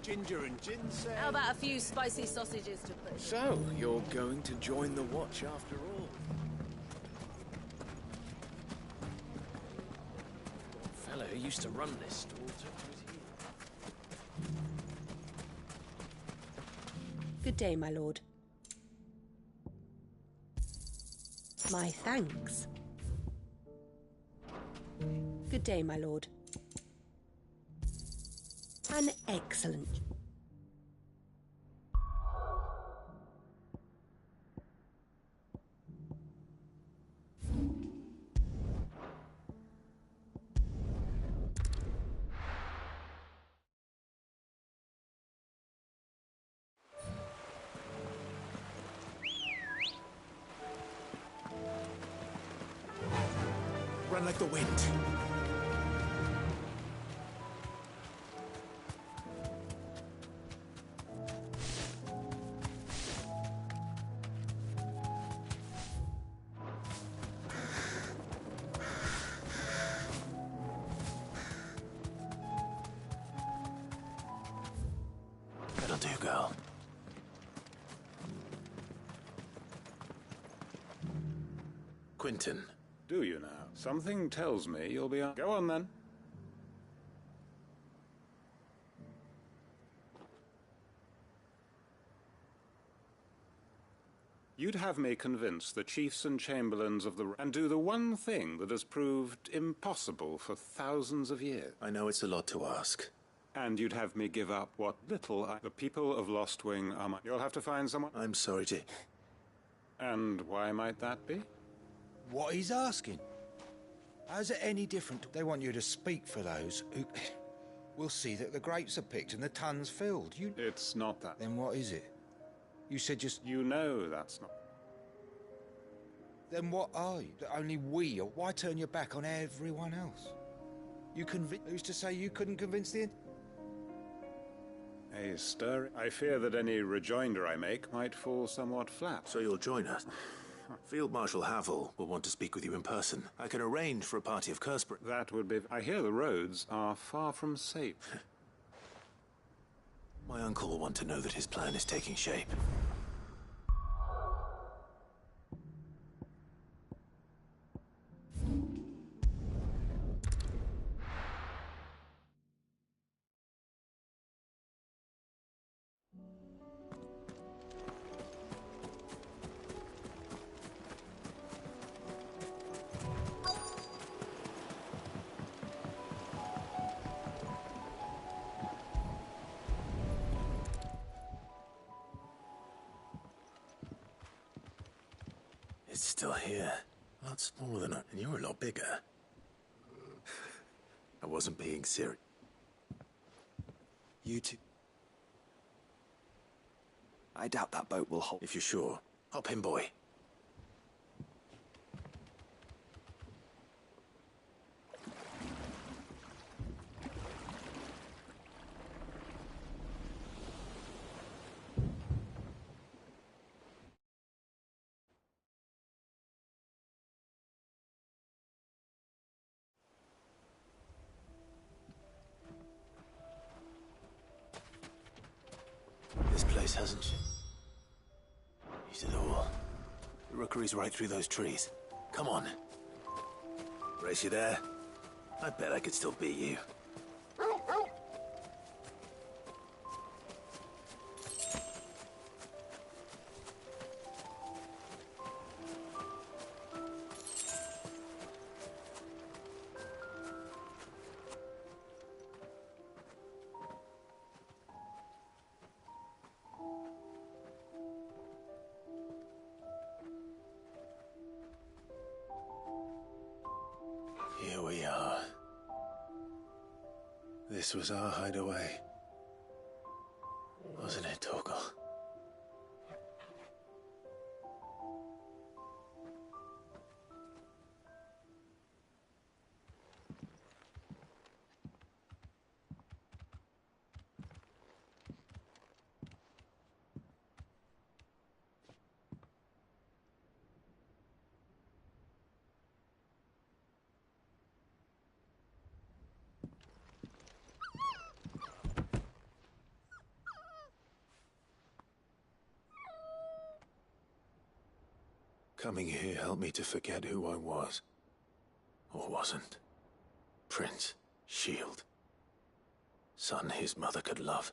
Ginger and ginseng. How about a few spicy sausages to put? So, you're going to join the Watch after all? The fellow who used to run this store took to his heels. Good day, my lord. My thanks. Good day, my lord. An excellent... Run like the wind. That'll do, girl. Quentin. Do you now? Something tells me you'll be on. Go on, then. You'd have me convince the chiefs and chamberlains of the... and do the one thing that has proved impossible for thousands of years. I know it's a lot to ask. And you'd have me give up what little the people of Lostwing are... You'll have to find someone... I'm sorry to... And why might that be? What he's asking. How's it any different? They want you to speak for those who will see that the grapes are picked and the tons filled. It's not that. Then what is it? You said just... You know that's not... Then what are you? That only we... Or why turn your back on everyone else? You Who's to say you couldn't convince the... A stir... I fear that any rejoinder I make might fall somewhat flat. So you'll join us? Field Marshal Havel will want to speak with you in person. I can arrange for a party of Kurspr... That would be... I hear the roads are far from safe. My uncle will want to know that his plan is taking shape. It's still here. A lot smaller than and you're a lot bigger. I wasn't being serious. You two... I doubt that boat will hold. If you're sure. Hop in, boy. This place hasn't... He's it all. The rookery's right through those trees. Come on. Race you there? I bet I could still beat you. Here we are. This was our hideaway. Wasn't it, Torgal? Coming here helped me to forget who I was. Or wasn't. Prince, Shield. Son his mother could love.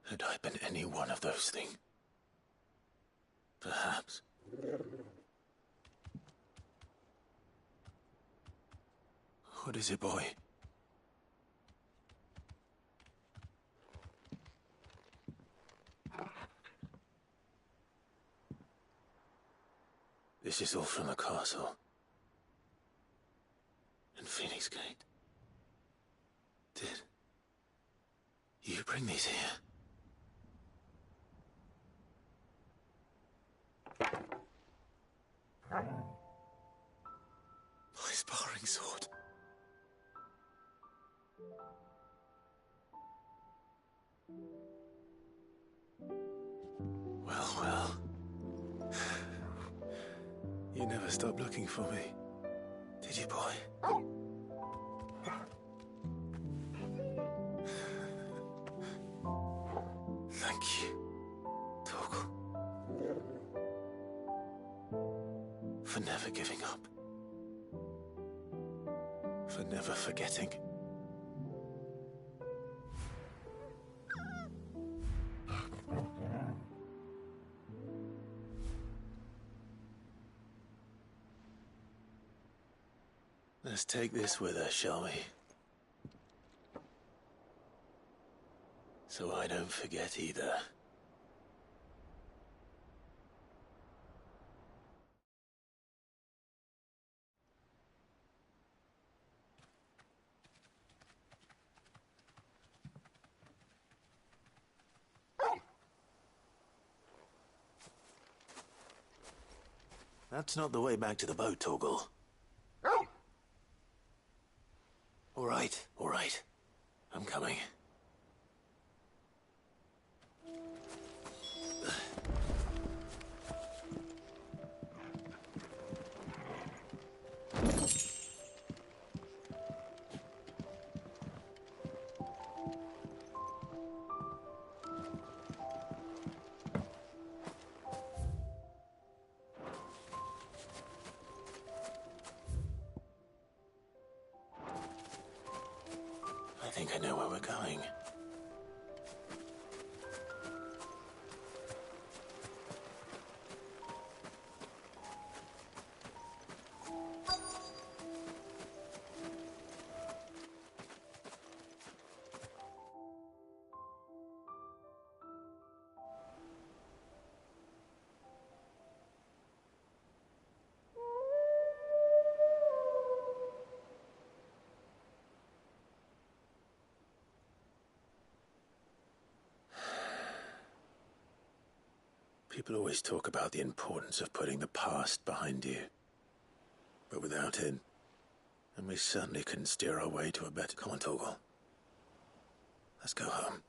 Had I been any one of those things? Perhaps. What is it, boy? This is all from the castle. And Phoenix Gate. Did you bring these here? My sparring sword. Well. You never stopped looking for me, did you, boy? Thank you, Torgal. For never giving up. For never forgetting. Let's take this with us, shall we? So I don't forget either. That's not the way back to the boat, Torgal. All right. I'm coming. I think I know where we're going. People always talk about the importance of putting the past behind you. But without it, and we certainly couldn't steer our way to a better... Come on, Torgal. Let's go home.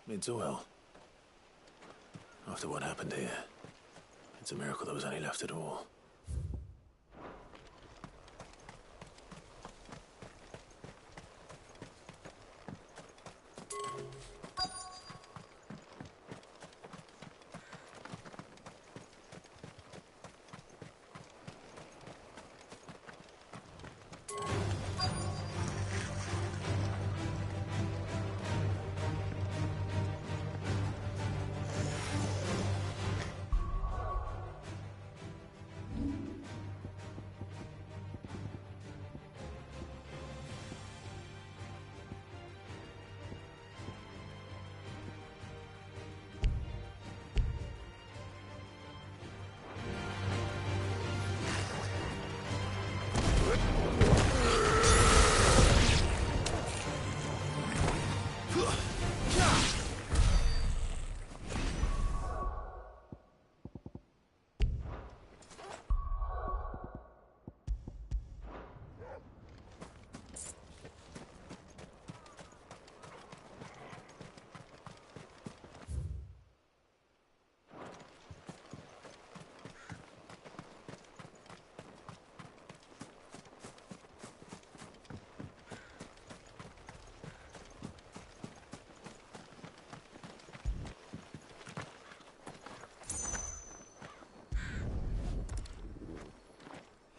It's well. After what happened here, it's a miracle there was any left at all.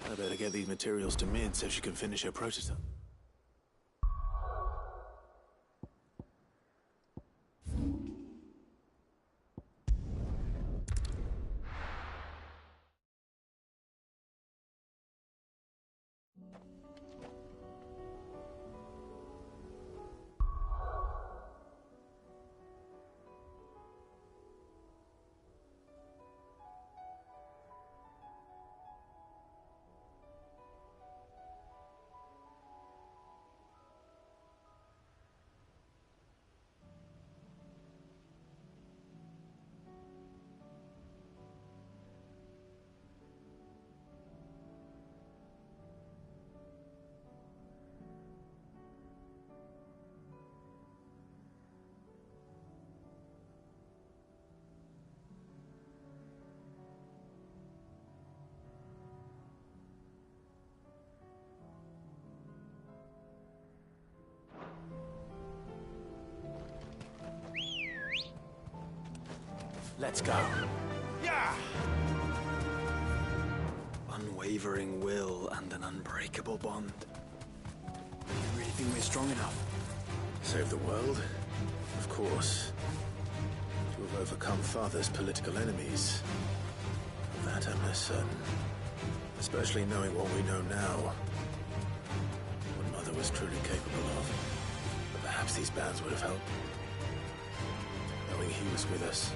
I better get these materials to Mid so she can finish her prototype. Let's go. Yeah! Unwavering will and an unbreakable bond. You really think we're strong enough? Save the world? Of course. To have overcome Father's political enemies. Of that I'm less certain. Especially knowing what we know now. What Mother was truly capable of. But perhaps these bands would have helped. Knowing he was with us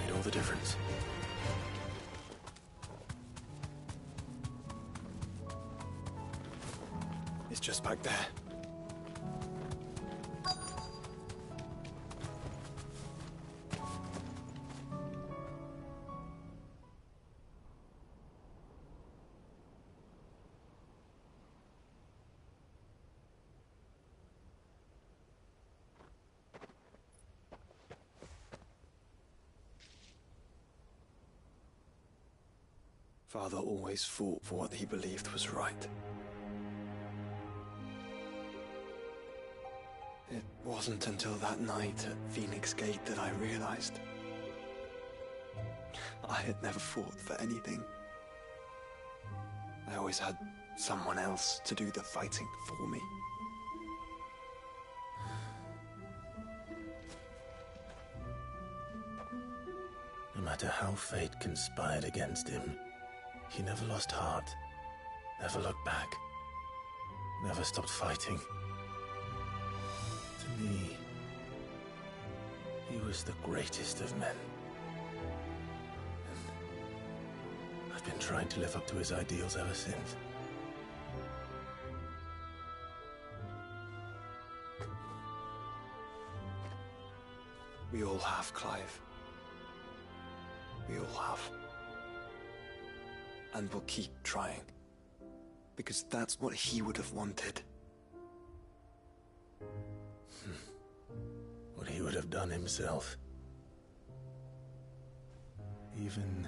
made all the difference. It's just back there. Father always fought for what he believed was right. It wasn't until that night at Phoenix Gate that I realized I had never fought for anything. I always had someone else to do the fighting for me. No matter how fate conspired against him, he never lost heart, never looked back, never stopped fighting. To me, he was the greatest of men. And I've been trying to live up to his ideals ever since. We all have, Clive. We all have. And we'll keep trying. Because that's what he would have wanted. What he would have done himself. Even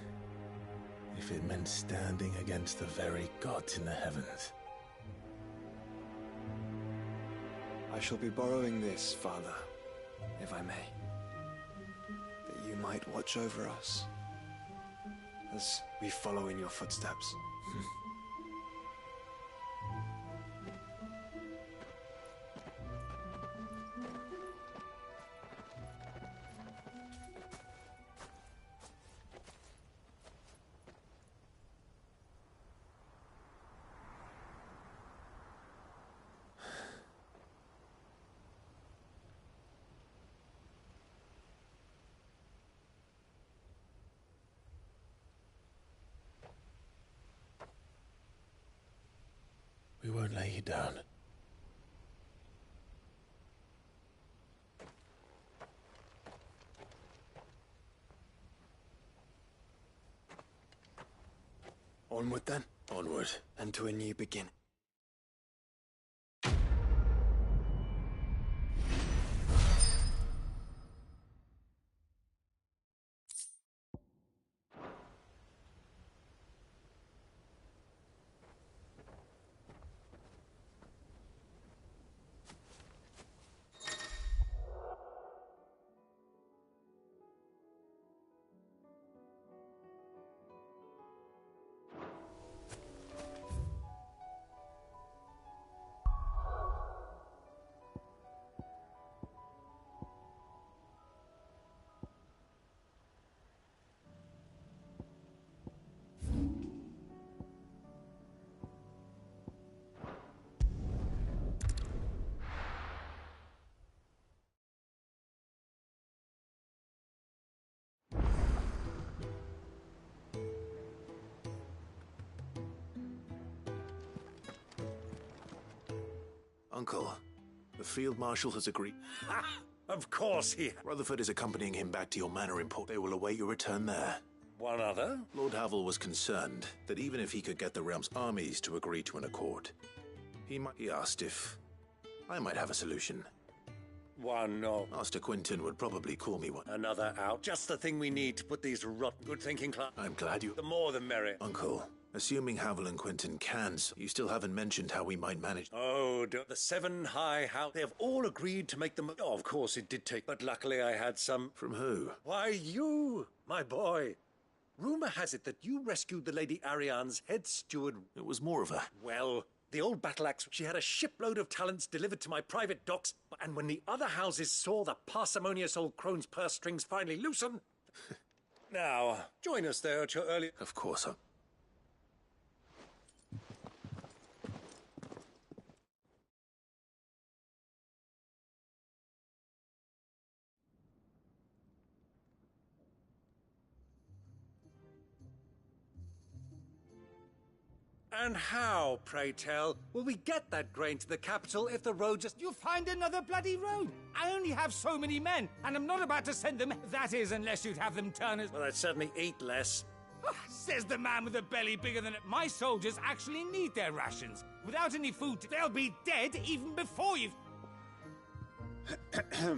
if it meant standing against the very gods in the heavens. I shall be borrowing this, Father, if I may. That you might watch over us as we follow in your footsteps. We won't lay you down. Onward then. Onward. And to a new beginning. Uncle, the Field Marshal has agreed. Of course he... Rutherford is accompanying him back to your manor in Port. They will await your return there. One other? Lord Havel was concerned that even if he could get the realm's armies to agree to an accord, he asked if I might have a solution. One, no. Master Quinton would probably call me one. Another out. Just the thing we need to put these rotten good-thinking class... I'm glad you... The more the merrier. Uncle, assuming Havel and Quinton can, you still haven't mentioned how we might manage... Oh, the 7 High House. They have all agreed to make them... Oh, of course it did take... But luckily I had some... From who? Why, you, my boy. Rumour has it that you rescued the Lady Ariane's head steward. It was more of a... Well... The old battle-axe, she had a shipload of talents delivered to my private docks, and when the other houses saw the parsimonious old crone's purse strings finally loosen... Now, join us there at your early... Of course, And how, pray tell, will we get that grain to the capital if the road just... You'll find another bloody road. I only have so many men, and I'm not about to send them... That is, unless you'd have them turn as... Well, I'd certainly eat less. Says the man with a belly bigger than it. My soldiers actually need their rations. Without any food, they'll be dead even before you've...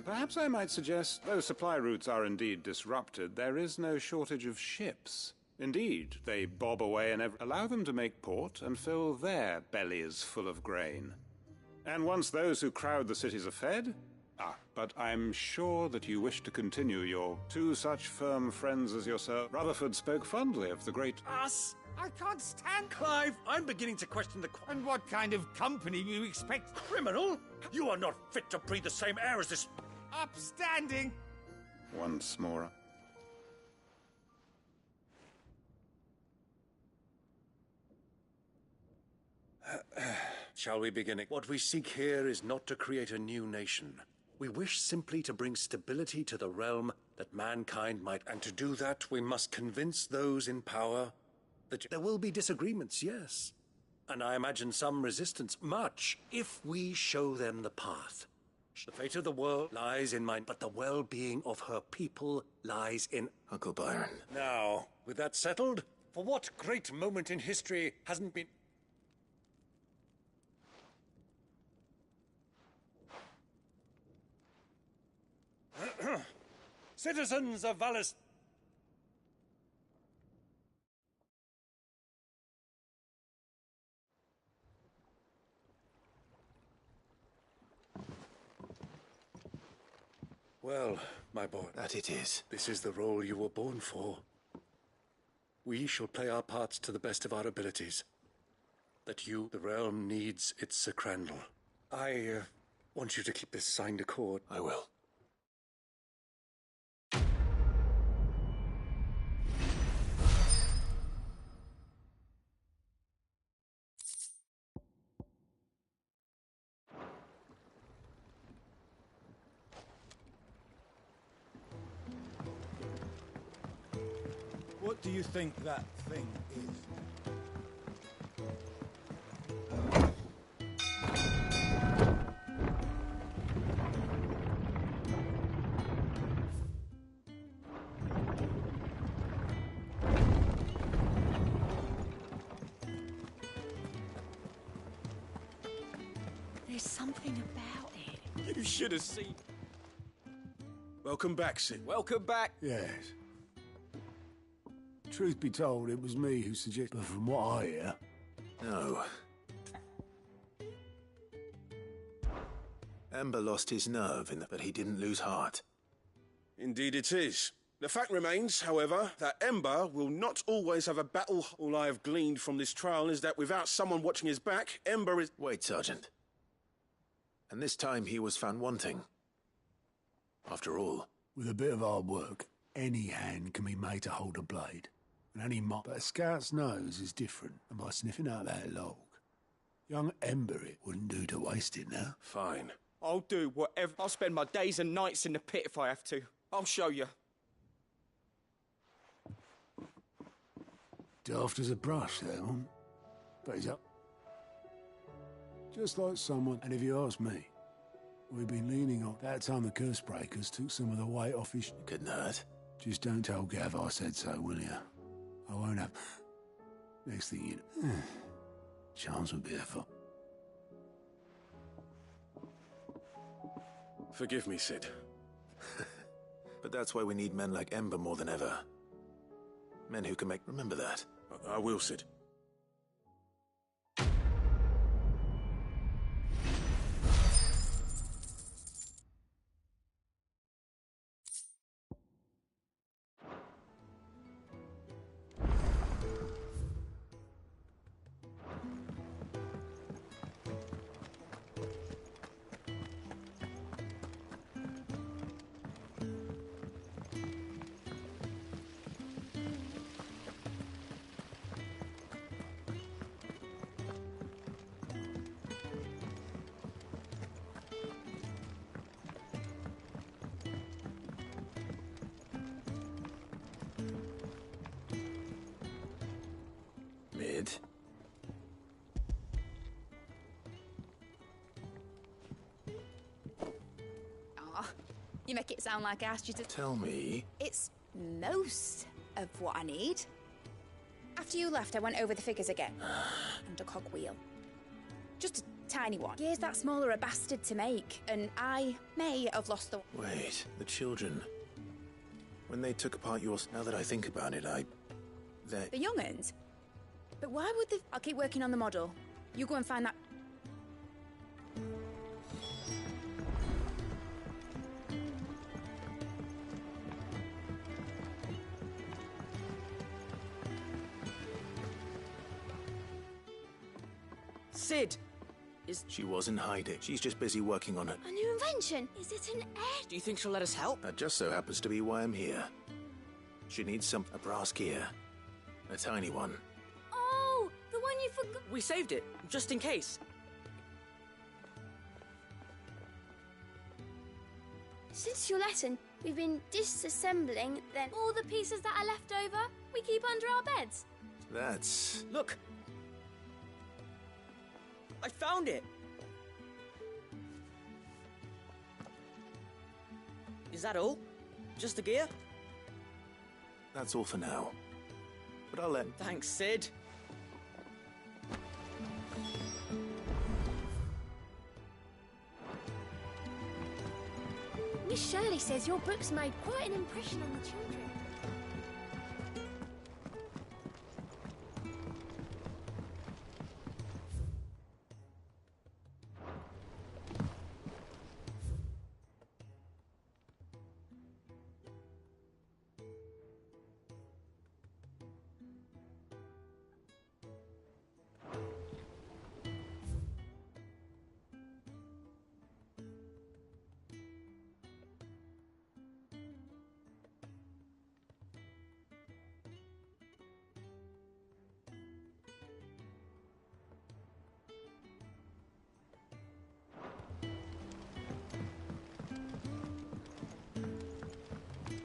Perhaps I might suggest, though supply routes are indeed disrupted, there is no shortage of ships. Indeed, they bob away and allow them to make port and fill their bellies full of grain. And once those who crowd the cities are fed... but I'm sure that you wish to continue your two such firm friends as yourself. Rutherford spoke fondly of the great... Us? I can't stand... Clive, I'm beginning to question the... And what kind of company do you expect? Criminal? You are not fit to breathe the same air as this... Upstanding! Once more... Shall we begin? What we seek here is not to create a new nation. We wish simply to bring stability to the realm that mankind might... And to do that, we must convince those in power that there will be disagreements, yes. And I imagine some resistance, much, if we show them the path. The fate of the world lies in mine, but the well-being of her people lies in... Uncle Byron. Now, with that settled, for what great moment in history hasn't been... Citizens of Valis... Well, my boy... That it is. This is the role you were born for. We shall play our parts to the best of our abilities. That you, the realm, needs its Sir Crandall. I want you to keep this signed accord. I will. What do you think that thing is? There's something about it. You should have seen. Welcome back, Sid. Welcome back. Yes. Truth be told, it was me who suggested, but from what I hear... No. Ember lost his nerve, but he didn't lose heart. Indeed it is. The fact remains, however, that Ember will not always have a battle. All I have gleaned from this trial is that without someone watching his back, Ember is... Wait, Sergeant. And this time he was found wanting. After all... With a bit of hard work, any hand can be made to hold a blade. And any mock. But a scout's nose is different, and by sniffing out that log, young Ember it wouldn't do to waste it now. Fine. I'll do whatever. I'll spend my days and nights in the pit if I have to. I'll show you. Daft as a brush, that one. But he's up. Just like someone, and if you ask me, we've been leaning on that time the curse breakers took some of the weight off his... Couldn't hurt. Just don't tell Gav I said so, will you? I won't have... Next thing you know... Charms would be effort. Forgive me, Cid. But that's why we need men like Ember more than ever. Men who can make... Remember that. I will, Cid. Mid. Aw, you make it sound like I asked you to... Tell me. It's most of what I need. After you left, I went over the figures again. And a cogwheel. Just a tiny one. Gear's that smaller a bastard to make, and I may have lost the... Wait, the children. When they took apart yours, now that I think about it, they... The young'uns? But why would they... I'll keep working on the model. You go and find that... Cid! She wasn't hiding. She's just busy working on it. A new invention? Is it an egg? Do you think she'll let us help? That just so happens to be why I'm here. She needs a brass gear. A tiny one. Oh, the one you forgot. We saved it, just in case. Since your lesson, we've been disassembling then all the pieces that are left over, we keep under our beds. That's... Look! I found it! Is that all? Just the gear? That's all for now. But I'll let... Thanks, Cid. Miss Shirley says your books made quite an impression on the children.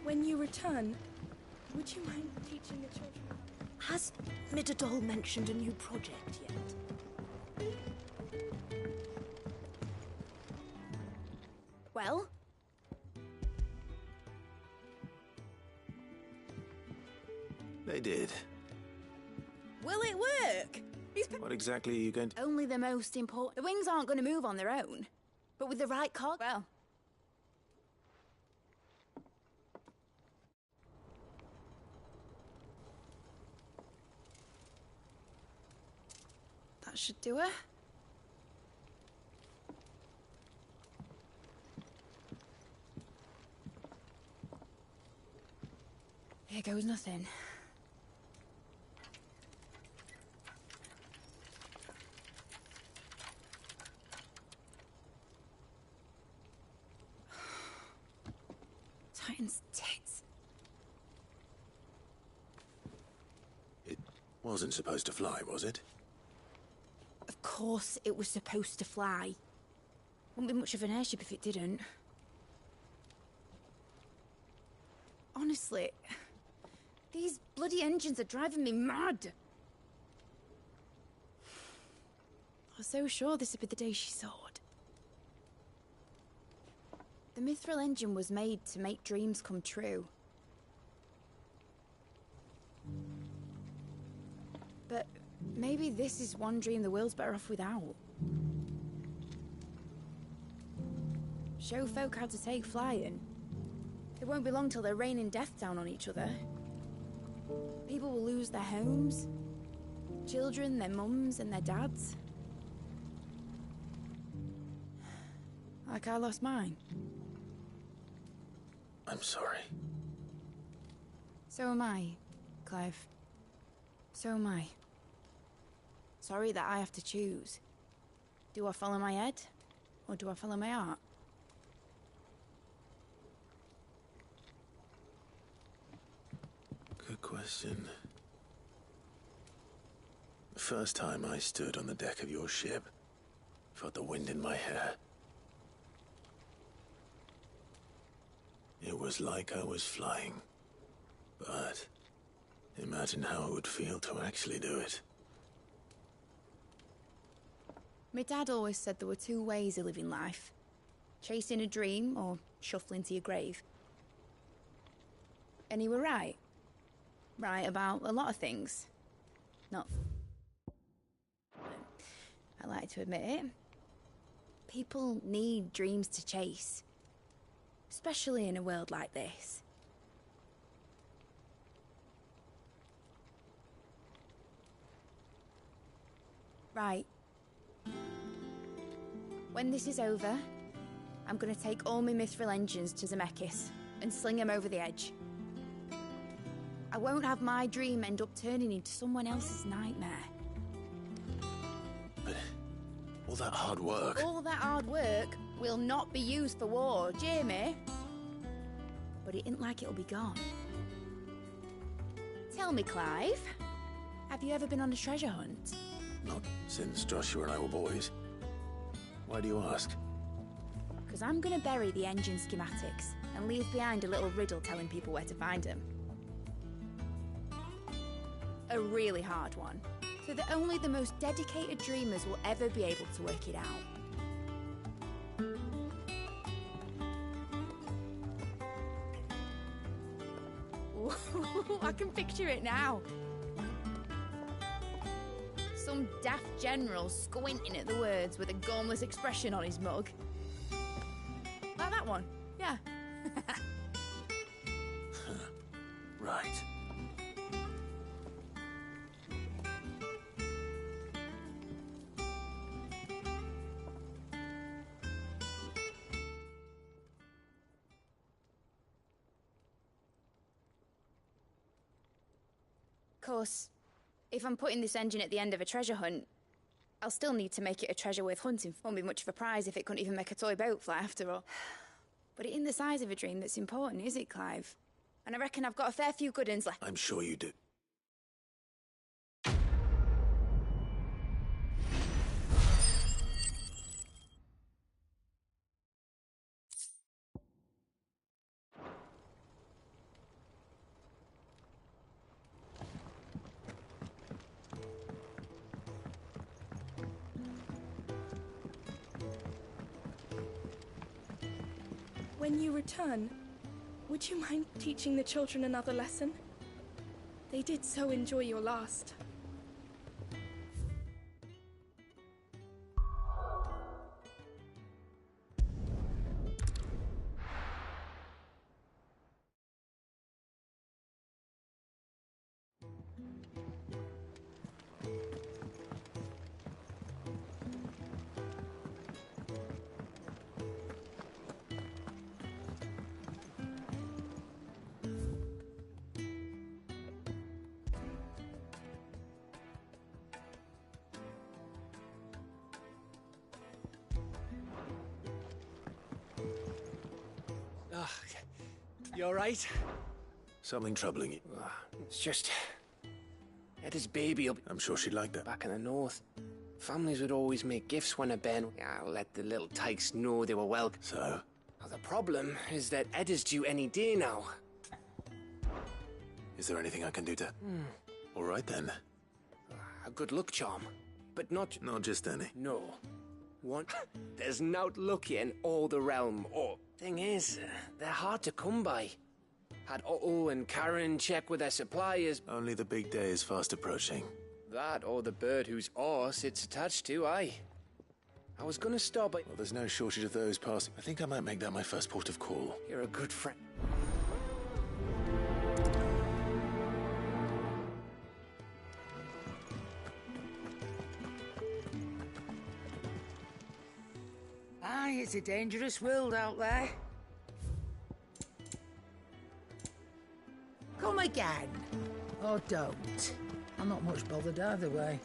When you return, would you mind teaching the children? Has Midadol mentioned a new project yet? Well? They did. Will it work? What exactly are you going to... Only the most important. The wings aren't going to move on their own. But with the right cog, well... That should do it. Here goes nothing. Titan's tits. It wasn't supposed to fly, was it? Of course it was supposed to fly. Wouldn't be much of an airship if it didn't. Honestly, these bloody engines are driving me mad. I was so sure this would be the day she soared. The Mithril engine was made to make dreams come true. But maybe this is one dream the world's better off without. Show folk how to take flying. It won't be long till they're raining death down on each other. People will lose their homes. Children, their mums and their dads. Like I lost mine. I'm sorry. So am I, Clive. So am I. Sorry that I have to choose. Do I follow my head, or do I follow my heart? Good question. The first time I stood on the deck of your ship, felt the wind in my hair. It was like I was flying. But imagine how it would feel to actually do it. My dad always said there were two ways of living life. Chasing a dream or shuffling to your grave. And he were right. Right about a lot of things. Not... I like to admit it. People need dreams to chase. Especially in a world like this. Right. When this is over, I'm gonna take all my Mithril engines to Zemeckis and sling them over the edge. I won't have my dream end up turning into someone else's nightmare. But all that hard work... All that hard work will not be used for war, Jamie. But it isn't like it'll be gone. Tell me, Clive, have you ever been on a treasure hunt? Not since Joshua and I were boys. Why do you ask? Because I'm gonna bury the engine schematics and leave behind a little riddle telling people where to find them. A really hard one, so that only the most dedicated dreamers will ever be able to work it out. Ooh, I can picture it now. Some daft general squinting at the words with a gormless expression on his mug. Like that one, yeah. Right. Of course, if I'm putting this engine at the end of a treasure hunt, I'll still need to make it a treasure worth hunting. Won't be much of a prize if it couldn't even make a toy boat fly after all. But it ain't the size of a dream that's important, is it, Clive? And I reckon I've got a fair few good uns left. I'm sure you do. When you return, would you mind teaching the children another lesson? They did so enjoy your last. You alright? Something troubling you? It's just... Edda's baby will be... I'm sure she'd like that. Back in the north, families would always make gifts when a Ben... let the little tykes know they were welcome. So? Now, the problem is that Edda's due any day now. Is there anything I can do to... All right, then. A good luck charm. but not... Not just any. No. One... There's naught lucky in all the realm, or... Thing is, they're hard to come by. Had Otto and Karen check with their suppliers. Only the big day is fast approaching. That, or the bird whose horse it's attached to, aye. I was gonna stop, but... Well, there's no shortage of those passing. I think I might make that my first port of call. You're a good friend. Aye, it's a dangerous world out there. Come again. Or don't. I'm not much bothered either way.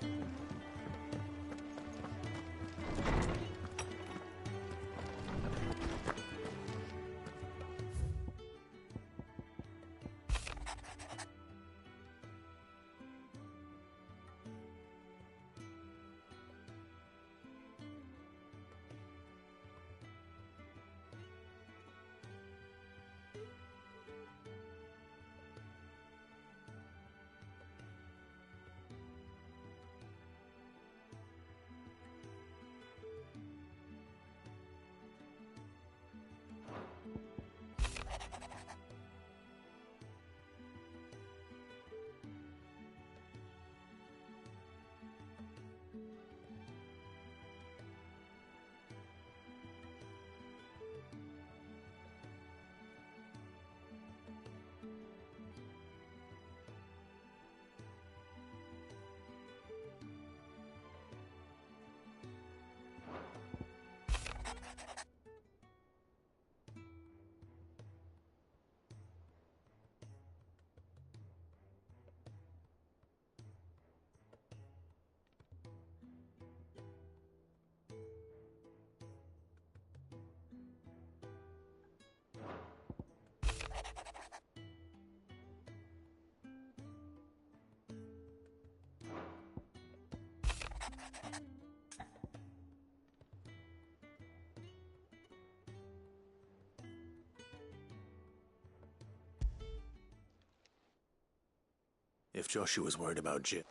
If Joshua's worried about Jim...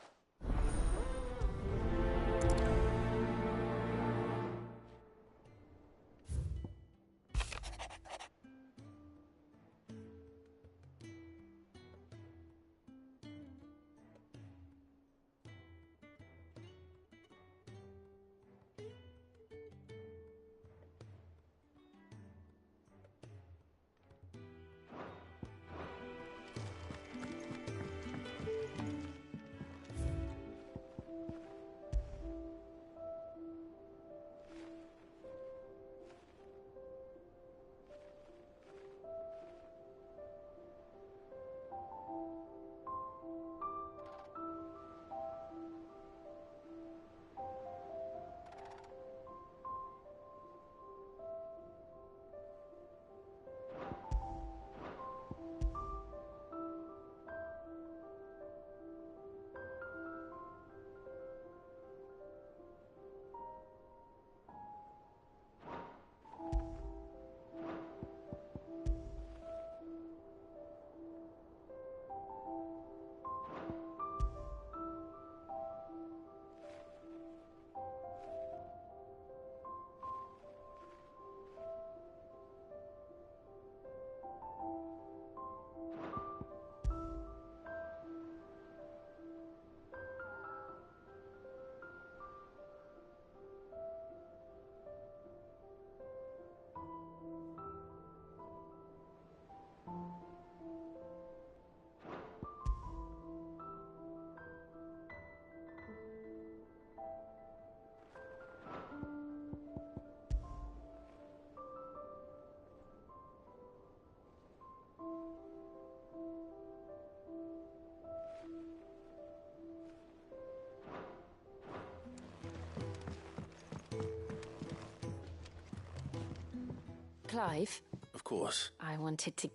Clive? Of course. I wanted to...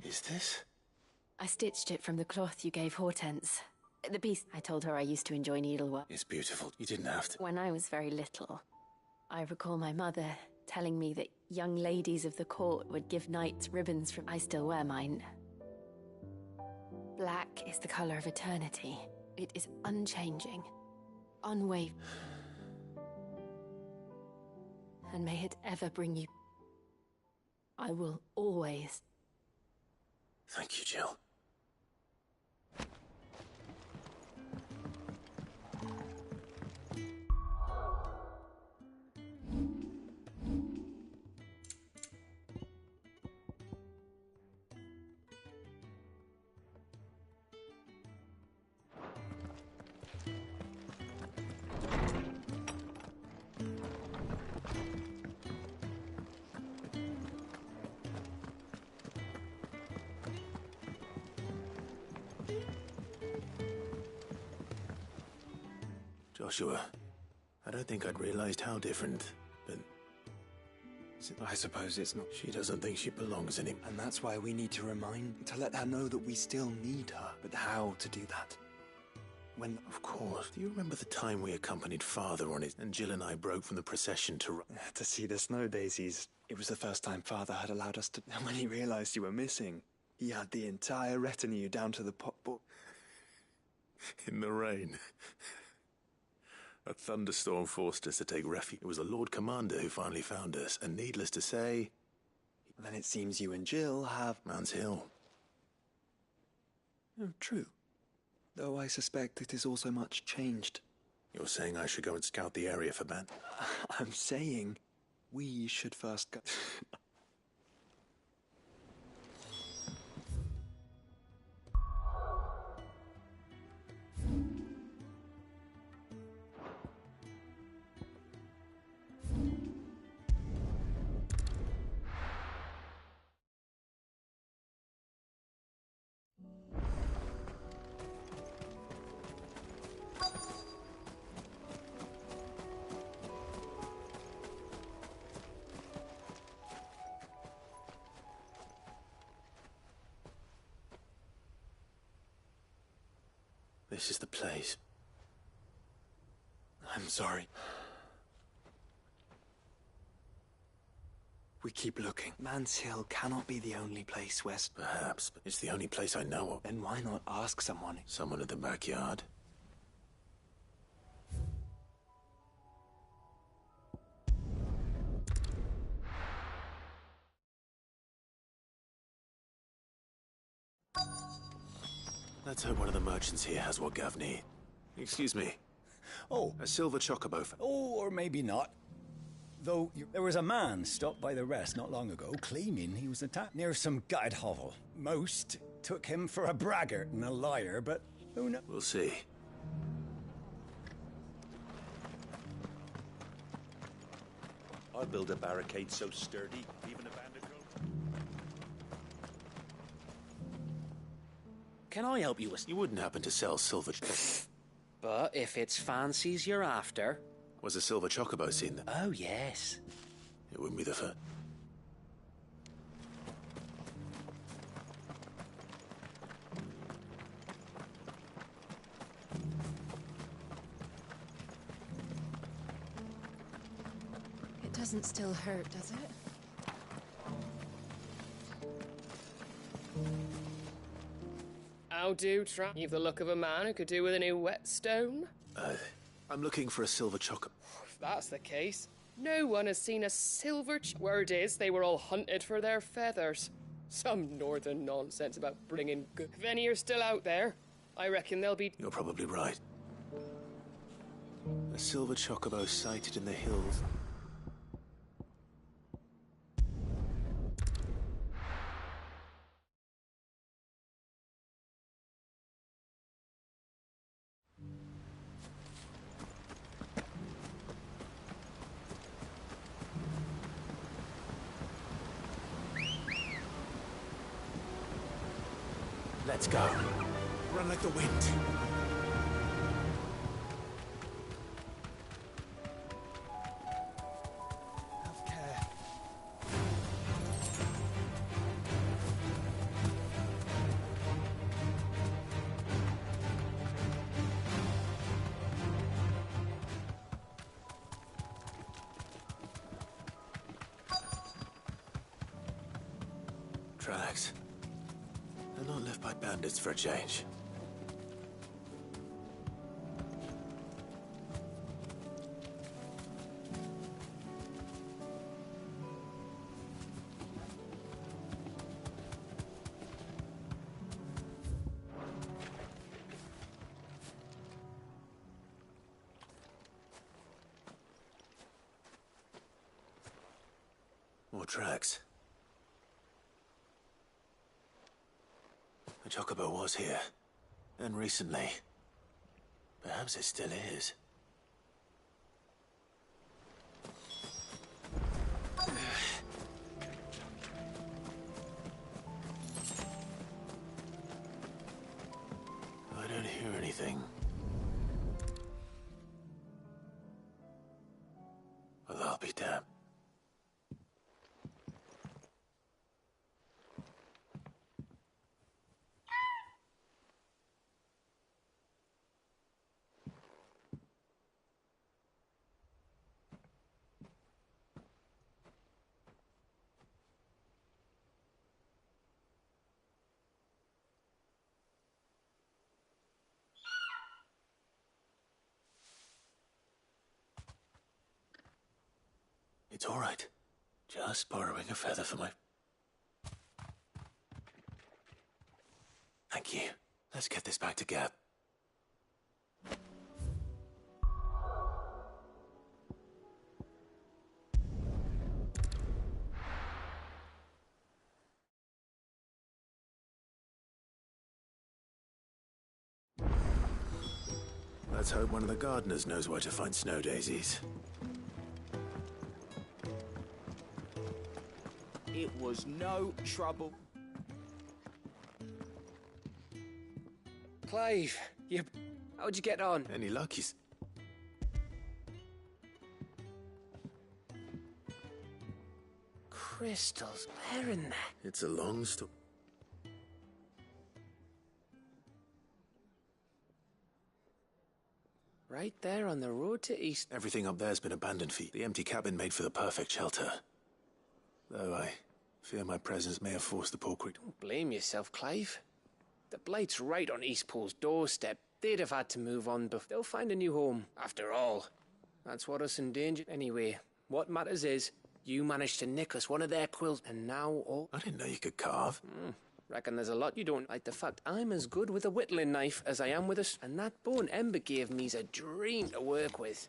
Is this? I stitched it from the cloth you gave Hortense. The piece I told her I used to enjoy needlework. It's beautiful. You didn't have to. When I was very little, I recall my mother telling me that young ladies of the court would give knights ribbons from... I still wear mine. Black is the color of eternity. It is unchanging, unwavering. And may it ever bring you... I will always... Thank you, Jill. Joshua, I don't think I'd realized how different, but... I suppose it's not. She doesn't think she belongs in him. And that's why we need to let her know that we still need her. But how to do that? When... Of course. Do you remember the time we accompanied Father on his... and Jill and I broke from the procession to see the snow daisies? It was the first time Father had allowed us to... And when he realized you were missing, he had the entire retinue down to the potboard. In the rain. A thunderstorm forced us to take refuge. It was the Lord Commander who finally found us, and needless to say... Then it seems you and Jill have... Man's Hill. Oh, true. Though I suspect it is also much changed. You're saying I should go and scout the area for Ban? I'm saying we should first go... This is the place. I'm sorry. We keep looking. Man's Hill cannot be the only place where... Perhaps, but it's the only place I know of. Then why not ask someone? Someone in the backyard. Let's hope one of the merchants here has what Gav needs. Excuse me. Oh. A silver chocobo. Oh, or maybe not. Though there was a man stopped by the rest not long ago claiming he was attacked near some gutted hovel. Most took him for a braggart and a liar, but who knows? We'll see. I'll build a barricade so sturdy, even a bandit could. Can I help you with... You wouldn't happen to sell silver... But if it's fancies you're after... Was a silver chocobo seen there? Oh, yes. It wouldn't be the first. It doesn't still hurt, does it? How do, Trap? You've the look of a man who could do with a new whetstone. I'm looking for a silver chocobo. If that's the case, no one has seen a silver Word is, they were all hunted for their feathers. Some northern nonsense about bringing good... If any are still out there, I reckon they'll be... You're probably right. A silver chocobo sighted in the hills. Let's go. Run like the wind. Have care. Tracks. They're not left by bandits for a change. More tracks. The Chocobo was here. And recently. Perhaps it still is. I don't hear anything. Well, I'll be damned. It's all right. Just borrowing a feather for my... Thank you. Let's get this back to Gab. Let's hope one of the gardeners knows where to find snow daisies. It was no trouble. Clive, how'd you get on? Any luckies? Crystals, where in there? It's a long story. Right there on the road to East. Everything up there's been abandoned for you. The empty cabin made for the perfect shelter. Though I fear my presence may have forced the poor creature. Don't blame yourself, Clive. The Blight's right on Eastpool's doorstep. They'd have had to move on, but they'll find a new home. After all, that's what us endangered. Anyway, what matters is, you managed to nick us one of their quills, and now all... I didn't know you could carve. Reckon there's a lot you don't like. The fact I'm as good with a whittling knife as I am with a... And that bone Ember gave me's a dream to work with.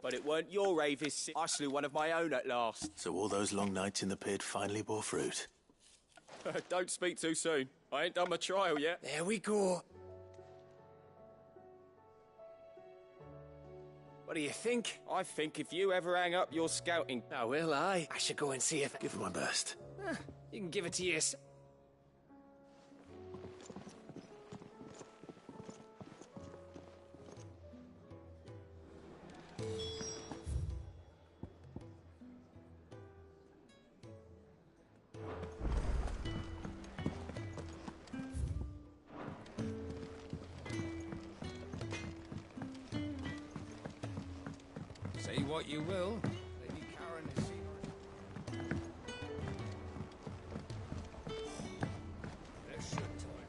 But it weren't your Avis. I slew one of my own at last. So all those long nights in the pit finally bore fruit. Don't speak too soon. I ain't done my trial yet. There we go. What do you think? I think if you ever hang up your scouting... Oh, will I? I should go and see if... Give it my best. You can give it to yourself. Say what you will. Lady Karen has seen her. There's shit time.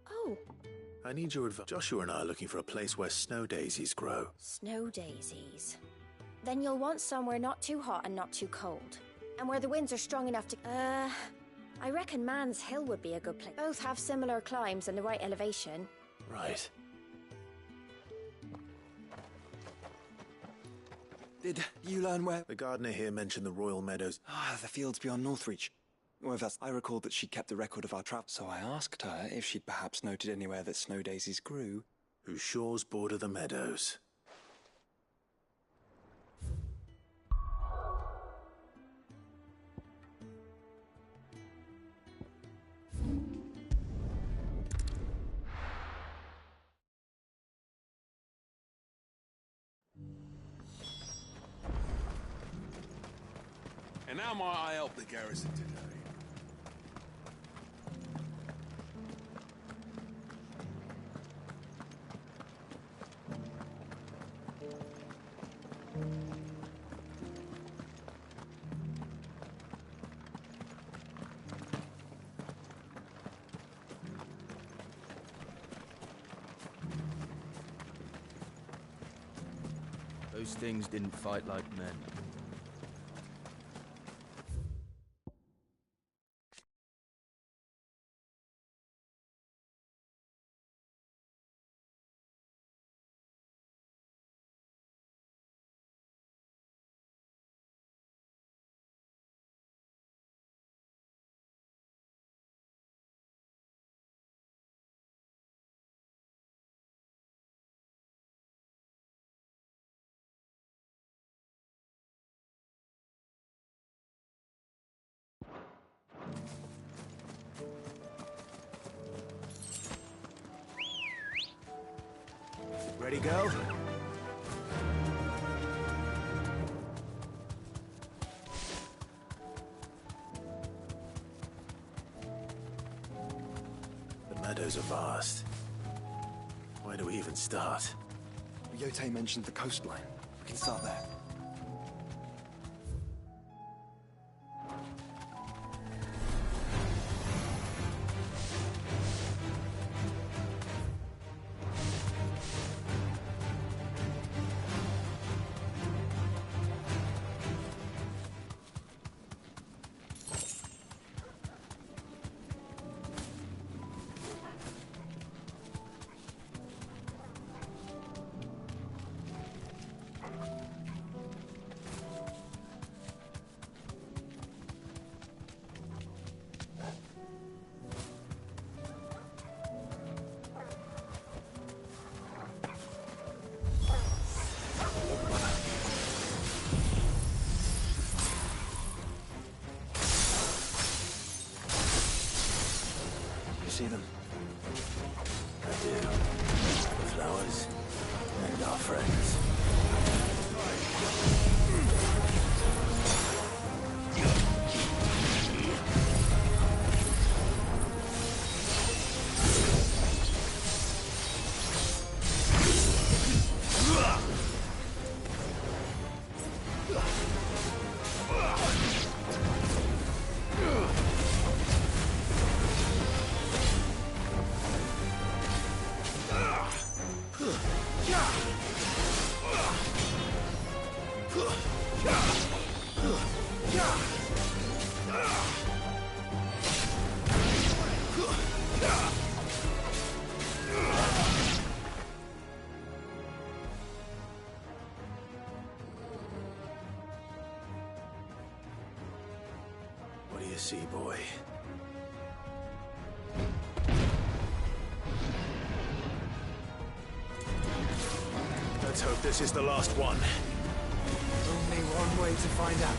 Oh. I need your advice. Joshua and I are looking for a place where snow daisies grow. Snow daisies. Then you'll want somewhere not too hot and not too cold. And where the winds are strong enough to... I reckon Man's Hill would be a good place. Both have similar climbs and the right elevation. Right. Did you learn where... The gardener here mentioned the Royal Meadows. The fields beyond Northreach. Well, I recalled that she kept the record of our travel, so I asked her if she'd perhaps noted anywhere that snow daisies grew. Whose shores border the meadows. And how might I help the garrison today? Those things didn't fight like men. Ready, go? The meadows are vast. Where do we even start? Yote mentioned the coastline. We can start there. See them? I do. The flowers and our friends. What do you see, boy? Let's hope this is the last one. Only one way to find out.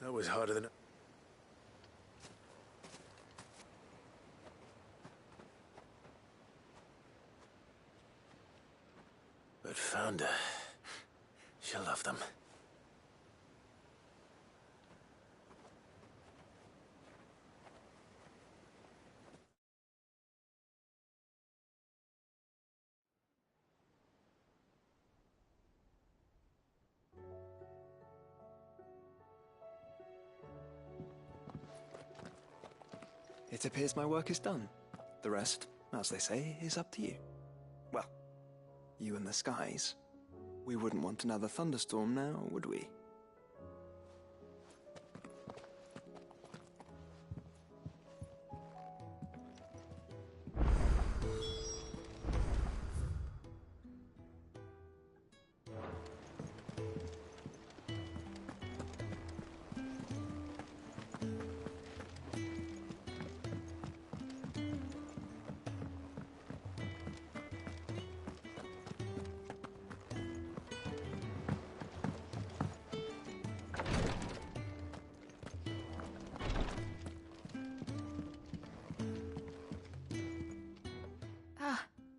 That was harder than... But Founder, she'll love them. It appears my work is done. The rest, as they say, is up to you. Well, you and the skies. We wouldn't want another thunderstorm now, would we?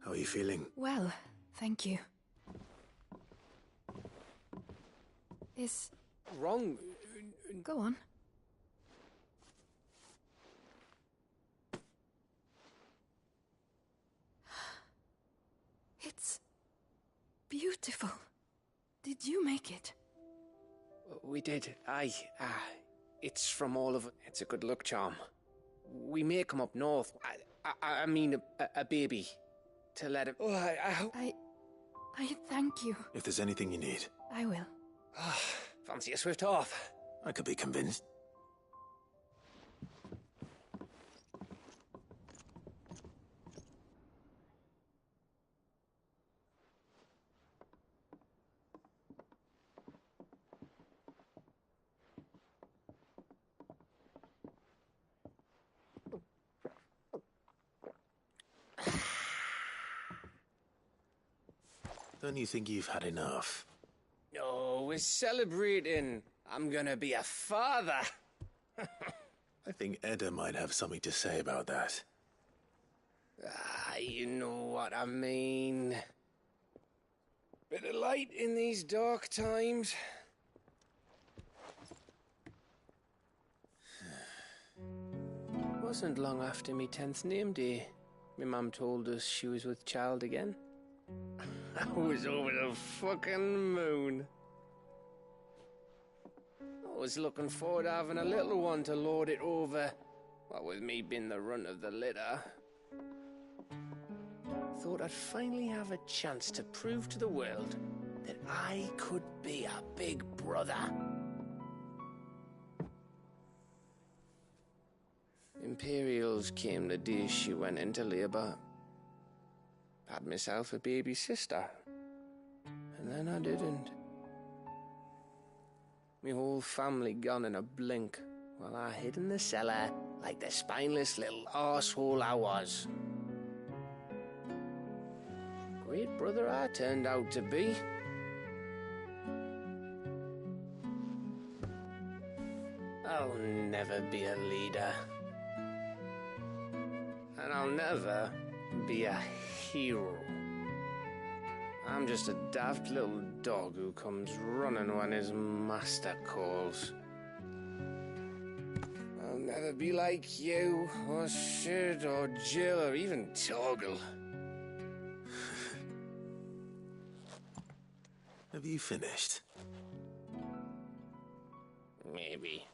How are you feeling? Well, thank you. Is... Wrong. Go on. It's beautiful. Did you make it? We did. Aye. It's from all of it. It's a good luck charm. We may come up north. I mean, a baby. To let him... Oh, I hope... I thank you. If there's anything you need. I will. Fancy a swift off. I could be convinced. Don't you think you've had enough? No, we're celebrating. I'm gonna be a father. I think Edda might have something to say about that. You know what I mean. Bit of light in these dark times. Wasn't long after me 10th name day. My mum told us she was with child again. I was over the fucking moon. I was looking forward to having a little one to lord it over, what with me being the runt of the litter. Thought I'd finally have a chance to prove to the world that I could be a big brother. Imperials came the day she went into labour. Had myself a baby sister. And then I didn't. Me whole family gone in a blink, while I hid in the cellar like the spineless little arsehole I was. Great brother I turned out to be. I'll never be a leader. And I'll never be a hero. I'm just a daft little dog who comes running when his master calls. I'll never be like you, or Sid, or Jill, or even Torgal. Have you finished? Maybe.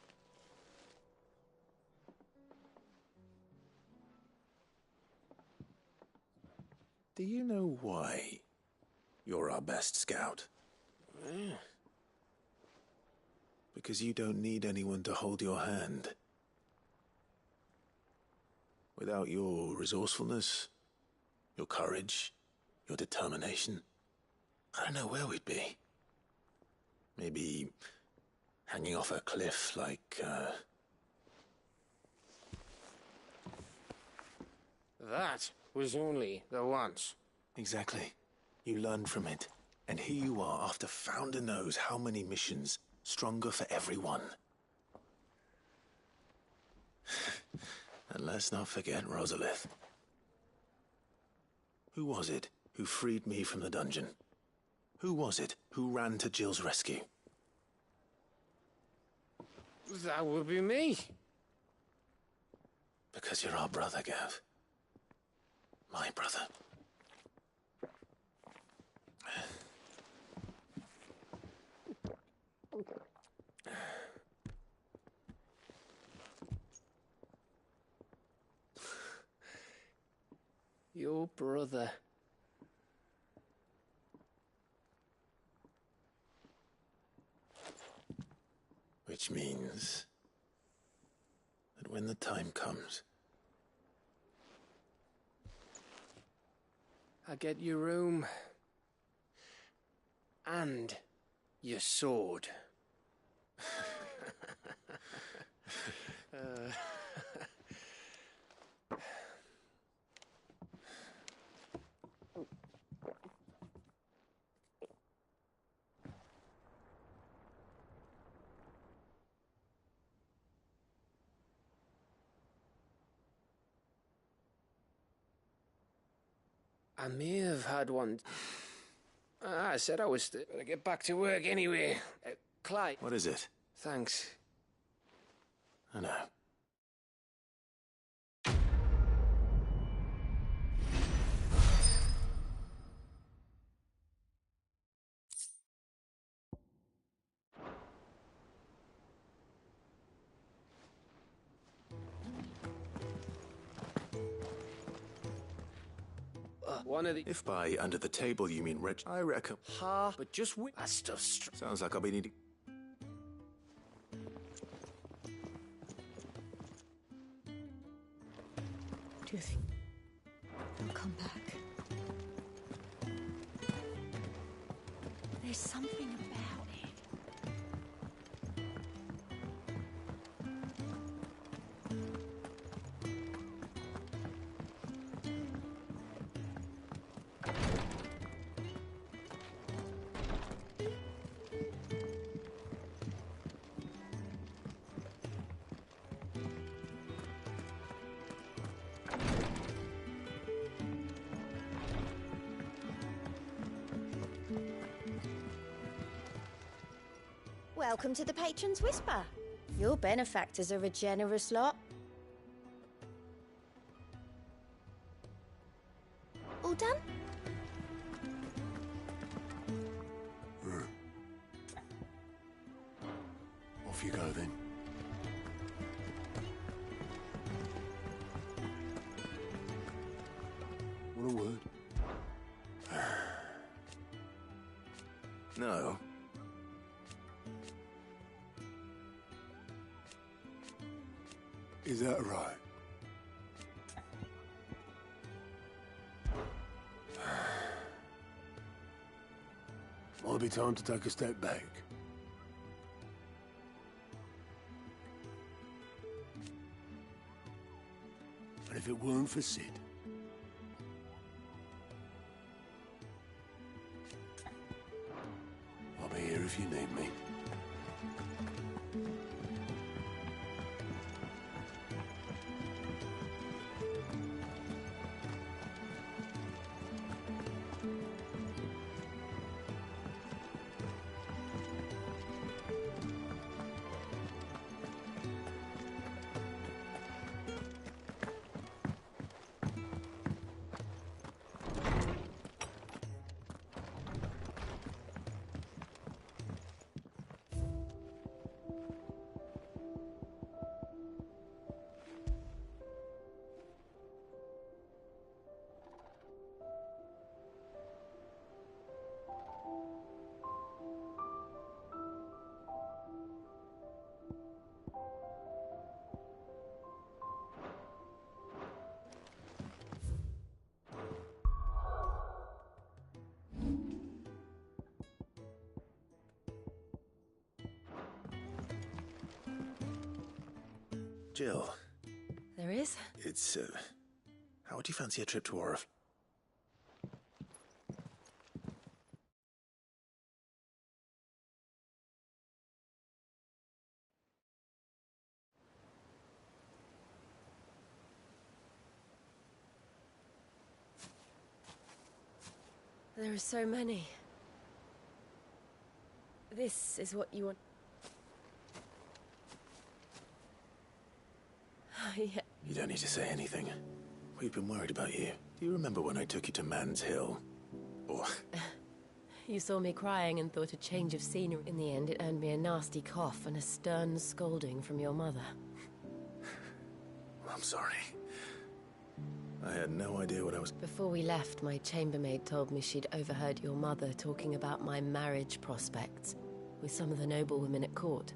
Do you know why you're our best scout? Because you don't need anyone to hold your hand. Without your resourcefulness, your courage, your determination, I don't know where we'd be. Maybe hanging off a cliff like, That was only the once. Exactly. You learned from it. And here you are after Founder knows how many missions. Stronger for everyone. And let's not forget Rosalith. Who was it who freed me from the dungeon? Who was it who ran to Jill's rescue? That would be me. Because you're our brother, Gav. My brother. Your brother. Which means that when the time comes, I get your room. And your sword. I may have had one. I said I was gonna get back to work anyway. Clyde. what is it? Thanks. I know. One of the... If by under the table you mean Reg, I reckon. Ha, but just wait. That stuff's... Sounds like I'll be needing... Do you think they'll come back? There's something about it. Welcome to the Patron's Whisper. Your benefactors are a generous lot. All done? Off you go then. Want a word? No. Is that right? Might be time to take a step back. And if it weren't for Sid, I'll be here if you need me. Jill, There is? it's, how would you fancy a trip to Orif? There are so many. This is what you want. Yeah. You don't need to say anything. We've been worried about you. Do you remember when I took you to Man's Hill? Or... You saw me crying and thought a change of scenery. In the end, it earned me a nasty cough and a stern scolding from your mother. I'm sorry. I had no idea what I was... Before we left, my chambermaid told me she'd overheard your mother talking about my marriage prospects with some of the noblewomen at court.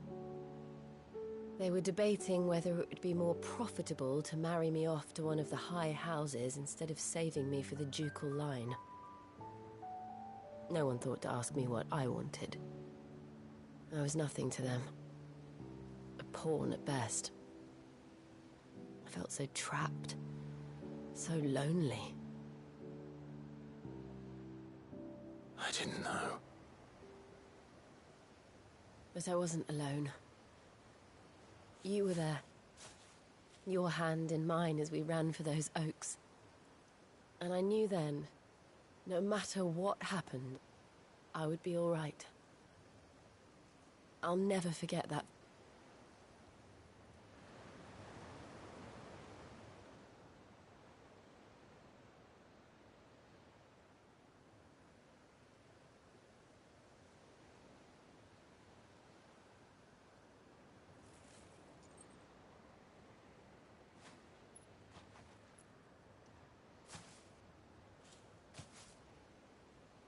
They were debating whether it would be more profitable to marry me off to one of the high houses instead of saving me for the ducal line. No one thought to ask me what I wanted. I was nothing to them. A pawn at best. I felt so trapped. So lonely. I didn't know. But I wasn't alone. You were there. Your hand in mine as we ran for those oaks. And I knew then, no matter what happened, I would be all right. I'll never forget that.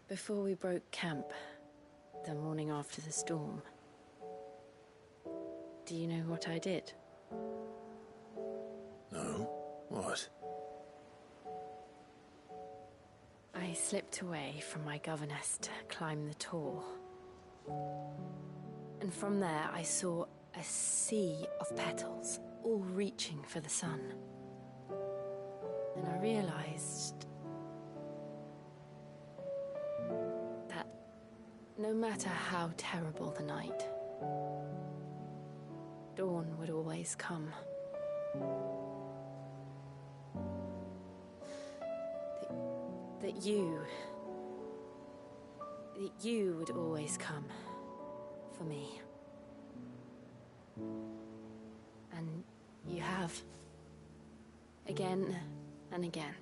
Before we broke camp, the morning after the storm, do you know what I did? No? What? I slipped away from my governess to climb the tor. And from there I saw a sea of petals, all reaching for the sun. And I realized that no matter how terrible the night, dawn would always come. That you would always come for me. And you have. Again and again.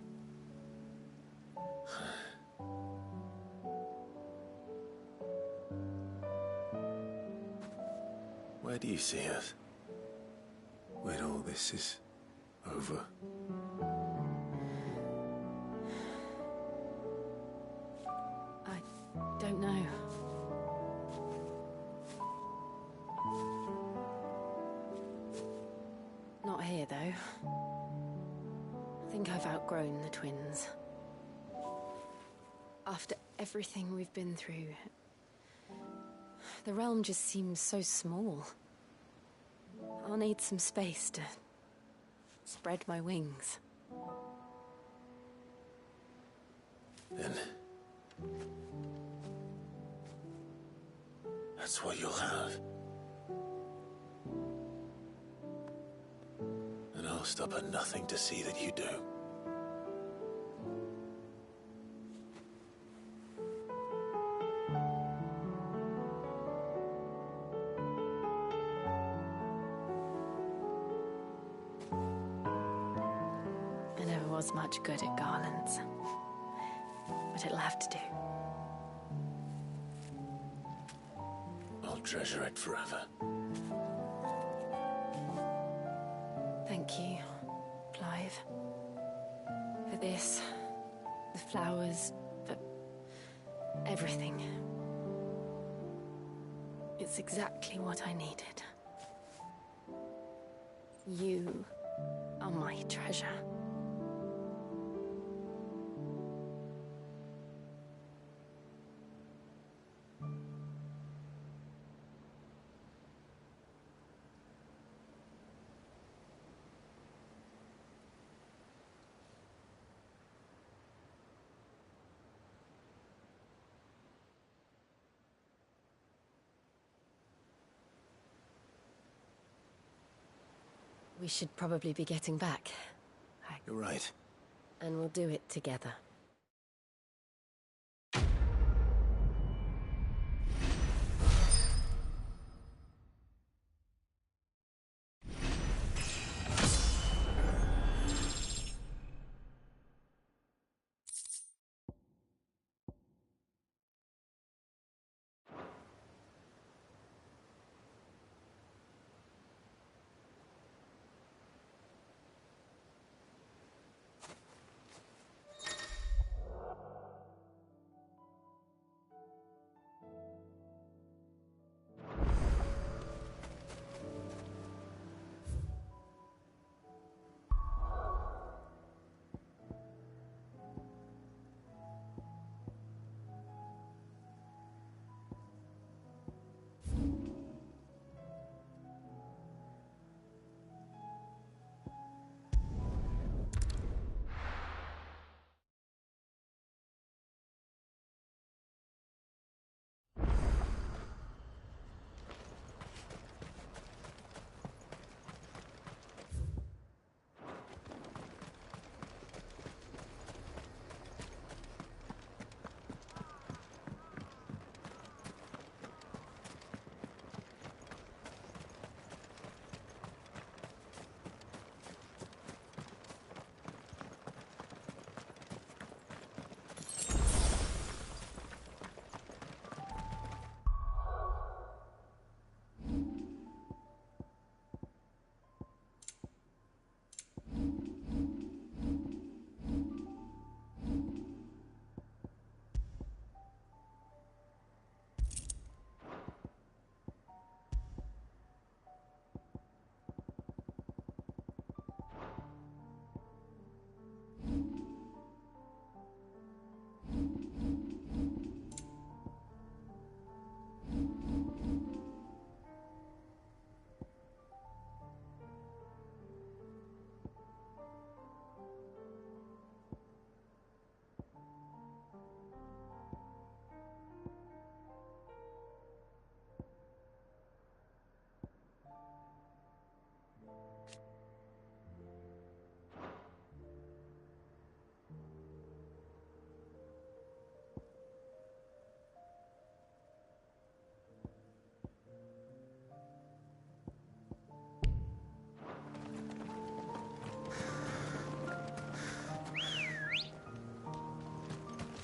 Where do you see us? When all this is over? I don't know. Not here, though. I think I've outgrown the twins. After everything we've been through, the realm just seems so small. I'll need some space to spread my wings. Then... that's what you'll have. And I'll stop at nothing to see that you do. I never was much good at garlands, but it'll have to do. I'll treasure it forever. Thank you, Clive. For this, the flowers, for everything. It's exactly what I needed. You are my treasure. We should probably be getting back. You're right. And we'll do it together.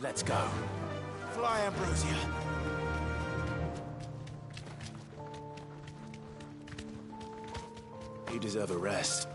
Let's go. Fly, Ambrosia. You deserve a rest.